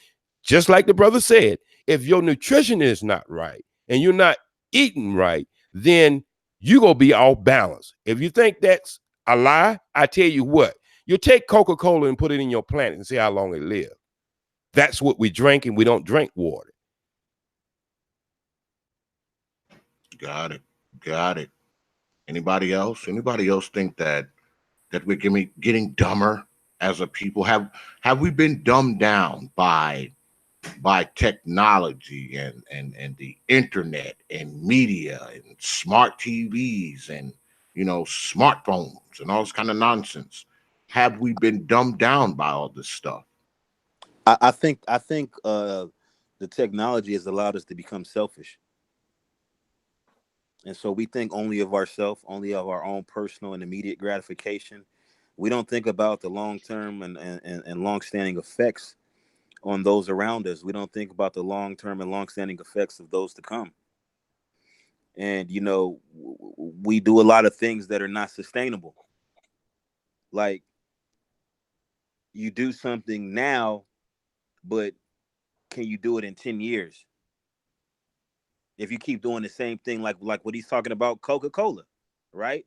Just like the brother said, if your nutrition is not right and you're not eating right, then you're going to be off balance. If you think that's a lie, I tell you what, you take Coca-Cola and put it in your plant and see how long it lives. That's what we drink, and we don't drink water. Got it. Got it. Anybody else? Anybody else think that we're getting dumber as a people? Have we been dumbed down by technology and the internet and media and smart TVs and smartphones and all this kind of nonsense? Have we been dumbed down by all this stuff? I think the technology has allowed us to become selfish, and so we think only of ourselves, only of our own personal and immediate gratification. We don't think about the long term and long standing effects on those around us. We don't think about the long term and long standing effects of those to come. And we do a lot of things that are not sustainable. Like, you do something now, but can you do it in 10 years? If you keep doing the same thing, like what he's talking about, Coca-Cola, right?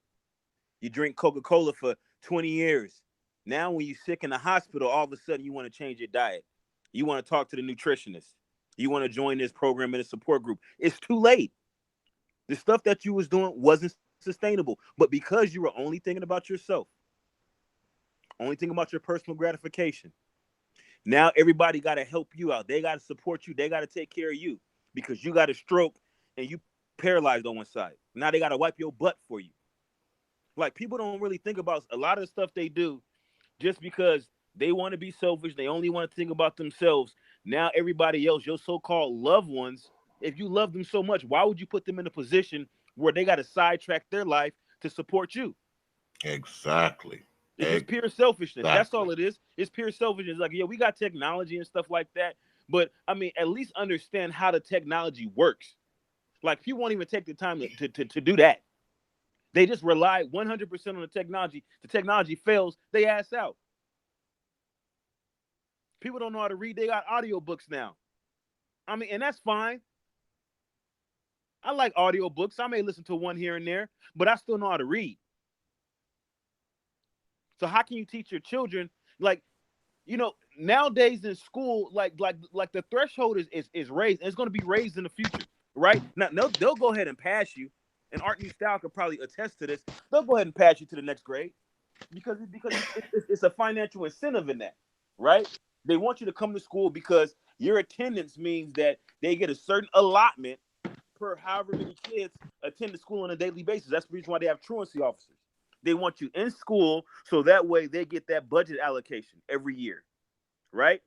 You drink Coca-Cola for 20 years. Now when you're sick in the hospital, all of a sudden you want to change your diet. You want to talk to the nutritionist. You want to join this program in a support group. It's too late. The stuff that you was doing wasn't sustainable. But because you were only thinking about yourself, only thinking about your personal gratification, now everybody got to help you out. They got to support you. They got to take care of you because you got a stroke and you paralyzed on one side. Now they got to wipe your butt for you. Like, people don't really think about a lot of the stuff they do just because they want to be selfish. They only want to think about themselves. Now everybody else, your so-called loved ones, if you love them so much, why would you put them in a position where they got to sidetrack their life to support you? Exactly. It's just pure selfishness. That's all it is. It's pure selfishness. Like, yeah, we got technology and stuff like that. But, I mean, at least understand how the technology works. Like, people won't even take the time to do that. They just rely 100% on the technology. The technology fails, they ass out. People don't know how to read. They got audiobooks now. I mean, and that's fine. I like audiobooks. I may listen to one here and there, but I still know how to read. So how can you teach your children, like, nowadays in school, like the threshold is raised, and it's going to be raised in the future, right? Now they'll go ahead and pass you, and Art New Style could probably attest to this. They'll go ahead and pass you to the next grade because it's a financial incentive in that, right? They want you to come to school because your attendance means that they get a certain allotment per however many kids attend the school on a daily basis. That's the reason why they have truancy officers. They want you in school so that way they get that budget allocation every year, right?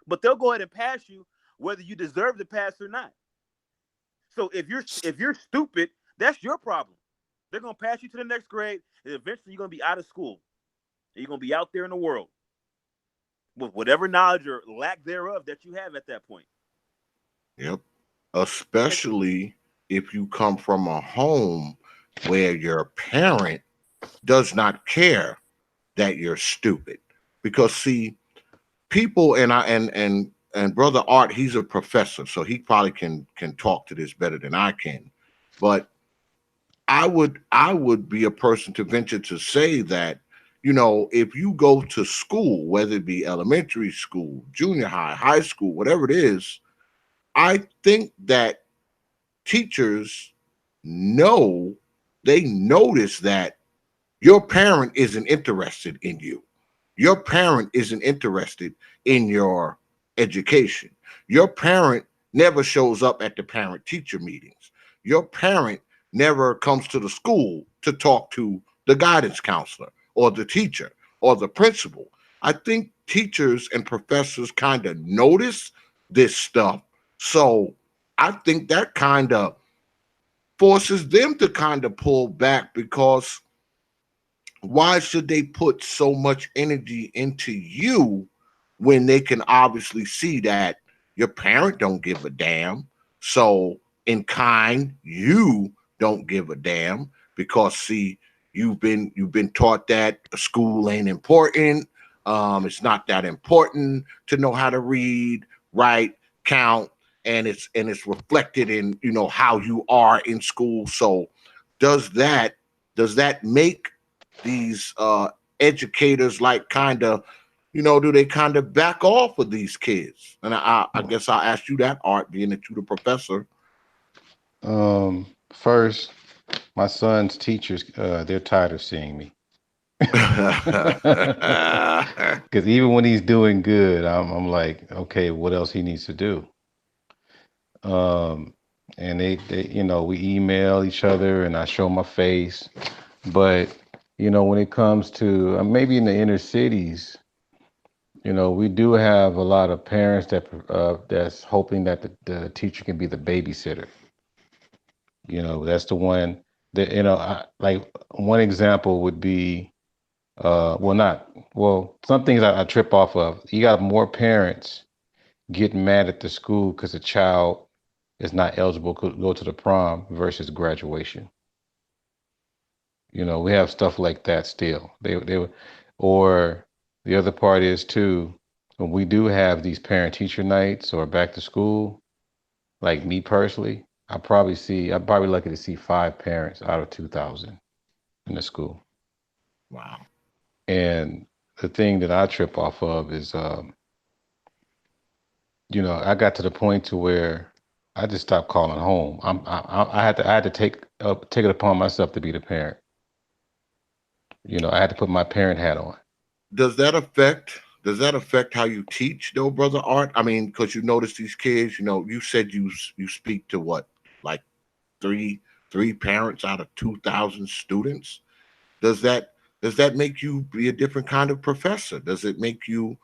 But they'll go ahead and pass you whether you deserve to pass or not. So if you're stupid, that's your problem. They're gonna pass you to the next grade, and eventually you're gonna be out of school. And you're gonna be out there in the world with whatever knowledge or lack thereof that you have at that point. Yep. And Especially if you come from a home where your parent does not care that you're stupid. Because see, people and brother Art, he's a professor, so he probably can talk to this better than I can. But I would be a person to venture to say that, if you go to school, whether it be elementary school, junior high, high school, whatever it is, I think that teachers know, they notice that your parent isn't interested in you. Your parent isn't interested in your education. Your parent never shows up at the parent teacher meetings. Your parent never comes to the school to talk to the guidance counselor or the teacher or the principal. I think teachers and professors kind of notice this stuff. So I think that kind of forces them to kind of pull back, because why should they put so much energy into you when they can obviously see that your parent don't give a damn? So in kind, you don't give a damn, because see, you've been taught that school ain't important. It's not that important to know how to read, write, count, and it's reflected in how you are in school. So does that does that make these educators, like, kind of, do they kind of back off of these kids? And I guess I'll ask you that, Art, being that you're the professor. First, my son's teachers, they're tired of seeing me. Because even when he's doing good, I'm like, okay, what else he needs to do? Um, and we email each other, and I show my face. But when it comes to maybe in the inner cities, we do have a lot of parents that's hoping that the teacher can be the babysitter. That's the one that like one example would be some things I trip off of. You got more parents getting mad at the school because a child is not eligible to go to the prom versus graduation. We have stuff like that still. Or the other part is too, when we do have these parent teacher nights or back to school, like me personally, I'm probably lucky to see 5 parents out of 2,000 in the school. Wow. And the thing that I trip off of is, I got to the point to where I just stopped calling home. I had to take it upon myself to be the parent. I had to put my parent hat on. Does that affect how you teach, though, brother Art? I mean, because you notice these kids, you said you speak to what, like, three parents out of 2,000 students. Does that make you be a different kind of professor? Does it make you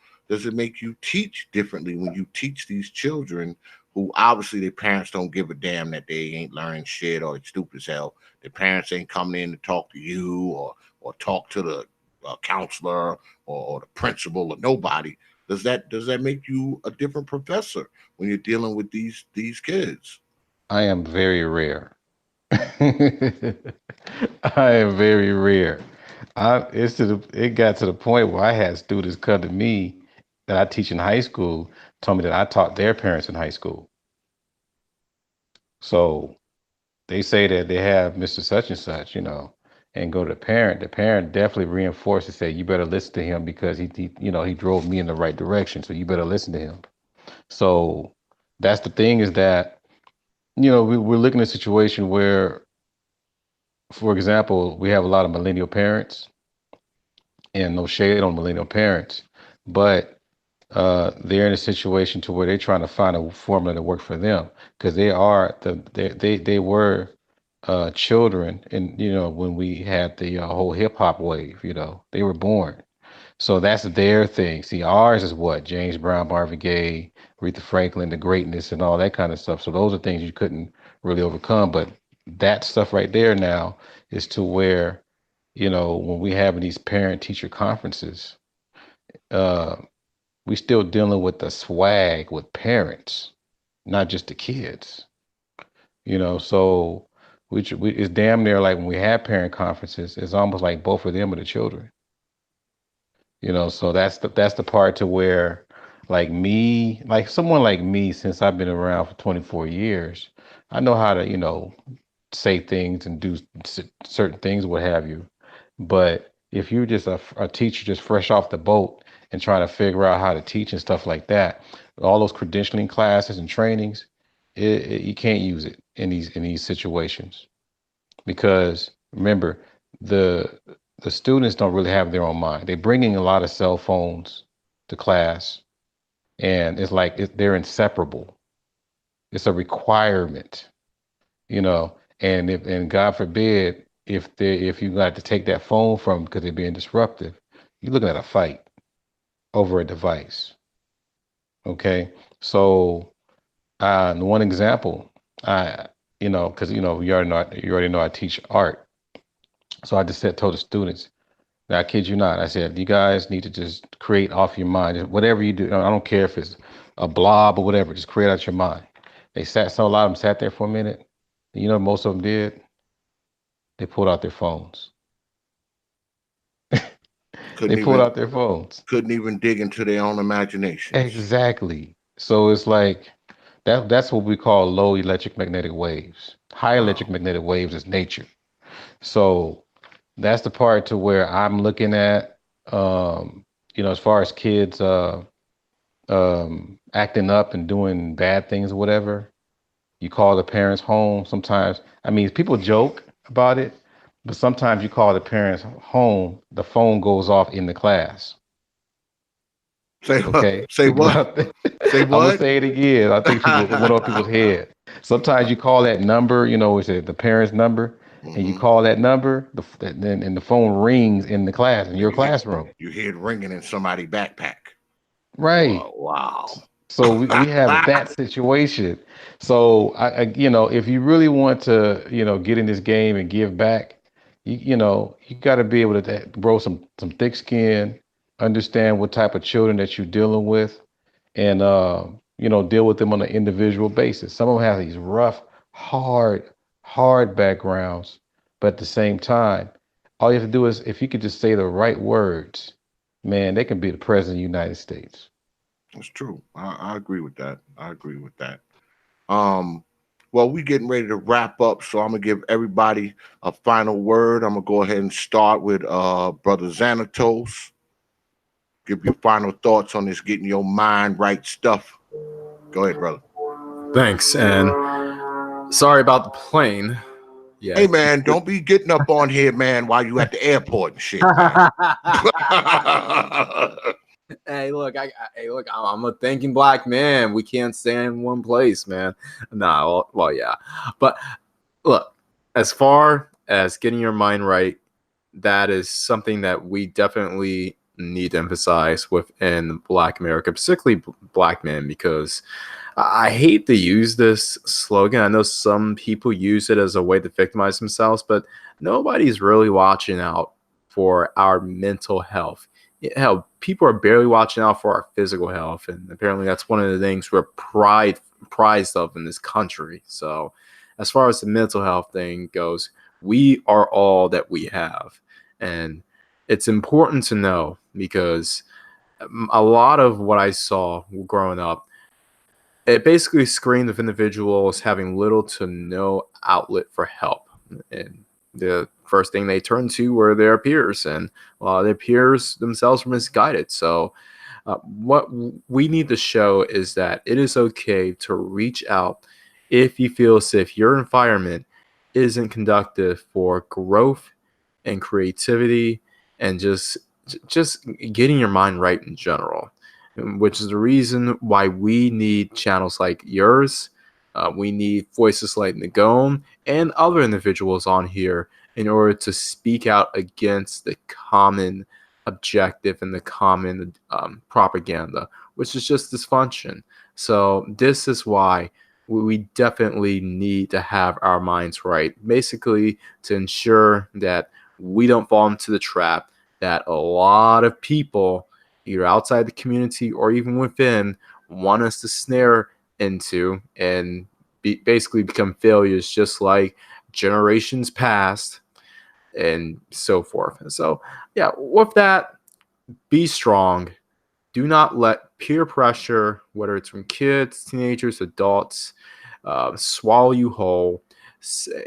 teach differently when you teach these children who obviously their parents don't give a damn, that they ain't learning shit, or they stupid as hell? Their parents ain't coming in to talk to you, or talk to the counselor, or the principal, or nobody. Does that make you a different professor when you're dealing with these kids? I am very rare. I am very rare. It got to the point where I had students come to me that I teach in high school told me that I taught their parents in high school. So they say that they have Mr. Such and such, and go to the parent. The parent definitely reinforced and said, you better listen to him because he drove me in the right direction. So you better listen to him. So that's the thing is that, we're looking at a situation where, for example, we have a lot of millennial parents, and no shade on millennial parents, but they're in a situation to where they're trying to find a formula to work for them because they were children, and when we had the whole hip hop wave, they were born. So that's their thing. See, ours is what James Brown, Marvin Gaye, Aretha Franklin, the greatness, and all that kind of stuff. So those are things you couldn't really overcome. But that stuff right there now is to where, when we having these parent teacher conferences, uh, we still dealing with the swag with parents, not just the kids. So it's damn near like when we have parent conferences, it's almost like both of them are the children. So that's the part to where, like me, like someone like me, since I've been around for 24 years, I know how to, say things and do certain things, what have you. But if you're just a teacher just fresh off the boat and trying to figure out how to teach and stuff like that, all those credentialing classes and trainings, you can't use it in these situations because remember the the students don't really have their own mind. They're bringing a lot of cell phones to class, and it's like they're inseparable. It's a requirement, you know. And God forbid if you got to take that phone from them because they're being disruptive, you're looking at a fight over a device. Okay, so one example, I because you already know I teach art, so I just told the students. Now, I kid you not. I said, you guys need to just create off your mind. Whatever you do, I don't care if it's a blob or whatever, just create out your mind. So a lot of them sat there for a minute. You know what most of them did? They pulled out their phones. They Couldn't pulled even out their phones. couldn't even dig into their own imaginations. Exactly. So it's like that's what we call low electric magnetic waves. High electric Wow. magnetic waves is nature. So that's the part to where I'm looking at, as far as kids acting up and doing bad things or whatever. You call the parents home. Sometimes, I mean, people joke about it, but sometimes you call the parents home, the phone goes off in the class. Say what? Okay, Say think what? about that. Say I'm gonna what? say it again. I think people it went off people's head. Sometimes you call that number, it's the parents' number, and you Hmm. call that number, then and the phone rings in the class in And your classroom. you hear it ringing in somebody's backpack. Right. Wow. Wow. So we have that situation. So if you really want to, get in this game and give back, you got to be able to grow some thick skin, understand what type of children that you're dealing with, and deal with them on an individual basis. Some of them have these rough, hard backgrounds, but at the same time, all you have to do is if you could just say the right words, man, they can be the president of the United States. That's true. I agree with that. I agree with that. Um, well, we getting ready to wrap up, so I'm gonna give everybody a final word. I'm gonna go ahead and start with Brother Xanatos. Give your final thoughts on this getting your mind right stuff. Go ahead, brother. Thanks, and sorry about the plane. Yeah. Hey man, don't be getting up on here, man, while you at the airport and shit, man. Hey, look, hey, look, I'm a thinking black man. We can't stay in one place, man. Nah, well, yeah, but look, as far as getting your mind right, that is something that we definitely need to emphasize within Black America, particularly Black men, because I hate to use this slogan. I know some people use it as a way to victimize themselves, but nobody's really watching out for our mental health. Hell, people are barely watching out for our physical health, and apparently that's one of the things we're prized of in this country. So, as far as the mental health thing goes, we are all that we have, and it's important to know because A lot of what I saw growing up, it basically screamed of individuals having little to no outlet for help. And the first thing they turned to were their peers, and a lot of their peers themselves were misguided. So, what we need to show is that it is okay to reach out if you feel as if your environment isn't conductive for growth and creativity and just getting your mind right in general, which is the reason why we need channels like yours. We need voices like Nagone and other individuals on here in order to speak out against the common objective and the common propaganda, which is just dysfunction. So this is why we definitely need to have our minds right, basically to ensure that we don't fall into the trap that a lot of people, either outside the community or even within, want us to snare into and basically become failures, just like generations past and so forth. And so, yeah, with that, be strong. Do not let peer pressure, whether it's from kids, teenagers, adults, swallow you whole.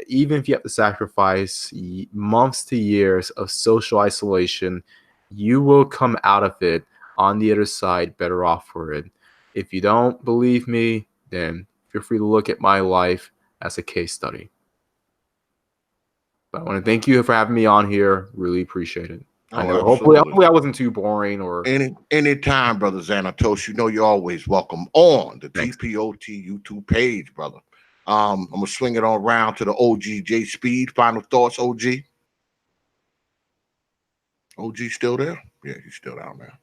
Even if you have to sacrifice months to years of social isolation, you will come out of it on the other side better off for it. If you don't believe me, then feel free to look at my life as a case study. But I want to thank you for having me on here. Really appreciate it. I Oh, know. absolutely. Hopefully I wasn't too boring or Anytime, brother Xanatos, you know you're always welcome on the thanks. TPOT YouTube page, brother. I'm gonna swing it on around to the OGJ Speed. Final thoughts, OG. OG still there? Yeah, he's still down there.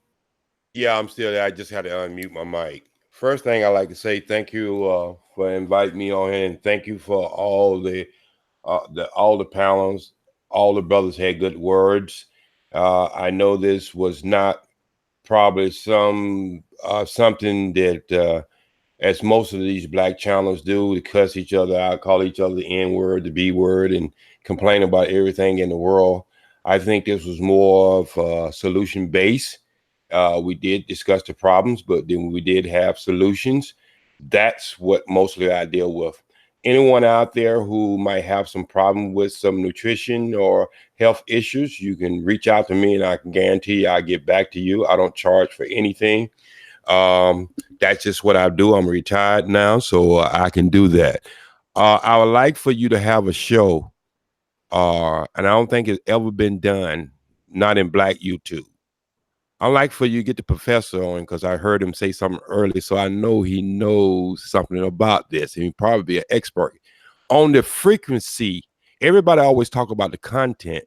Yeah, I'm still there. I just had to unmute my mic. First thing I like to say, thank you for inviting me on here, and thank you for all the panels. All the brothers had good words. I know this was not probably something that as most of these black channels do, to cuss each other out, call each other the N word, the B word, and complain about everything in the world. I think this was more of solution based. We did discuss the problems, but then we did have solutions. That's what mostly I deal with. Anyone out there who might have some problem with some nutrition or health issues, you can reach out to me and I can guarantee I'll get back to you. I don't charge for anything. That's just what I do. I'm retired now, so I can do that. I would like for you to have a show, and I don't think it's ever been done, not in black YouTube. I like for you to get the professor on because I heard him say something early, so I know he knows something about this, and he probably be an expert on the frequency. Everybody always talk about the content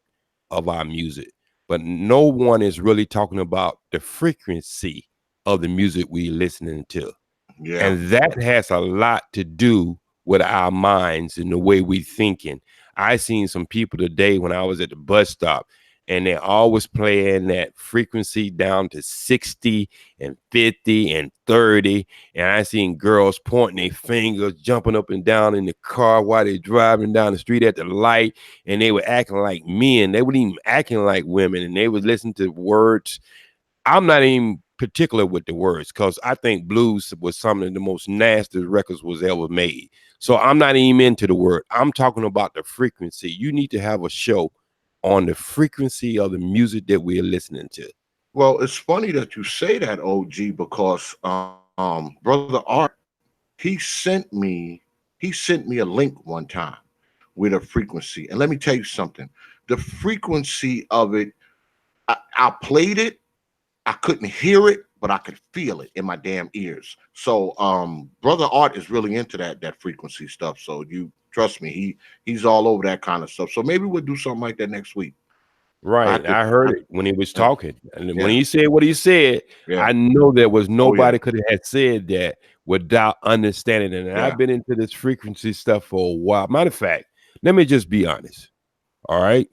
of our music, but no one is really talking about the frequency of the music we listening to. Yeah. And that has a lot to do with our minds and the way we thinking. I seen some people today when I was at the bus stop, and they're always playing that frequency down to 60 and 50 and 30. And I seen girls pointing their fingers, jumping up and down in the car while they're driving down the street at the light. And they were acting like men. They weren't even acting like women. And they would listen to words. I'm not even particular with the words because I think blues was some of the most nasty records was ever made. So I'm not even into the word. I'm talking about the frequency. You need to have a show on the frequency of the music that we're listening to. Well, it's funny that you say that, OG, because brother Art, he sent me a link one time with a frequency. And let me tell you something. The frequency of it, I played it, I couldn't hear it, but I could feel it in my damn ears. So brother Art is really into that frequency stuff. So you trust me, he's all over that kind of stuff. So maybe we'll do something like that next week. Right. I heard it when he was Yeah, talking. And when yeah, he said what he said, yeah. I know there was Oh yeah, nobody could have said that without understanding it. And yeah. I've been into this frequency stuff for a while. Matter of fact, let me just be honest. All right.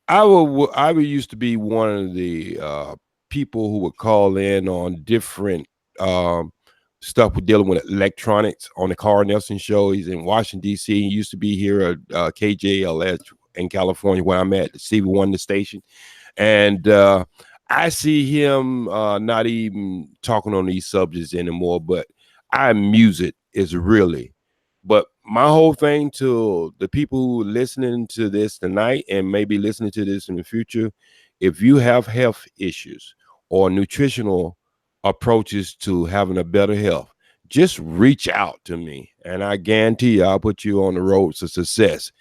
I would used to be one of the people who would call in on different um, stuff with dealing with electronics on the Carl Nelson show. He's in Washington D.C. He used to be here at KJLS in California, where I'm at the CV1 the station, and I see him not even talking on these subjects anymore, but I music is really. But my whole thing to the people who listening to this tonight and maybe listening to this in the future, if you have health issues or nutritional approaches to having a better health, just reach out to me, and I guarantee you, I'll put you on the road to success,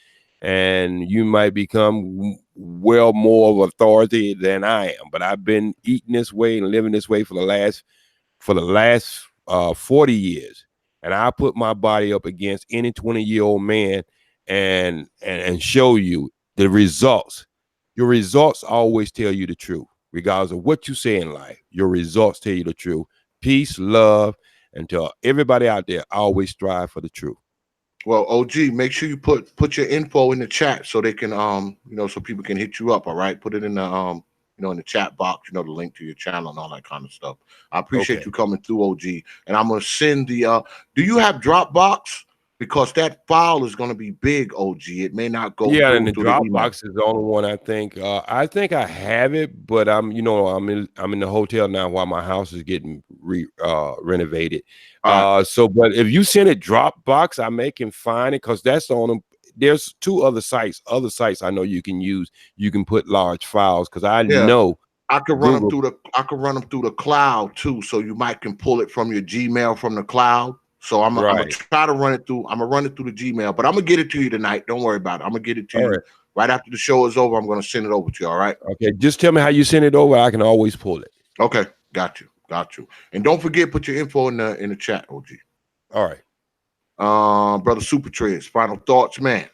and you might become well more of authority than I am. But I've been eating this way and living this way for the last 40 years, and I put my body up against any 20-year-old man and show you the results. Your results always tell you the truth, regardless of what you say in life. Your results tell you the truth. Peace, love, and to everybody out there, always strive for the truth. Well, OG, make sure you put your info in the chat so they can so people can hit you up. All right, put it in the in the chat box. The link to your channel and all that kind of stuff. I appreciate Okay. you coming through, OG. And I'm gonna send the. Do you have Dropbox? Because that file is gonna be big, OG. It may not go Yeah, and through the the email. Dropbox is the only one I think. I think I have it, but I'm in the hotel now while my house is getting renovated. All right. But if you send it Dropbox, I may can find it because that's on them. There's two other sites. Other sites I know you can use. You can put large files because I Yeah. know I could run them Google. through the cloud too, so you might can pull it from your Gmail from the cloud. So I'm gonna Right. try to run it through. I'm gonna run it through the Gmail, but I'm gonna get it to you tonight. Don't worry about it. I'm gonna get it to All you right. right after the show is over. I'm gonna send it over to you. All right. Okay. Just tell me how you send it over. I can always pull it. Okay. Got you. And don't forget, put your info in the chat, OG. All right. Brother Super Trades, final thoughts, man.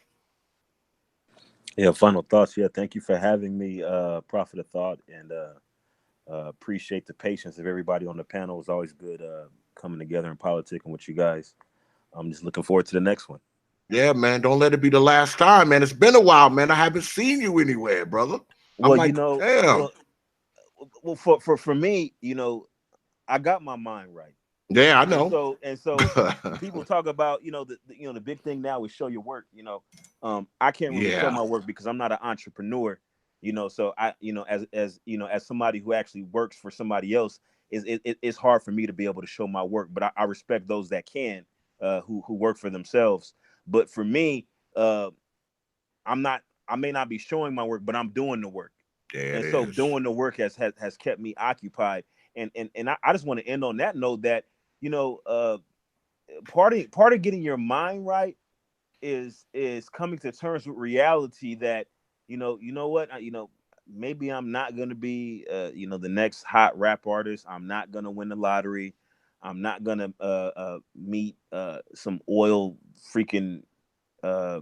Yeah, final thoughts. Yeah, thank you for having me, Prophet of Thought, and appreciate the patience of everybody on the panel. It's always good coming together and politicking with you guys. I'm just looking forward to the next one. Yeah, man. Don't let it be the last time, man. It's been a while, man. I haven't seen you anywhere, brother. I'm Well, like, damn. for me, I got my mind right. Yeah, I And know. so people talk about, the big thing now is show your work. I can't really show Yeah. my work because I'm not an entrepreneur. So I, as somebody who actually works for somebody else, it's hard for me to be able to show my work. But I respect those that can, who work for themselves. But for me, I'm not. I may not be showing my work, but I'm doing the work. There it And so is. doing the work has kept me occupied. And I just want to end on that note that, you know, uh, part of getting your mind right is coming to terms with reality that, what, maybe I'm not gonna be the next hot rap artist. I'm not gonna win the lottery. I'm not gonna meet some oil freaking uh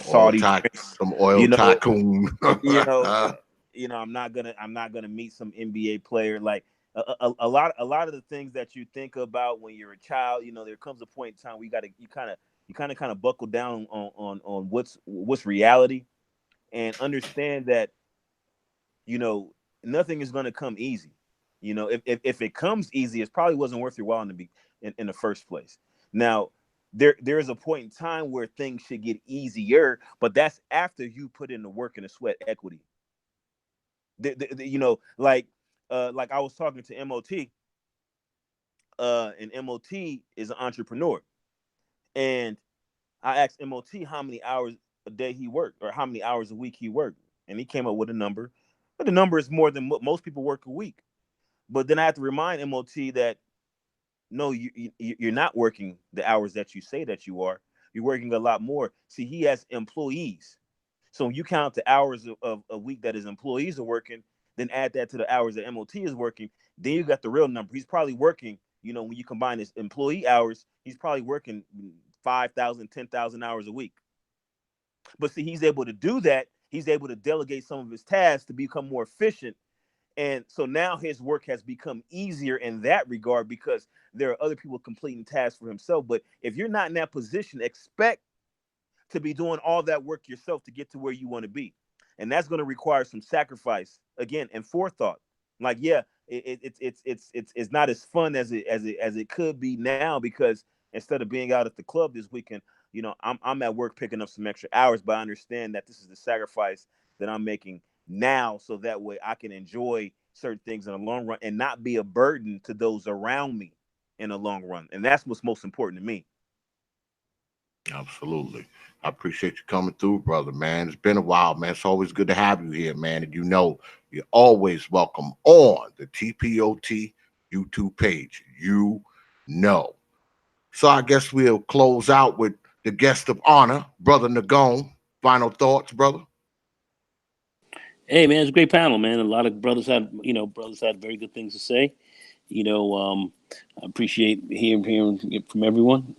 Saudi prince, Some oil you know, tycoon. you know, I'm not gonna meet some NBA player. Like a lot of the things that you think about when you're a child, there comes a point in time where you kind of buckle down on what's reality, and understand that you know nothing is gonna come easy. If it comes easy, it probably wasn't worth your while in the first place. Now, there is a point in time where things should get easier, but that's after you put in the work and the sweat equity. Like I was talking to MOT, and MOT is an entrepreneur, and I asked MOT how many hours a day he worked or how many hours a week he worked, and he came up with a number, but the number is more than what most people work a week. But then I have to remind MOT that no, you're not working the hours that you say that you are. You're working a lot more. See, he has employees. So when you count the hours of a week that his employees are working, then add that to the hours that MOT is working, then you got the real number. He's probably working, when you combine his employee hours, he's probably working 5,000, 10,000 hours a week. But see, he's able to do that. He's able to delegate some of his tasks to become more efficient. And so now his work has become easier in that regard because there are other people completing tasks for himself. But if you're not in that position, expect to be doing all that work yourself to get to where you want to be. And that's going to require some sacrifice again and forethought. Like, yeah, it's not as fun as it could be now, because instead of being out at the club this weekend, I'm at work picking up some extra hours, but I understand that this is the sacrifice that I'm making now so that way I can enjoy certain things in the long run and not be a burden to those around me in the long run. And that's what's most important to me. Absolutely. I appreciate you coming through, brother, man. It's been a while, man. It's always good to have you here, man. And you know, you're always welcome on the TPOT YouTube page. You know. So I guess we'll close out with the guest of honor, Brother Nagone. Final thoughts, brother? Hey man, it's a great panel, man. A lot of brothers had very good things to say. I appreciate hearing it from everyone.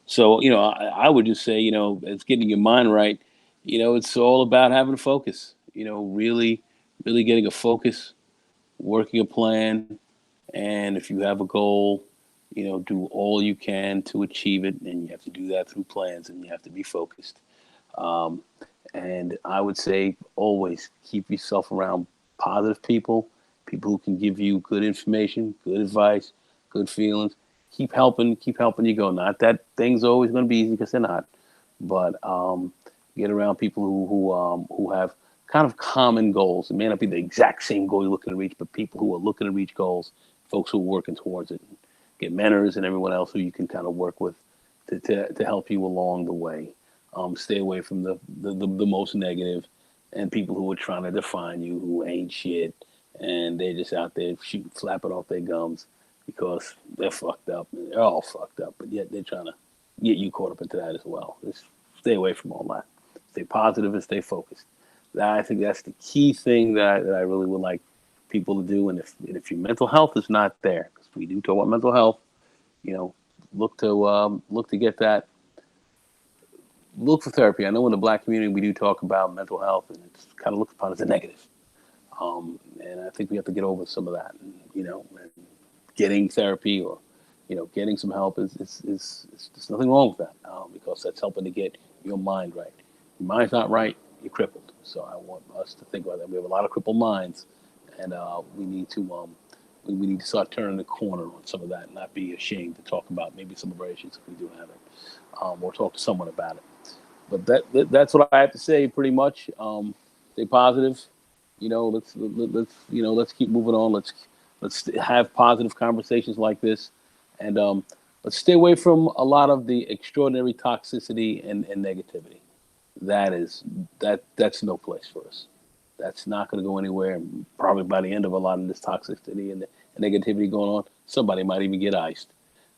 So I would just say, it's getting your mind right. It's all about having a focus. Really, really getting a focus, working a plan, and if you have a goal, do all you can to achieve it, and you have to do that through plans, and you have to be focused. Um, and I would say always keep yourself around positive people, people who can give you good information, good advice, good feelings. Keep helping you go. Not that things are always going to be easy, because they're not, but get around people who have kind of common goals. It may not be the exact same goal you're looking to reach, but people who are looking to reach goals, folks who are working towards it. Get mentors and everyone else who you can kind of work with to help you along the way. Stay away from the most negative and people who are trying to define you, who ain't shit, and they're just out there flapping off their gums because they're fucked up. They're all fucked up, but yet they're trying to get you caught up into that as well. Just stay away from all that. Stay positive and stay focused. I think that's the key thing that I really would like people to do. And if your mental health is not there, because we do talk about mental health, look to get that. Look for therapy. I know in the Black community we do talk about mental health, and it's kind of looked upon as a negative. And I think we have to get over some of that. And getting therapy or getting some help is there's nothing wrong with that, because that's helping to get your mind right. Your mind's not right, you're crippled. So I want us to think about that. We have a lot of crippled minds, and we need to start turning the corner on some of that, and not be ashamed to talk about maybe some of our issues if we do have it, or talk to someone about it. But that's what I have to say, pretty much. Stay positive. Let's keep moving on. Let's have positive conversations like this, and let's stay away from a lot of the extraordinary toxicity and negativity. That's no place for us. That's not going to go anywhere. And probably by the end of a lot of this toxicity and negativity going on, somebody might even get iced.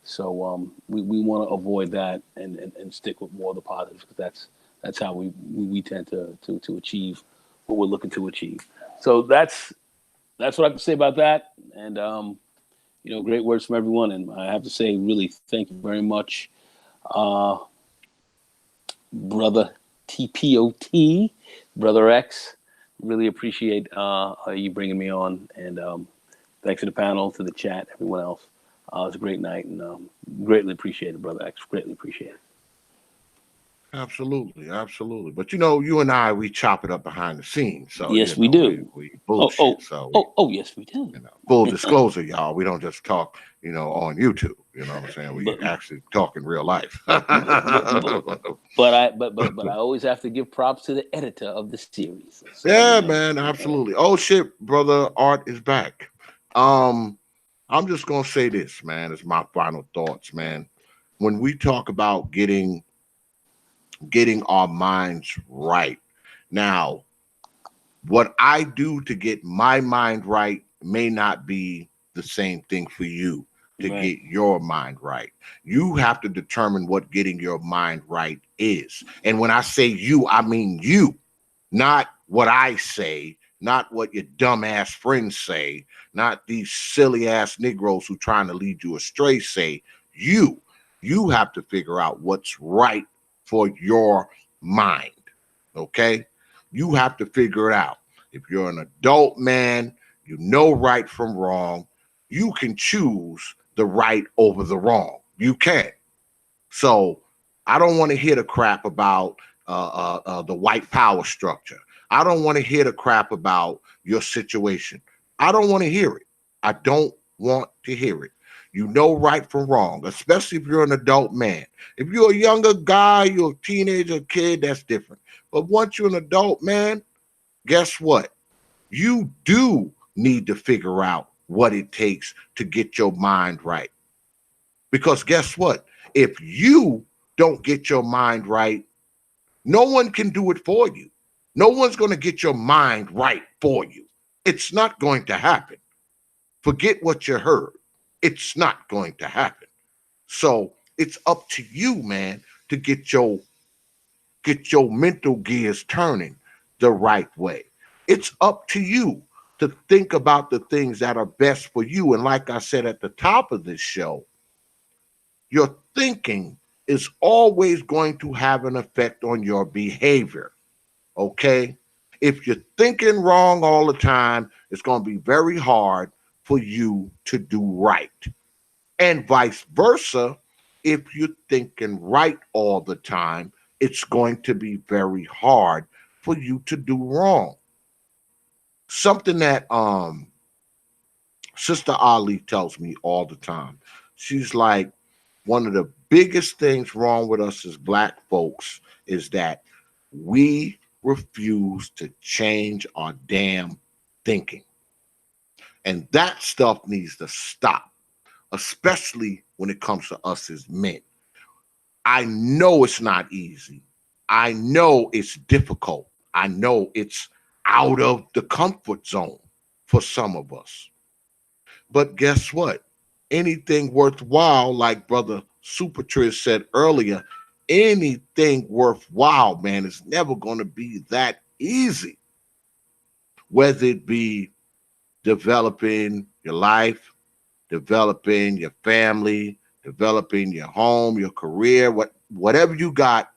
So we want to avoid that and stick with more of the positives, because that's how we tend to achieve what we're looking to achieve. So that's what I have to say about that. And great words from everyone. And I have to say, really, thank you very much, brother TPOT, brother X. Really appreciate you bringing me on, and thanks to the panel, to the chat, everyone else. It was a great night, and greatly appreciate it, brother X. Greatly appreciate it. Absolutely, absolutely. But you and I, we chop it up behind the scenes. So yes, we do. We bullshit. Yes, we do. Full disclosure, y'all. We don't just talk, on YouTube. You know what I'm saying? We actually talk in real life. But I always have to give props to the editor of the series. So, yeah, man, absolutely. Oh shit, brother Art is back. I'm just gonna say this, man. It's my final thoughts, man. When we talk about getting our minds right. Now, what I do to get my mind right may not be the same thing for you to get your mind right. You have to determine what getting your mind right is. And when I say you, I mean you, not what I say, not what your dumbass friends say, not these silly ass Negroes who trying to lead you astray say. You have to figure out what's right for your mind. Okay? You have to figure it out. If you're an adult man, you know right from wrong. You can choose the right over the wrong. You can. So I don't want to hear the crap about the white power structure. I don't want to hear the crap about your situation. I don't want to hear it. I don't want to hear it. You know right from wrong, especially if you're an adult man. If you're a younger guy, you're a teenager, kid, that's different. But once you're an adult man, guess what? You do need to figure out what it takes to get your mind right. Because guess what? If you don't get your mind right, no one can do it for you. No one's going to get your mind right for you. It's not going to happen. Forget what you heard. It's not going to happen. So it's up to you, man, to get your mental gears turning the right way. It's up to you to think about the things that are best for you. And like I said at the top of this show, your thinking is always going to have an effect on your behavior. Okay? If you're thinking wrong all the time, it's going to be very hard for you to do right. And vice versa, if you're thinking right all the time, it's going to be very hard for you to do wrong. Something that Sister Ali tells me all the time. She's like, one of the biggest things wrong with us as black folks is that we refuse to change our damn thinking. And that stuff needs to stop, especially when it comes to us as men. I know it's not easy. I know it's difficult. I know it's out of the comfort zone for some of us. But guess what? Anything worthwhile, like Brother Supertriz said earlier, anything worthwhile, man, is never going to be that easy. Whether it be developing your life, developing your family, developing your home, your career, whatever you got,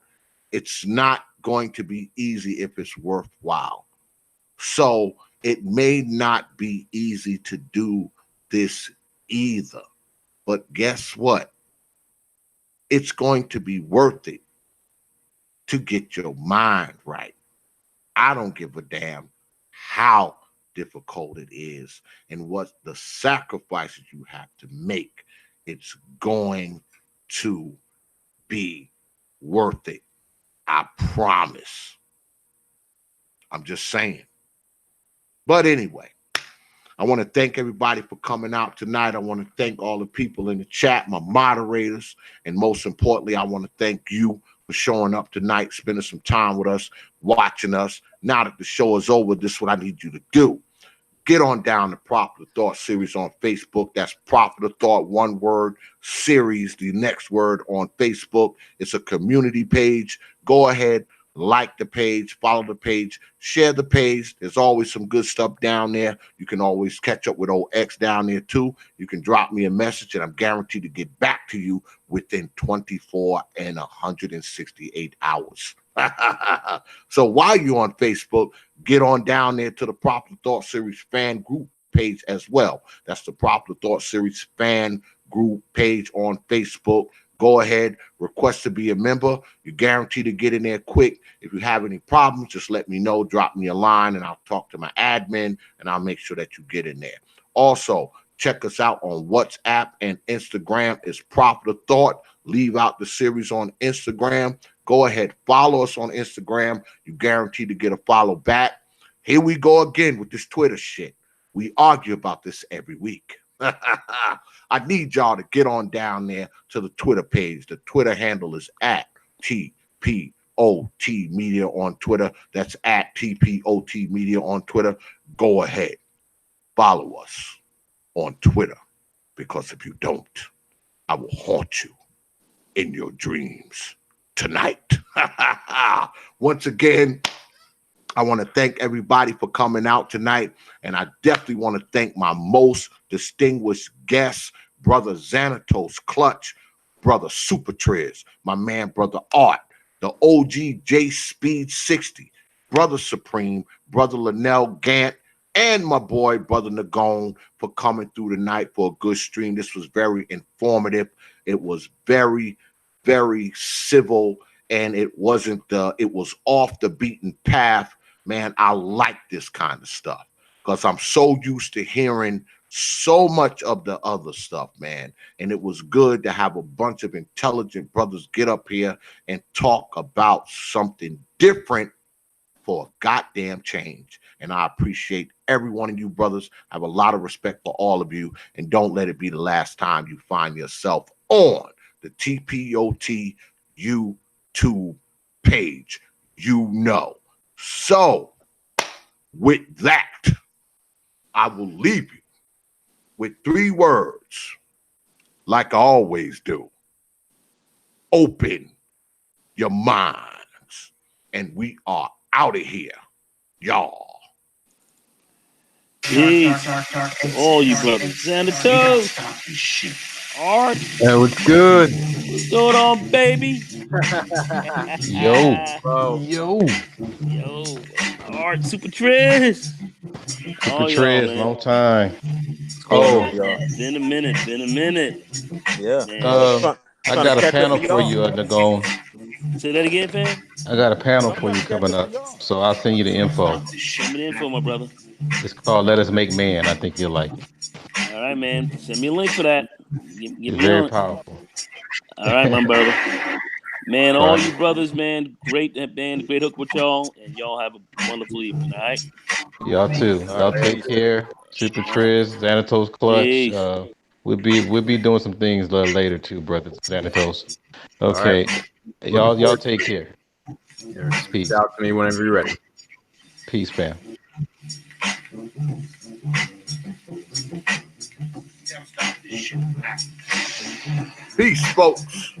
it's not going to be easy if it's worthwhile. So it may not be easy to do this either. But guess what? It's going to be worth it to get your mind right. I don't give a damn how difficult it is and what the sacrifices you have to make. It's going to be worth it. I promise. I'm just saying. But anyway, I want to thank everybody for coming out tonight. I want to thank all the people in the chat, my moderators, and most importantly, I want to thank you for showing up tonight, spending some time with us, watching us. Now that the show is over, this is what I need you to do. Get on down to Prophet of Thought series on Facebook. That's Prophet of Thought, one word, series, the next word on Facebook. It's a community page. Go ahead, like the page, follow the page, share the page. There's always some good stuff down there. You can always catch up with old X down there too. You can drop me a message and I'm guaranteed to get back to you within 24 and 168 hours. So while you're on Facebook, get on down there to the Prophet of Thought series fan group page as well. That's the Prophet of Thought series fan group page on Facebook. Go ahead, request to be a member. You're guaranteed to get in there quick. If you have any problems, just let me know. Drop me a line and I'll talk to my admin and I'll make sure that you get in there. Also, check us out on WhatsApp and Instagram. It's Prophet of Thought. Leave out the series on Instagram. Go ahead, follow us on Instagram. You're guaranteed to get a follow back. Here we go again with this Twitter shit. We argue about this every week. I need y'all to get on down there to the Twitter page. The Twitter handle is at TPOT Media on Twitter. That's at TPOT Media on Twitter. Go ahead. Follow us on Twitter, because if you don't, I will haunt you in your dreams tonight. Once again, I want to thank everybody for coming out tonight. And I definitely want to thank my most distinguished guests, Brother Xanatos Clutch, Brother Supertriz, my man, Brother Art, the OG J Speed 60, Brother Supreme, Brother Linnell Gant, and my boy, Brother Nagone, for coming through tonight for a good stream. This was very informative. It was very, very civil, and it was off the beaten path. Man, I like this kind of stuff because I'm so used to hearing so much of the other stuff, man. And it was good to have a bunch of intelligent brothers get up here and talk about something different for a goddamn change. And I appreciate every one of you brothers. I have a lot of respect for all of you. And don't let it be the last time you find yourself on the TPOT YouTube page. You know. So, with that, I will leave you with 3 words, like I always do. Open your minds. And we are out of here, y'all. Peace to all you brothers. XoDus, Art, That was good. what's going on, baby? Yo, Bro. yo. Yo, Art, Super Triz. Super All y'all, Trez, man. long time. What's going Oh, on, y'all? Been a minute. Been a minute. Yeah. Man. I Trying to got a catch up panel to for y'all. you, Nagone. Say that again, fam. I got a panel I'm for trying you to catch coming up to up. y'all. So I'll send you the info. Send me the info, my brother. It's called Let Us Make Man. I think you'll like it. All right, man. Send me a link for that. Get It's me very on it. powerful. All right, my brother. Man, All all right. you brothers, man, great hook with y'all, and y'all have a wonderful evening. All right. Y'all too. All Y'all right. take Peace. care. Super All right. Triz, Xanatos Clutch. Peace. We'll be doing some things a little later too, brother Xanatos. All right. Okay. Looking Y'all forward take care. to it. Reach Peace. out to me whenever you're ready. Peace, fam. Peace, folks.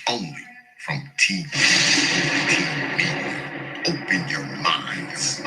Only from TV. Open your minds.